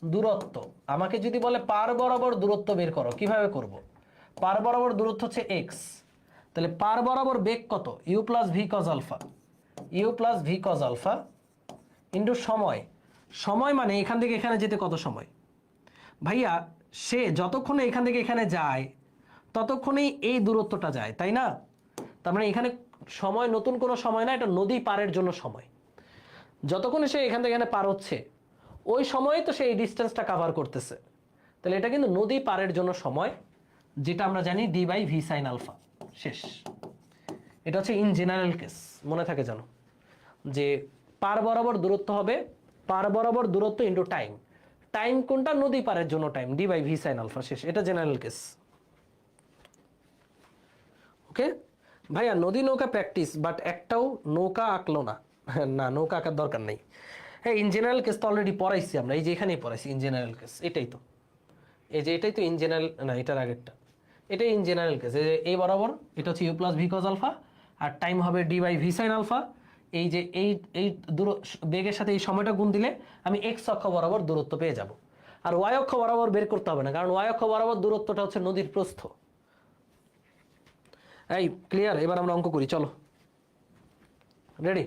S1: দূরত্ব। আমাকে যদি বলে পার বরাবর দূরত্ব বের করো, কিভাবে করব? পার বরাবর দূরত্ব হচ্ছে এক্স, তাহলে পার বরাবর বেগ কত? U plus V cos alpha, u plus V cos alpha into সময়। সময় মানে এখান থেকে এখানে যেতে কত সময়? ভাইয়া সে যতক্ষণে এখান থেকে এখানে যায় ততক্ষণেই এই দূরত্বটা যায়, তাই না? তার মানে এখানে সময় নতুন কোনো সময় না, এটা নদী পারের জন্য সময়। যতক্ষণে সে এখান থেকে এখানে পার হচ্ছে ওই সময়ে তো সে এই ডিস্টেন্সটা কাভার করতেছে। তাহলে এটা কিন্তু নদী পারের জন্য সময়, যেটা আমরা জানি d by V sine alpha. শেষ। এটা হচ্ছে ইন জেনারেল কেস, মনে থাকে জানো যে পার বরাবর দূরত্ব হবে পার বরাবর দূরত্ব ইন্টু টাইম। টাইম কোনটা? নদী পারের জন্য time, d by V sine alpha. শেষ। এটা জেনারেল কেস। ওকে ভাইয়া, নদী নৌকা প্র্যাকটিস, বাট একটাও নৌকা আঁকলো না। না, নৌকা আঁকার দরকার নেই। হ্যাঁ, ইন জেনারেল কেস তো অলরেডি পড়াইছি আমরা, এই যে এখানেই পড়াইছি ইন জেনারেল কেস। এটাই তো, এই যে এটাই তো ইন জেনারেল, না এটার আগেরটা, এটাই ইন জেনারেল কেস। এই যে এই বরাবর এটা হচ্ছে you plus V cos alpha, আর টাইম হবে D by V sine alpha. এই যে এই বেগের সাথে এই সময়টা গুণ দিলে আমি এক্স অক্ষ বরাবর দূরত্ব পেয়ে যাব। আর ওয়াই অক্ষ বরাবর বের করতে হবে না, কারণ ওয়াই অক্ষ বরাবর দূরত্বটা হচ্ছে নদীর প্রস্থ। এই ক্লিয়ার? এবার আমরা অঙ্ক করি, চলো। রেডি?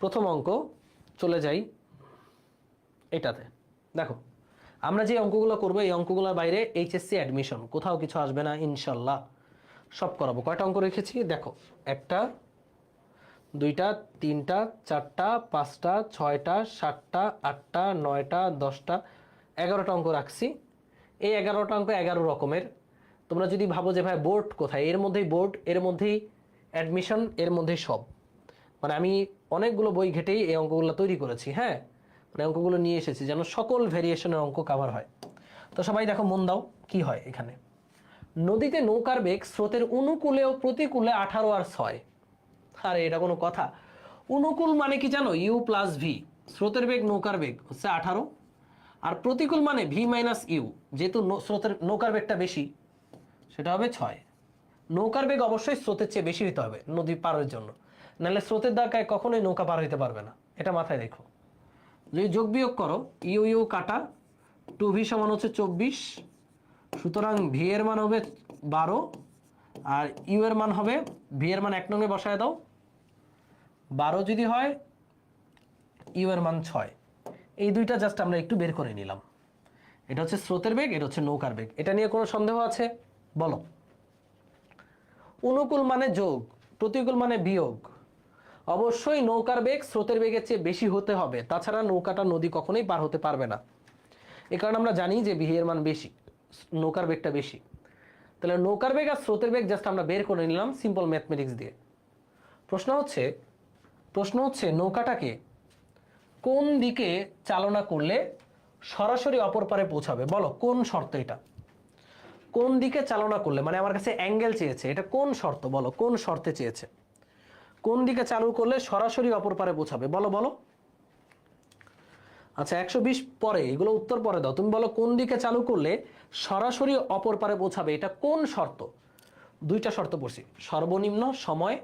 S1: প্রথম অঙ্ক, চলে যাই এটাতে। দেখো আমরা যে অঙ্কগুলো করবো এই অঙ্কগুলোর বাইরে এইচএসসি অ্যাডমিশন কোথাও কিছু আসবে না ইনশাল্লাহ, সব করাবো। কয়টা অঙ্ক রেখেছি দেখো, একটা, দুইটা, তিনটা, চারটা, পাঁচটা, ছয়টা, সাতটা, আটটা, নয়টা, 10টা, 11টা অঙ্ক রাখছি। এই 11টা অঙ্ক 11 রকমের। তোমরা যদি ভাবো যে ভাই বোর্ড কোথায়, এর মধ্যেই বোর্ড, এর মধ্যেই অ্যাডমিশন, এর মধ্যেই সব। মানে আমি অনেকগুলো বই ঘেটেই এই অঙ্কগুলো তৈরি করেছি। হ্যাঁ, মানে অঙ্কগুলো নিয়ে এসেছি যেন সকল ভেরিয়েশনের অঙ্ক কাভার হয়। তো সবাই দেখো, মন দাও কি হয় এখানে। নদীতে নৌকার বেগ স্রোতের অনুকূলে ও প্রতিকূলে 18 আর 6। আরে এটা কোনো কথা? অনুকূল মানে কি জানো? U plus v. স্রোতের বেগ নৌকার বেগ হচ্ছে 18, আর প্রতিকূল মানে ভি মাইনাস ইউ। যেহেতু স্রোতের নৌকার বেগটা বেশি, সেটা হবে 6। নৌকার বেগ অবশ্যই স্রোতের চেয়ে বেশি হতে হবে নদী পারের জন্য, নাহলে স্রোতের দ্বারায় কখনোই নৌকা পার হইতে পারবে না। এটা মাথায় রেখো। যদি যোগ বিয়োগ করো, ইউ ইউ কাটা, 2v সমান হচ্ছে 24, সুতরাং ভি এর মান হবে 12, আর ইউ এর মান হবে, ভি এর মান 1 নঙে বসায় দাও, 12 যদি হয়, ইউ এর মান 6। এই দুইটা জাস্ট আমরা একটু বের করে নিলাম। এটা হচ্ছে স্রোতের বেগ, এটা হচ্ছে নৌকার বেগ। এটা নিয়ে কোনো সন্দেহ আছে বলো? অনুকূল মানে যোগ, প্রতিকূল মানে বিয়োগ। অবশ্যই নৌকার বেগ স্রোতের বেগের চেয়ে বেশি হতে হবে, তাছাড়া নৌকাটা নদী কখনোই পার হতে পারবে না। এ কারণে আমরা জানি যে ভি এর মান বেশি, নৌকার বেগটা বেশি। তাহলে নৌকার বেগ আর স্রোতের বেগ জাস্ট আমরা বের করে নিলাম সিম্পল ম্যাথমেটিক্স দিয়ে। প্রশ্ন হচ্ছে নৌকাটাকে কোন দিকে চালনা করলে সরাসরি অপর পারে পৌঁছাবে? বলো কোন শর্ত এটা? কোন দিকে চালনা করলে, মানে আমার কাছে অ্যাঙ্গেল চেয়েছে, এটা কোন শর্ত? বলো কোন শর্তে চেয়েছে? কোন দিকে চালু করলে সরাসরি অপর পারে পৌঁছাবে? বলো বলো। আচ্ছা 120 পরে, এগুলো উত্তর পরে দাও। তুমি বলো কোন দিকে চালু করলে সরাসরি অপর পারে পৌঁছাবে, এটা কোন শর্ত? দুইটা শর্ত পড়ছি, সর্বনিম্ন সময়,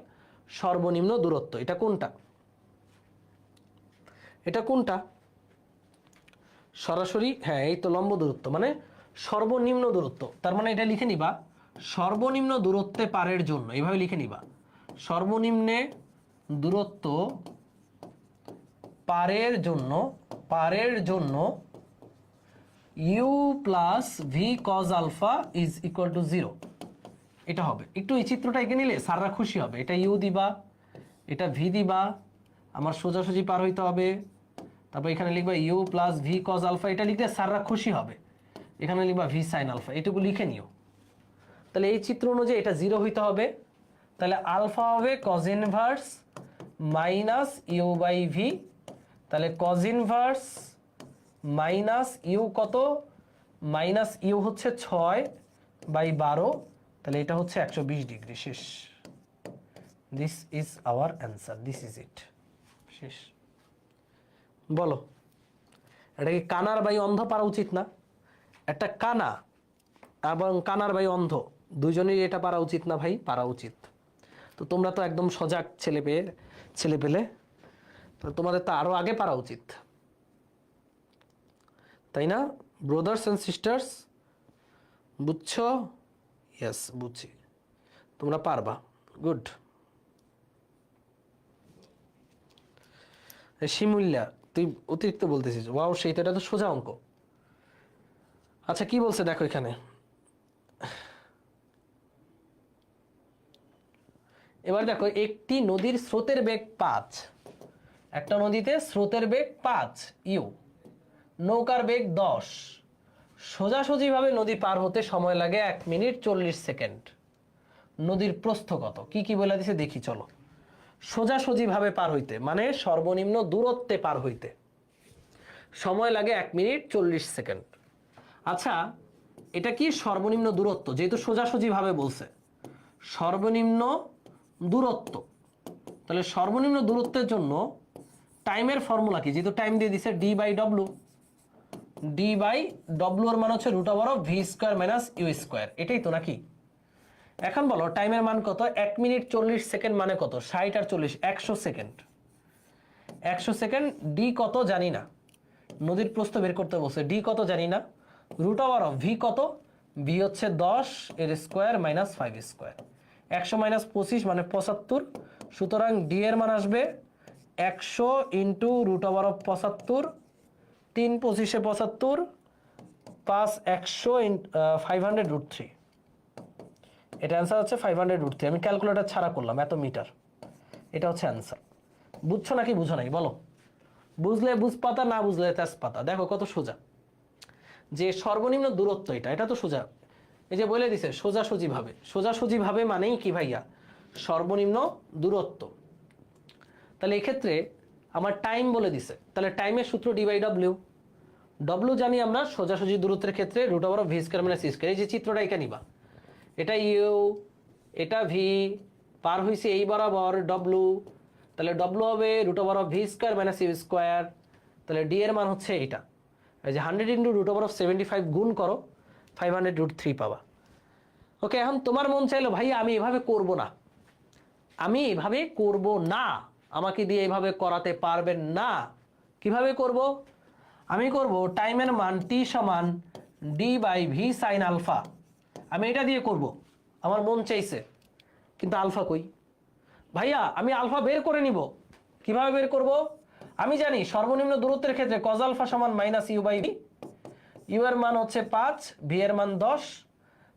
S1: সর্বনিম্ন দূরত্ব। এটা কোনটা? এটা কোনটা? সরাসরি, হ্যাঁ এই তো লম্ব দূরত্ব, মানে সর্বনিম্ন দূরত্ব। তার মানে এটা লিখে নিবা সর্বনিম্ন দূরত্বে পারের জন্য, এইভাবে লিখে নিবা সর্বনিম্নে দূরত্ব পারের জন্য u plus V cos alpha is equal to 0। এটা হবে। একটু এই চিত্রটা এঁকে নিলে স্যাররা খুশি হবে। এটা ইউ দিবা, এটা ভি দিবা, আমার সোজাসুজি পার হইতে হবে, তারপর এখানে লিখবা u plus V cos alpha, এটা লিখলে স্যাররা খুশি হবে। এখানে লিখবা ভি সাইন আলফা, এটুকু লিখে নিও। তাহলে এই চিত্র অনুযায়ী এটা 0 হইতে হবে, তাহলে আলফা হবে cos inverse minus u by v, তাহলে কজ ইনভার্স মাইনাস ইউ কত, মাইনাস ইউ হচ্ছে 6/12, তাহলে এটা হচ্ছে 120 ডিগ্রি। শেষ। This is our answer, this is it. শেষ। বলো, এটা কি কানার বাই অন্ধ পারা উচিত না? একটা কানা এবং কানার বাই অন্ধ দুজনেরই এটা পারা উচিত না ভাই? পারা উচিত। তো তোমরা তো একদম সজাগ ছেলে পেলে, তো তোমাদের তো আরো আগে পারা উচিত, তাই না ব্রাদার্স এন্ড সিস্টার্স? বুঝছো? ইয়েস, বুঝছি, তোমরা পারবা। গুড। শিমুল্লা, তুই অতিরিক্ত বলতেছিস। ওয়াও, সেইটা তো সোজা অঙ্ক। আচ্ছা, কি বলছে দেখো এখানে। এবার দেখো, একটি নদীর স্রোতের বেগ 5, একটা নদীতে স্রোতের বেগ 5 ইউ, নৌকার বেগ 10, সোজাসুজিভাবে নদী পার হতে সময় লাগে 1 মিনিট 40 সেকেন্ড। নদীর প্রস্থ কত? কি কি বলে দিছে দেখি, চলো। সোজাসুজিভাবে পার হইতে মানে সর্বনিম্ন দূরত্বে পার হইতে সময় লাগে 1 মিনিট 40 সেকেন্ড। আচ্ছা, এটা কি সর্বনিম্ন দূরত্ব? যেহেতু সোজাসুজিভাবে বলছে সর্বনিম্ন দূরত্ব, তাহলে সর্বনিম্ন দূরত্বের জন্য টাইমের ফর্মুলা কি? যেহেতু টাইম দিয়ে দিছে d/w, d/w এর মান হচ্ছে √v² - u², এটাই তো নাকি? এখন বলো টাইমের মান কত? 1 মিনিট 40 সেকেন্ড মানে কত? 60 আর 40 100 সেকেন্ড। 100 সেকেন্ড। ডি কত জানি না, নদীর প্রস্থ বের করতে বলছে। ডি কত জানি না। √v কত? ভি হচ্ছে 10 এর স্কোয়ার মাইনাস 5 স্কোয়ার। 100 - 25 মানে 75। সুতরাং ডি এর মান আসবে 100 ইন্টু √75, 3 25 75, 5 100 500√3। এটা অ্যান্সার হচ্ছে 500√3। আমি ক্যালকুলেটর ছাড়া করলাম, এত মিটার। এটা হচ্ছে অ্যান্সার। বুঝছো নাকি বুঝো নাই বলো? বুঝলে বুঝপাতা, না বুঝলে তেজপাতা। দেখো কত সোজা, যে সর্বনিম্ন দূরত্ব এটা তো সোজা। এই যে বলে দিছে সোজাসুজিভাবে, সোজাসুজিভাবে মানেই কি ভাইয়া? সর্বনিম্ন দূরত্ব। তাহলে এক্ষেত্রে আমার টাইম বলে দিছে, তাহলে টাইমের সূত্র d/w। w জানি আমরা সোজাসুজি দূরত্বের ক্ষেত্রে √v² - c²। এই যে চিত্রটা এখানে নিবা, এটা ইউ, এটা ভি, পার হইছে এই বরাবর w, তাহলে w হবে √v² - c²। তাহলে ডি এর মান হচ্ছে এইটা, এই যে 100 ইন্টু √75 গুণ করো, 500√3 পাবা। ওকে, এখন তোমার মন চাইলো ভাই আমি এভাবে করব না, আমি এভাবে করব না, আমাকে দিয়ে এভাবে করাতে পারবেন না। কিভাবে করব? আমি করব টাইমের মান t সমান d/v সাইন আলফা। আমি এটা দিয়ে করব, আমার মন চাইছে, কিন্তু আলফা কই? ভাইয়া আমি আলফা বের করে নিব। কিভাবে বের করব? আমি জানি সর্বনিম্ন দূরত্বের ক্ষেত্রে cos আলফা সমান -u/v। ইউ এর মান হচ্ছে 5, ভি এর মান 10।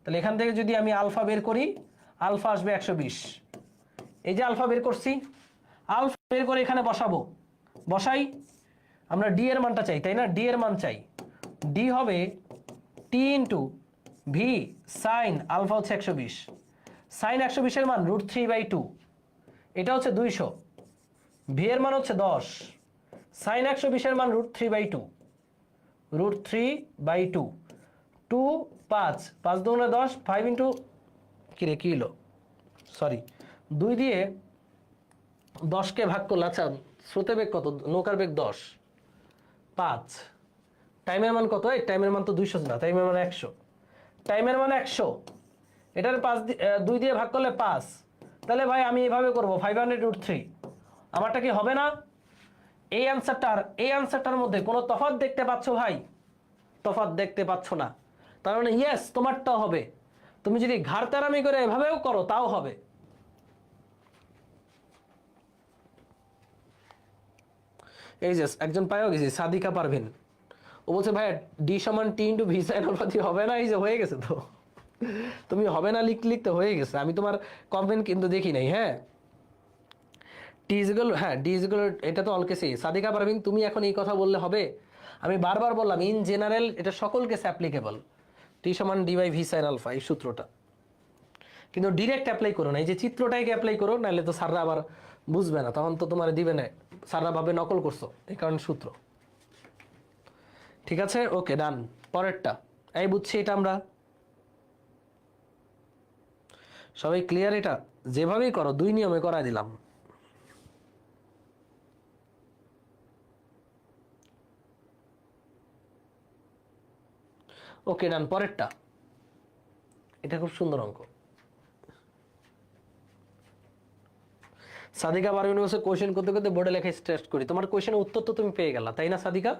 S1: তাহলে এখান থেকে যদি আমি আলফা বের করি, আলফা আসবে 120। এই যে আলফা বের করছি, আলফা বের করে এখানে বসাবো। বসাই, আমরা ডি এর মানটা চাই, তাই না? ডি এর মান চাই। ডি হবে টি ইন্টু ভি সাইন আলফা হচ্ছে 120, সাইন 120 এর মান √3/2, এটা হচ্ছে 200। ভি এর মান হচ্ছে 10, সাইন 120 এর মান √3/2, √3/2, 2 5 5 2 10, 5 ইন্টু কিরে কিলো, সরি 2 দিয়ে 10কে ভাগ করলে, আচ্ছা স্রোতের বেগ কত? নৌকার বেগ 10, 5, টাইমের মান কত? এই টাইমের মান তো 200 না, টাইমের মান 100। টাইমের মান 100, এটার 2 দিয়ে ভাগ করলে 5। তাহলে ভাই আমি এভাবে করব 500√3। আমারটা কি হবে না? এই অ্যান্সারটার মধ্যে কোনো তফাৎ দেখতে পাচ্ছ ভাই? তফাৎ দেখতে পাচ্ছ না, তার মানে ইয়েস তোমারটাও হবে। তুমি যদি ঘাড় তেরামি করে এভাবেও করো তাও হবে। এই যে একজন পাইও গেছি, সাদিকা পারভিন, ও বলছে ভাই ডি সমান টি ইন্টু ভি সাইন আলফা দিয়ে হবে না। এই যে হয়ে গেছে তো, তুমি হবে না লিখতে হয়ে গেছে। আমি তোমার কমেন্ট কিন্তু দেখি নাই। হ্যাঁ, ডিজিগুলো, হ্যাঁ ডিজিগুলো, এটা তো অলকেসি। সাদিকা পারভিন তুমি এখন এই কথা বললে হবে? আমি বারবার বললাম ইন জেনারেল এটা সকল কেস অ্যাপ্লিকেবল, টি সমান d by V sine alpha, এই সূত্রটা। কিন্তু ডিরেক্ট অ্যাপ্লাই করো না, এই যে চিত্রটাকে অ্যাপ্লাই করো, নাহলে তো স্যাররা আবার বুঝবে না, তখন তো তোমার দিবে না, স্যাররা ভাবে নকল করছো, এই কারণে সূত্র। ঠিক আছে, ওকে ডান। পরেরটা এই বুঝছি, এটা আমরা সবাই ক্লিয়ার? এটা যেভাবেই করো 2 নিয়মে করাই দিলাম। ওকে ডান। পরেরটা, এটা খুব সুন্দর অঙ্ক। সাদিকা পারভিন বলছে কোশ্চেন করতে করতে বোর্ডে লেখা স্ট্রেস করি। তোমার কোশ্চেনের উত্তর তো তুমি পেয়ে গেলা, তাই না সাদিকা?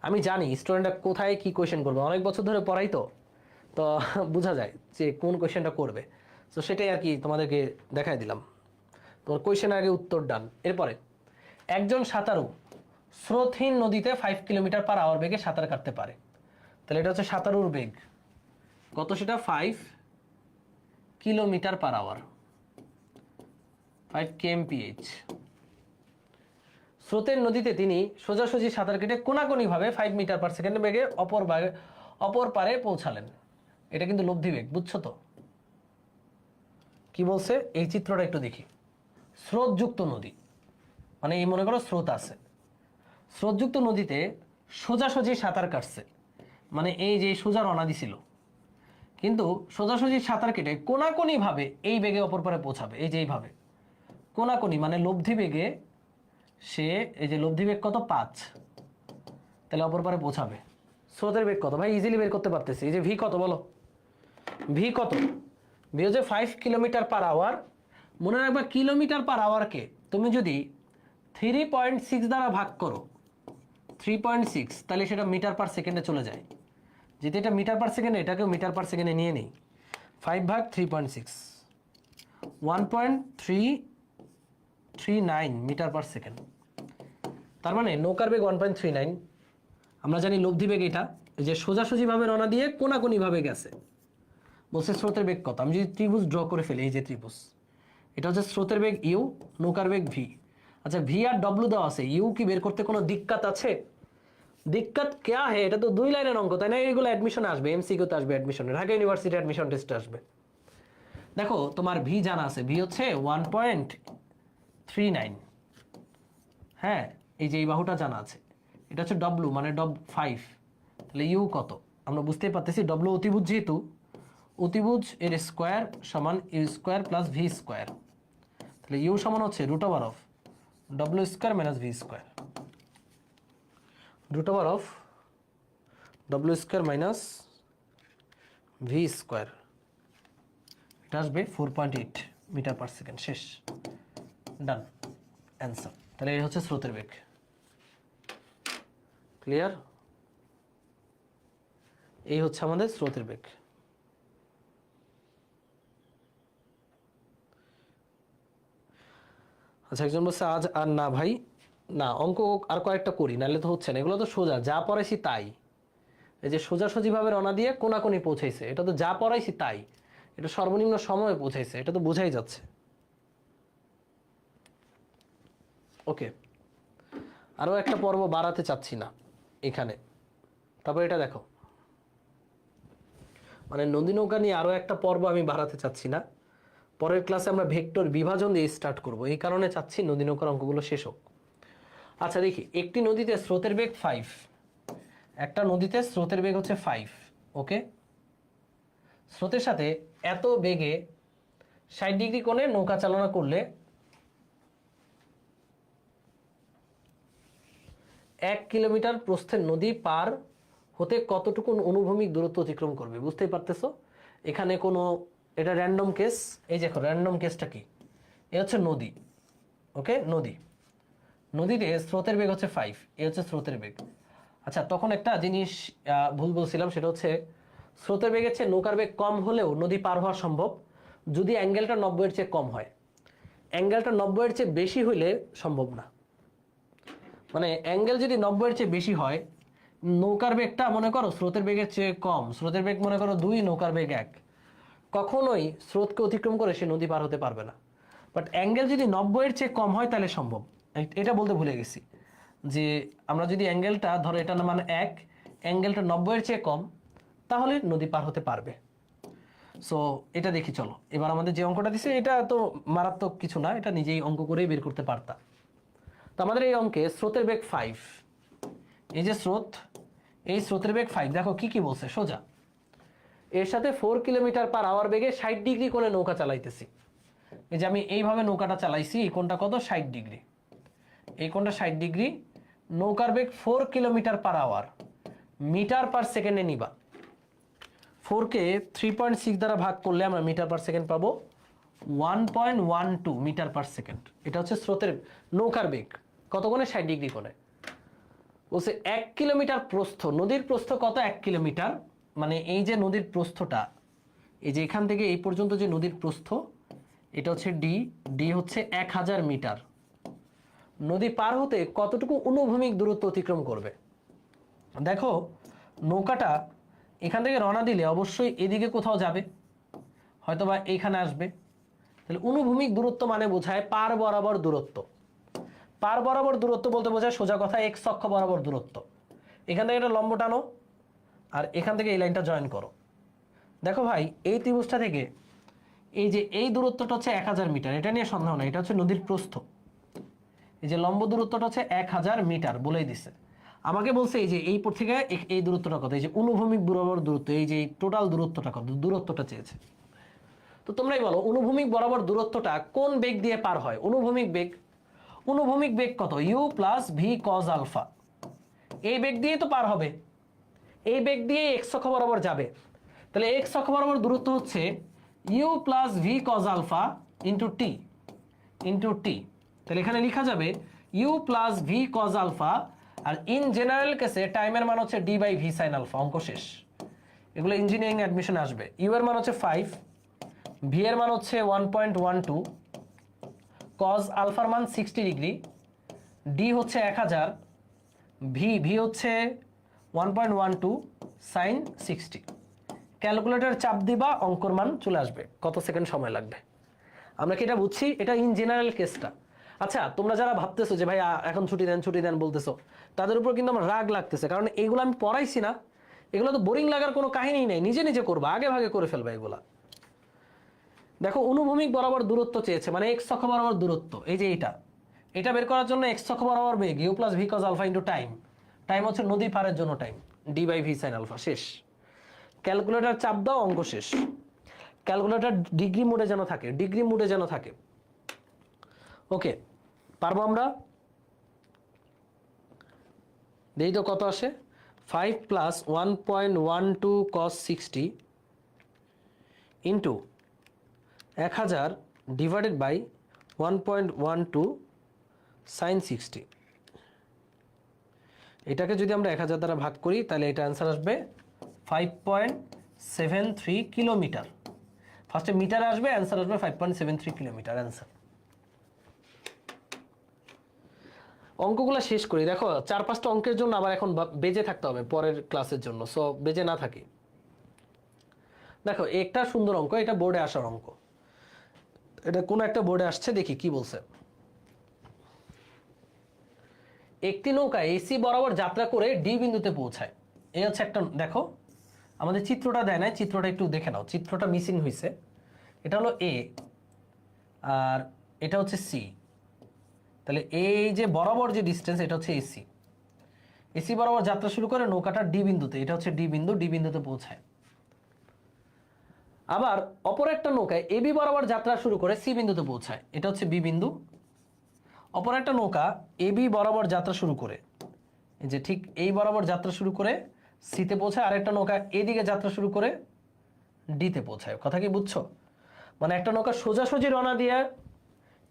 S1: আমি জানি স্টুডেন্টরা কোথায় কি কোশ্চেন করবে, অনেক বছর ধরে পড়াই তো, তো বোঝা যায় যে কোন কোশ্চেনটা করবে। তো সেটাই আর কি তোমাদেরকে দেখাই দিলাম। তোমার কোশ্চেন আগে উত্তর ডান। এরপরে একজন সাঁতারু স্রোতহীন নদীতে 5 কিলোমিটার পার আওয়ার বেগে সাঁতার কাটতে পারে। তাহলে এটা হচ্ছে সাঁতারুর বেগ কত, সেটা 5 কিলোমিটার পার আওয়ার, 5 kmph। স্রোতের নদীতে তিনি সোজাসুজি সাঁতার কেটে কোনাকুনিভাবে 5 মিটার পার সেকেন্ড বেগে অপর পারে পৌঁছালেন। এটা কিন্তু লব্ধি বেগ, বুঝছো তো? কি বলছে এই চিত্রটা একটু দেখি। স্রোতযুক্ত নদী, মানে এই মনে করো স্রোত আছে, স্রোতযুক্ত নদীতে সোজাসুজি সাঁতার কাটছে, মানে এই যে সোজা রওনা দিছিল, কিন্তু সোজাসুজি সাঁতার কেটে কোনাকুনিভাবে এই বেগে অপর পারে পৌঁছাবে, এই যে এইভাবে কোনাকুনি, মানে লব্ধি বেগে সে, এই যে লব্ধি বেগ কত 5, তাহলে অপর পারে পৌঁছাবে। স্রোতের বেগ কত ভাই? ইজিলি বের করতে পারতেছি। এই যে ভি কত বলো, ভি কত? ভি হচ্ছে 5 কিলোমিটার পার আওয়ার। মনে রাখবা কিলোমিটার পার আওয়ারকে তুমি যদি 3.6 দ্বারা ভাগ করো, 3.6, তাহলে সেটা মিটার পার সেকেন্ডে চলে যায়। যেহেতু এটা মিটার পার সেকেন্ডে, এটাকেও মিটার পার সেকেন্ডে নিয়ে নেই। 5 ভাগ 3.6, 1.339 মিটার পার সেকেন্ড। তার মানে নৌকার বেগ 1.39। আমরা জানি লব্ধি বেগ এটা, যে সোজাসুজিভাবে রওনা দিয়ে কোনাকুনিভাবে গেছে। বলছে স্রোতের বেগ কত? আমি যদি ত্রিভুজ ড্র করে ফেলি, এই যে ত্রিভুজ, এটা হচ্ছে স্রোতের বেগ ইউ, নৌকার বেগ ভি। আচ্ছা ভি আর ডব্লিউ দেওয়া আছে, ইউ কি বের করতে কোনো দিক্কত আছে? দিক্কত ক্যা হে? এটা তো 2 লাইনের অঙ্ক, তাই না? এগুলো অ্যাডমিশনে আসবে, এমসিকিউতে আসবে, অ্যাডমিশনে, ঢাকা ইউনিভার্সিটি অ্যাডমিশন টেস্টে আসবে। দেখো তোমার ভি জানা আছে, ভি হচ্ছে 1.39। হ্যাঁ, এই যে এই বাহুটা জানা আছে। এটা হচ্ছে ডব্লিউ, মানে 5। তাহলে ইউ কত? আমরা বুঝতেই পারতেছি ডব্লিউ অতিভুজ, যেহেতু অতিভুজ এর স্কোয়ার সমান u square plus V square. তাহলে ইউ সমান হচ্ছে √অফ ডব্লিউ স্কোয়ার মাইনাস ভি স্কোয়ার, √অফ ডব্লিউ স্কোয়ার মাইনাস ভি স্কোয়ার। এটা আসবে 4.8 মিটার পার সেকেন্ড। শেষ, ডান, অ্যান্সার। তাহলে এই হচ্ছে স্রোতের বেগ। ক্লিয়ার? এই হচ্ছে আমাদের স্রোতের বেগ। আচ্ছা, একজন বলছে আজ আর না ভাই, না অঙ্ক আর কয়েকটা করি, নাহলে তো হচ্ছে না। এগুলো তো সোজা, যা পড়াইছি তাই। এই যে সোজাসুজিভাবে রওনা দিয়ে কোনাকুনি পৌঁছাইছে, এটা তো যা পড়াইছি তাই। এটা সর্বনিম্ন সময়ে পৌঁছাইছে, এটা তো বোঝাই যাচ্ছে। ওকে, আরও একটা পর্ব বাড়াতে চাচ্ছি না এখানে। তারপর এটা দেখো, মানে নদী নৌকা নিয়ে আরও একটা পর্ব আমি বাড়াতে চাচ্ছি না। পরের ক্লাসে আমরা ভেক্টর বিভাজন দিয়ে স্টার্ট করব, এই কারণে চাচ্ছি নদী নৌকার অঙ্কগুলো শেষ হোক। আচ্ছা দেখি, একটি নদীতে স্রোতের বেগ 5, একটা নদীতে স্রোতের বেগ হচ্ছে 5। ওকে, স্রোতের সাথে এত বেগে 60 ডিগ্রি কোণে নৌকা চালনা করলে 1 কিলোমিটার প্রস্থের নদী পার হতে কতটুকু অনুভূমিক দূরত্ব অতিক্রম করবে? বুঝতেই পারতেছো এখানে কোনো, এটা র্যান্ডম কেস। এই দেখো র্যান্ডম কেসটা কি, এ হচ্ছে নদী। ওকে, নদীতে স্রোতের বেগ হচ্ছে 5, এ হচ্ছে স্রোতের বেগ। আচ্ছা, তখন একটা জিনিস ভুল বলছিলাম, সেটা হচ্ছে স্রোতের বেগের চেয়ে নৌকার বেগ কম হলেও নদী পার হওয়া সম্ভব, যদি অ্যাঙ্গেলটা 90-এর চেয়ে কম হয়। অ্যাঙ্গেলটা 90-এর চেয়ে বেশি হইলে সম্ভব না। মানে অ্যাঙ্গেল যদি 90-এর চেয়ে বেশি হয়, নৌকার বেগটা মনে করো স্রোতের বেগের চেয়ে কম, স্রোতের বেগ মনে করো 2, নৌকার বেগ 1, কখনোই স্রোতকে অতিক্রম করে সে নদী পার হতে পারবে না। বাট অ্যাঙ্গেল যদি 90-এর চেয়ে কম হয় তাহলে সম্ভব। এটা বলতে ভুলে গেছি যে আমরা যদি অ্যাঙ্গেলটা ধরো এটা মান 1, অ্যাঙ্গেলটা 90-এর চেয়ে কম, তাহলে নদী পার হতে পারবে। সো এটা দেখি চলো। এবার আমাদের যে অঙ্কটা দিছে এটা তো মারাত্মক কিছু না, এটা নিজেই অঙ্ক করেই বের করতে পারতা। তো আমাদের এই অঙ্কে স্রোতের বেগ 5, এই যে স্রোত, এই স্রোতের বেগ 5, দেখো কি কি বলছে সোজা। এর সাথে 4 কিলোমিটার/আওয়ার বেগে 60 ডিগ্রি কোণে নৌকা চালাইতেছি। এই যে আমি এইভাবে নৌকাটা চালাইছি, এই কোণটা কত? 60 ডিগ্রি। এই কোণটা 60 ডিগ্রি। নৌকার বেগ 4 কিলোমিটার/আওয়ার, মিটার/সেকেন্ডে নিবা। 4-কে 3.6 দ্বারা ভাগ করলে আমরা মিটার/সেকেন্ড পাবো 1.12 মিটার/সেকেন্ড। এটা হচ্ছে স্রোতের নৌকার বেগ কত কোণে? 60 ডিগ্রি কোণে। বলছে 1 কিলোমিটার প্রস্থ, নদীর প্রস্থ কত? 1 কিলোমিটার। মানে এই যে নদীর প্রস্থটা, এই যে এখান থেকে এই পর্যন্ত যে নদীর প্রস্থ, এটা হচ্ছে ডি। ডি হচ্ছে 1000 মিটার। নদী পার হতে কতটুকু অনুভূমিক দূরত্ব অতিক্রম করবে? দেখো নৌকাটা এখান থেকে রওনা দিলে অবশ্যই এদিকে কোথাও যাবে, হয়তোবা এইখানে আসবে। তাহলে অনুভূমিক দূরত্ব মানে বোঝায় পার বরাবর দূরত্ব। পার বরাবর দূরত্ব বলতে বোঝায় সোজা কথা এক্স অক্ষ বরাবর দূরত্ব। এখান থেকে একটা লম্ব টানো আর এখান থেকে এই লাইনটা জয়েন করো। দেখো ভাই এই ত্রিভুজটা থেকে এই যে এই দূরত্বটা হচ্ছে 1000 মিটার, এটা নিয়ে সন্দেহ নাই, এটা হচ্ছে নদীর প্রস্থ। এই যে লম্ব দূরত্বটা হচ্ছে 1000 মিটার বলেই দিছে। আমাকে বলছে এই যে এই পর থেকে এই দূরত্বটা কত, এই যে অনুভূমিক বরাবর দূরত্ব, এই যে টোটাল দূরত্বটা কত, দূরত্বটা চেয়েছে। তো তোমরাই বলো অনুভূমিক বরাবর দূরত্বটা কোন বেগ দিয়ে পার হয়? অনুভূমিক বেগ। অনুভূমিক বেগ কত? U plus V cos alpha. এই বেগ দিয়ে তো পার হবে, এই বেগ দিয়ে এক্স অক্ষ বরাবর যাবে। তাহলে এক্স অক্ষ বরাবর দূরত্ব হচ্ছে you plus V cos alpha into t, into t. তাহলে এখানে লেখা যাবে u plus V cos alpha, আর ইন জেনারেল কেসে টাইমের মান হচ্ছে d by V sine alpha. অঙ্ক শেষ। এগুলো ইঞ্জিনিয়ারিং অ্যাডমিশনে আসবে। ইউ এর মান হচ্ছে 5, ভি এর মান হচ্ছে 1.12, কজ আলফার মান 60 ডিগ্রি, ডি হচ্ছে 1000, ভি হচ্ছে 1.12, সাইন 60। ক্যালকুলেটর চাপ দিবা, অঙ্কর মান চলে আসবে। কত সেকেন্ড সময় লাগবে? আমরা কি এটা বুঝছি? এটা ইন জেনারেল কেসটা। আচ্ছা তোমরা যারা ভাবতেছো যে ভাই এখন ছুটি দেন বলতেছো, তাদের উপর কিন্তু আমার রাগ লাগতেছে, কারণ এগুলো আমি পড়াইছি না। এগুলো তো বোরিং লাগার কোনো কাহিনী নেই, নিজে নিজে করবা, আগে ভাগে করে ফেলবা এগুলা। দেখো অনুভূমিক বরাবর দূরত্ব চেয়েছে, মানে এক্স অক্ষ বরাবর দূরত্ব। এই যে এটা বের করার জন্য এক্স অক্ষ বরাবর বেগ you plus V cos alpha into time. Time হচ্ছে নদী পারের জন্য time, d by V sine alpha. শেষ। ক্যালকুলেটর চাপ দাও, অঙ্ক শেষ। ক্যালকুলেটর ডিগ্রি মোডে যেন থাকে, ডিগ্রি মোডে যেন থাকে। ওকে, পারবো আমরা? দেখি তো কত আসে। 5 plus 1.12 cos 60 into 1000 divided by 1.12 sine 60। এটাকে যদি আমরা 1000 দ্বারা ভাগ করি তাহলে এটা অ্যান্সার আসবে 5.73 কিলোমিটার। ফার্স্টে মিটার আসবে, অ্যান্সার আসবে 5.73 কিলোমিটার অ্যান্সার। অঙ্কগুলো শেষ করি। দেখো 4-5টা অঙ্কের জন্য আবার এখন বেজে থাকতে হবে পরের ক্লাসের জন্য, সো বেজে না থাকি। দেখো একটা সুন্দর অঙ্ক, এটা বোর্ডে আসার অঙ্ক। এটা কোন একটা বোর্ডে আসছে, দেখি কি বলছে। একটি নৌকা এসি বরাবর যাত্রা করে ডি বিন্দুতে পৌঁছায়। এই হচ্ছে একটা, দেখো আমাদের চিত্রটা দেয় না, চিত্রটা একটু দেখে নাও, চিত্রটা মিসিং হয়েছে। এটা হলো এ আর এটা হচ্ছে সি। তাহলে এই যে বরাবর যে ডিস্টেন্স, এটা হচ্ছে এসি। এসি বরাবর যাত্রা শুরু করে নৌকাটা ডি বিন্দুতে, এটা হচ্ছে ডি বিন্দু, ডি বিন্দুতে পৌঁছায়। আবার অপর একটা নৌকায় এবি বরাবর যাত্রা শুরু করে সি বিন্দুতে পৌঁছায়, এটা হচ্ছে বি বিন্দু। অপর একটা নৌকা এবি বরাবর যাত্রা শুরু করে, এই যে ঠিক এই বরাবর যাত্রা শুরু করে সিতে পৌঁছায়, আর একটা নৌকা এদিকে যাত্রা শুরু করে ডিতে পৌঁছায়। কথা কি বুঝছো? মানে একটা নৌকা সোজাসুজি রওনা দিয়ে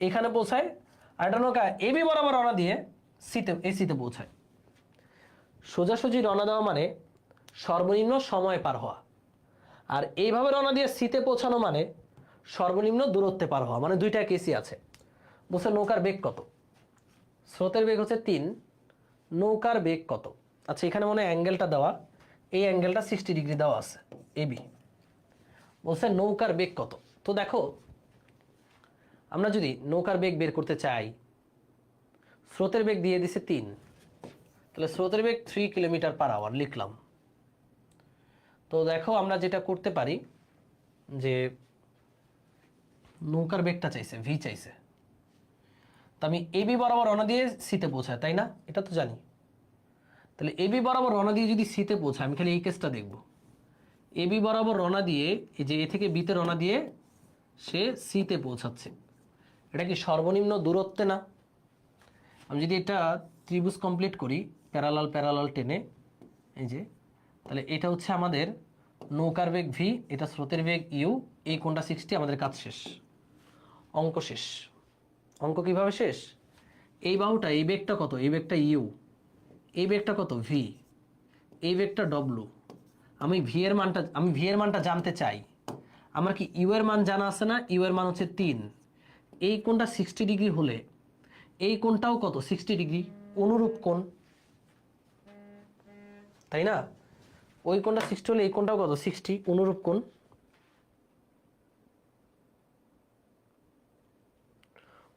S1: এখানে পৌঁছায়, আর একটা নৌকা এবি বরাবর রওনা দিয়ে সিতে পৌঁছায়। সোজাসুজি রওনা দেওয়া মানে সর্বনিম্ন সময় পার হওয়া, আর এইভাবে রওনা দিয়ে সিতে পৌঁছানো মানে সর্বনিম্ন দূরত্বে পার হওয়া, মানে দুইটা কেসই আছে। বলছে নৌকার বেগ কত? স্রোতের বেগ হচ্ছে 3, নৌকার বেগ কত? আচ্ছা এখানে মনে হয় অ্যাঙ্গেলটা দেওয়া, এই অ্যাঙ্গেলটা 60 ডিগ্রি দেওয়া আছে, এবি। বলছে নৌকার বেগ কত? তো দেখো আমরা যদি নৌকার বেগ বের করতে চাই, স্রোতের বেগ দিয়ে দিছে 3, তাহলে স্রোতের বেগ 3 কিলোমিটার পার আওয়ার লিখলাম। তো দেখো আমরা যেটা করতে পারি যে নৌকার বেগটা চাইছে, ভি চাইছে, তো আমি এবি বরাবর রওনা দিয়ে সিতে পৌঁছায়, তাই না? এটা তো জানি। তাহলে এবি বরাবর রওনা দিয়ে যদি সিতে পৌঁছায়, আমি খালি এই কেসটা দেখব। এবি বরাবর রওনা দিয়ে, এই যে এ থেকে বিতে রওনা দিয়ে সে সিতে পৌঁছাচ্ছে, এটা কি সর্বনিম্ন দূরত্বে না? আমি যদি এটা ত্রিভুজ কমপ্লিট করি, প্যারালাল প্যারালাল টেনে, এই যে, তাহলে এটা হচ্ছে আমাদের নৌকার বেগ ভি, এটা স্রোতের বেগ ইউ, এই কোণটা 60, আমাদের কাজ শেষ, অঙ্ক শেষ। অঙ্ক কিভাবে শেষ? এই বাহুটা, এই বেগটা কত? এই বেগটা ইউ, এই বেগটা কত? ভি, এই বেগটা ডব্লু। আমি ভি এর মানটা জানতে চাই। আমার কি ইউ এর মান জানা আছে না? ইউ এর মান হচ্ছে 3। এই কোণটা 60 ডিগ্রি হলে এই কোণটাও কত? 60 ডিগ্রি, অনুরূপ কোণ, তাই না? ওই কোণটা 60 হলে এই কোণটাও কত? 60, অনুরূপ কোণ।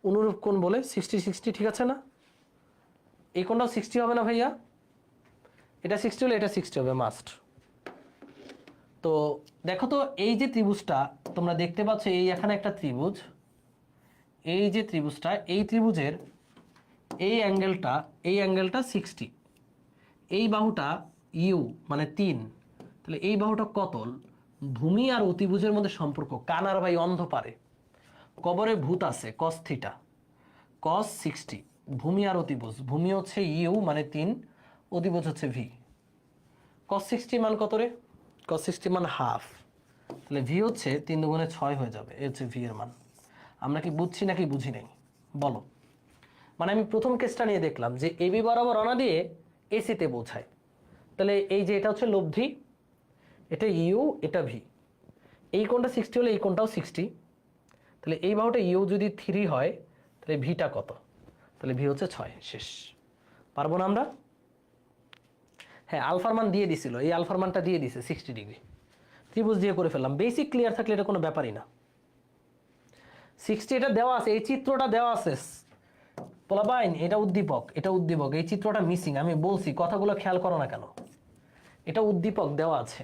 S1: অনুরূপ কোণ বলে 60 60, ঠিক আছে না? এই কোণটাও 60 হবে না ভাইয়া? এটা 60 হলে এটা 60 হবে, মাস্ট। তো দেখো তো, এই যে ত্রিভুজটা তোমরা দেখতে পাচ্ছ, এই এখানে একটা ত্রিভুজ, এই যে ত্রিভুজটা, এই ত্রিভুজের এই অ্যাঙ্গেলটা 60, এই বাহুটা ইউ মানে 3, তাহলে এই বাহুটা কত? ভূমি আর অতিভুজের মধ্যে সম্পর্ক কানার ভাই অন্ধ পারে, কবরে ভূত আছে, cos থিটা, cos 60, ভূমি আর অতিভুজ, ভূমি হচ্ছে ইউ মানে 3, অতিভুজ হচ্ছে ভি। cos 60 মান কত রে? cos 60 মান হাফ, তাহলে ভি হচ্ছে 3 দুগুণে 6 হয়ে যাবে, এই হচ্ছে ভি এর মান। আমরা কি বুঝছি নাকি বুঝি নাই বলো? মানে আমি প্রথম কেসটা নিয়ে দেখলাম যে এবি বরাবর রওনা দিয়ে এসিতে পৌঁছায়, তাহলে এই যে এটা হচ্ছে লব্ধি, এটা ইউ, এটা ভি, এই কোণটা 60 হলে এই কোণটাও 60, তাহলে এই বাহুটা ইউ যদি 3 হয়, তাহলে ভিটা কত? তাহলে ভি হচ্ছে 6, শেষ। পারবো না আমরা? হ্যাঁ, আলফার মান দিয়ে দিছিল, এই আলফার মানটা দিয়ে দিছে 60 ডিগ্রি, ত্রিভুজ দিয়ে করে ফেললাম। বেসিক ক্লিয়ার থাকলে এটা কোনো ব্যাপারই না। 60 এটা দেওয়া আছে, এই চিত্রটা দেওয়া আছে পোলাপাইন, এটা উদ্দীপক, এটা উদ্দীপক, এই চিত্রটা মিসিং। আমি বলছি, কথাগুলো খেয়াল করো না কেন? এটা উদ্দীপক দেওয়া আছে,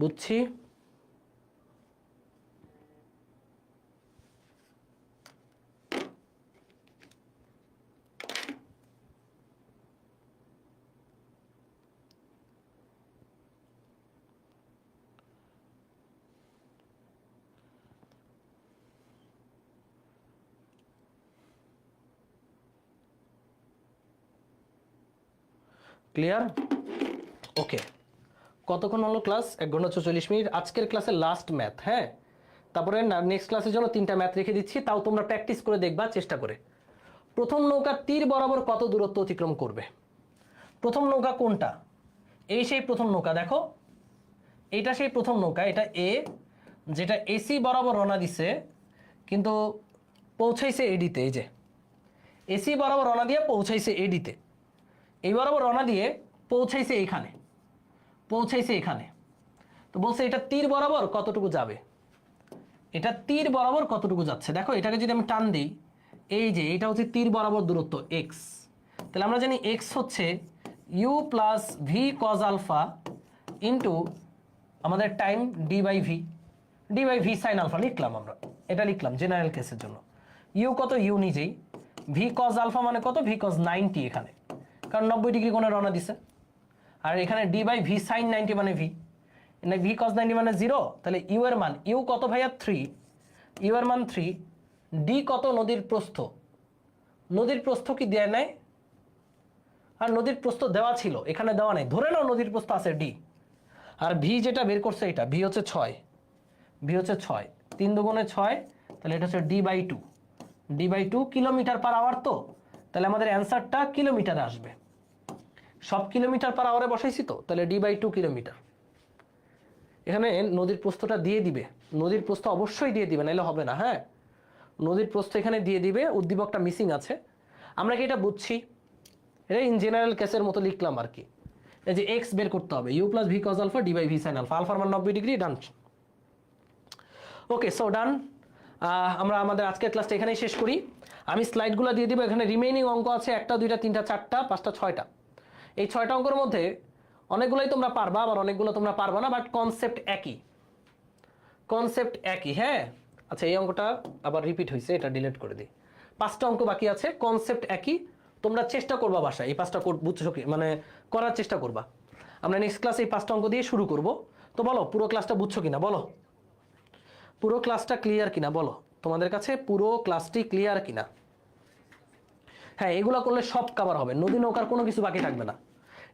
S1: বুঝছি। ক্লিয়ার? ওকে, কতক্ষণ হলো ক্লাস? 1 ঘন্টা 44 মিনিট। আজকের ক্লাসের লাস্ট ম্যাথ, হ্যাঁ? তারপরে নেক্সট ক্লাসের জন্য 3টা ম্যাথ রেখে দিচ্ছি, তাও তোমরা প্র্যাকটিস করে দেখবা চেষ্টা করে। প্রথম নৌকা তীর বরাবর কত দূরত্ব অতিক্রম করবে? প্রথম নৌকা কোনটা? এই সেই প্রথম নৌকা, দেখো এইটা সেই প্রথম নৌকা, এটা এ, যেটা এসি বরাবর রওনা দিছে কিন্তু পৌঁছাইছে এডিতে। এই যে এসি বরাবর রওনা দিয়ে পৌঁছাইছে এডিতে, এই বরাবর রওনা দিয়ে পৌঁছাইছে এইখানে, পৌঁছাইছে এখানে। তো বলছে এটা তীর বরাবর কতটুকু যাবে, এটা তীর বরাবর কতটুকু যাচ্ছে। দেখো এটাকে যদি আমি টান দিই, এই যে এটা হচ্ছে তীর বরাবর দূরত্ব এক্স, তাহলে আমরা জানি এক্স হচ্ছে you plus V cos alpha into আমাদের time d by V sine alpha লিখলাম, আমরা এটা লিখলাম জেনারেল কেসের জন্য। ইউ কত? ইউ নিজেই। ভি কজ আলফা মানে কত? ভি কজ 90 এখানে, কারণ 90 ডিগ্রি কোণে রওনা দিছে। আর এখানে ডি বাই ভি সাইন 90 মানে ভি, ভি কজ 90 মানে 0, তাহলে ইউ এর মান, ইউ কত ভাইয়া? 3, ইউ এর মান 3। ডি কত? নদীর প্রস্থ, নদীর প্রস্থ কি দেয় নাই? আর নদীর প্রস্থ দেওয়া ছিল, এখানে দেওয়া নাই, ধরে নাও নদীর প্রস্থ আছে ডি। আর ভি যেটা বের করছে এটা, ভি হচ্ছে 6, ভি হচ্ছে 6, 3 দুগুণে 6, তাহলে এটা হচ্ছে d by 2, d by 2 kilometre per hour. তো তাহলে আমাদের অ্যান্সারটা কিলোমিটারে আসবে, সব কিলোমিটার পার আওয়ারে বসাইছি তো, তাহলে ডি বাই 2 কিলোমিটার। এখানে নদীর প্রস্থটা দিয়ে দিবে, নদীর প্রস্থ অবশ্যই দিয়ে দিবে, নাহলে হবে না। হ্যাঁ, নদীর প্রস্থ এখানে দিয়ে দিবে, উদ্দীপকটা মিসিং আছে। আমরা কি এটা বুঝছি? এটা ইন জেনারেল কেসের মতো লিখলাম আর কি। এই যে এক্স বের করতে হবে, u plus V cos alpha d by V sine alpha, আলফার মান 90 ডিগ্রি, ডান। ওকে, সো ডান। আমরা আমাদের আজকের ক্লাসটা এখানেই শেষ করি। আমি স্লাইডগুলো দিয়ে দিব। এখানে রিমেইনিং অঙ্ক আছে 1টা 2টা 3টা 4টা 5টা 6টা। এই 6টা অঙ্কের মধ্যে অনেকগুলোই তোমরা পারবা, আবার অনেকগুলো তোমরা পারবা না, বাট কনসেপ্ট একই, কনসেপ্ট একই। হ্যাঁ, আচ্ছা এই অঙ্কটা আবার রিপিট হয়েছে, এটা ডিলিট করে দিই। 5টা অঙ্ক বাকি আছে, কনসেপ্ট একই। তোমরা চেষ্টা করবা বাসায় এই 5টা বুঝছো কি, মানে করার চেষ্টা করবা। আমরা নেক্সট ক্লাসে এই 5টা অঙ্ক দিয়ে শুরু করব। তো বলো পুরো ক্লাসটা বুঝছো কিনা, বলো পুরো ক্লাসটা ক্লিয়ার কিনা, বলো তোমাদের কাছে পুরো ক্লাসটি ক্লিয়ার কিনা। হ্যাঁ, এগুলো করলে সব কভার হবে, নদী নৌকার কোনো কিছু বাকি থাকবে না।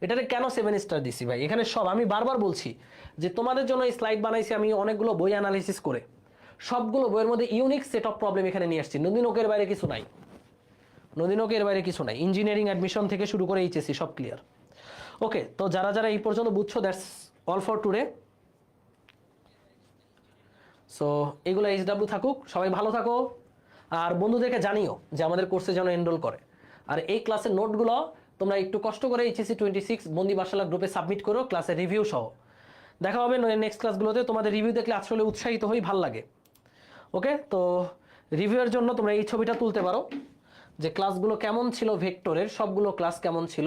S1: এটাতে কেন 7 স্টার দিছি ভাই, এখানে সব আমি বারবার বলছি যে তোমাদের জন্য এই স্লাইড বানাইছি আমি অনেকগুলো বই অ্যানালাইসিস করে, সবগুলো বইয়ের মধ্যে ইউনিক সেট অফ প্রবলেম এখানে নিয়ে আসছি। নদী নৌকের বাইরে কিছু নাই, নদী নৌকের বাইরে কিছু নাই। ইঞ্জিনিয়ারিং অ্যাডমিশন থেকে শুরু করে এইচএসসি সব ক্লিয়ার। ওকে, তো যারা যারা এই পর্যন্ত বুঝছো, that's all for today. So এগুলো এইচডাব্লিউ থাকুক, সবাই ভালো থাকো, আর বন্ধুদেরকে জানিও যে আমাদের কোর্সে যেন এনরোল করে। আর এই ক্লাসের নোটগুলো তোমরা একটু কষ্ট করে এইচএসসি 26 বন্দি বাসালা গ্রুপে সাবমিট করো, ক্লাসের রিভিউ সহ। দেখা হবে নেক্সট ক্লাসগুলোতে। তোমাদের রিভিউ দেখলে আসলে উৎসাহিত হই, ভাল লাগে। ওকে, তো রিভিউয়ের জন্য তোমরা এই ছবিটা তুলতে পারো যে ক্লাসগুলো কেমন ছিল, ভেক্টরের সবগুলো ক্লাস কেমন ছিল।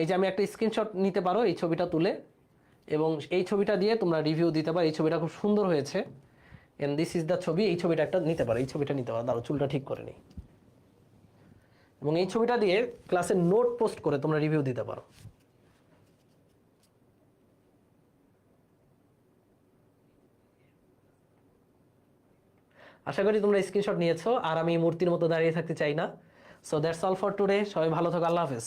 S1: এই যে আমি একটা স্ক্রিনশট নিতে পারো এই ছবিটা তুলে, এবং এই ছবিটা দিয়ে তোমরা রিভিউ দিতে পারো। এই ছবিটা খুব সুন্দর হয়েছে, এন্ড দিস ইজ দ্য ছবি। এই ছবিটা একটা নিতে পারো, এই ছবিটা নিতে পারো। দাঁড়াও, চুলটা ঠিক করে নিই। এবং এই ছবিটা দিয়ে ক্লাসের নোট পোস্ট করে তোমরা রিভিউ দিতে পারো। আশা করি তোমরা স্ক্রিনশট নিয়েছো, আর আমি মূর্তির মতো দাঁড়িয়ে থাকতে চাই না। So that's all for today. সবাই ভালো থাকো, আল্লাহ হাফেজ।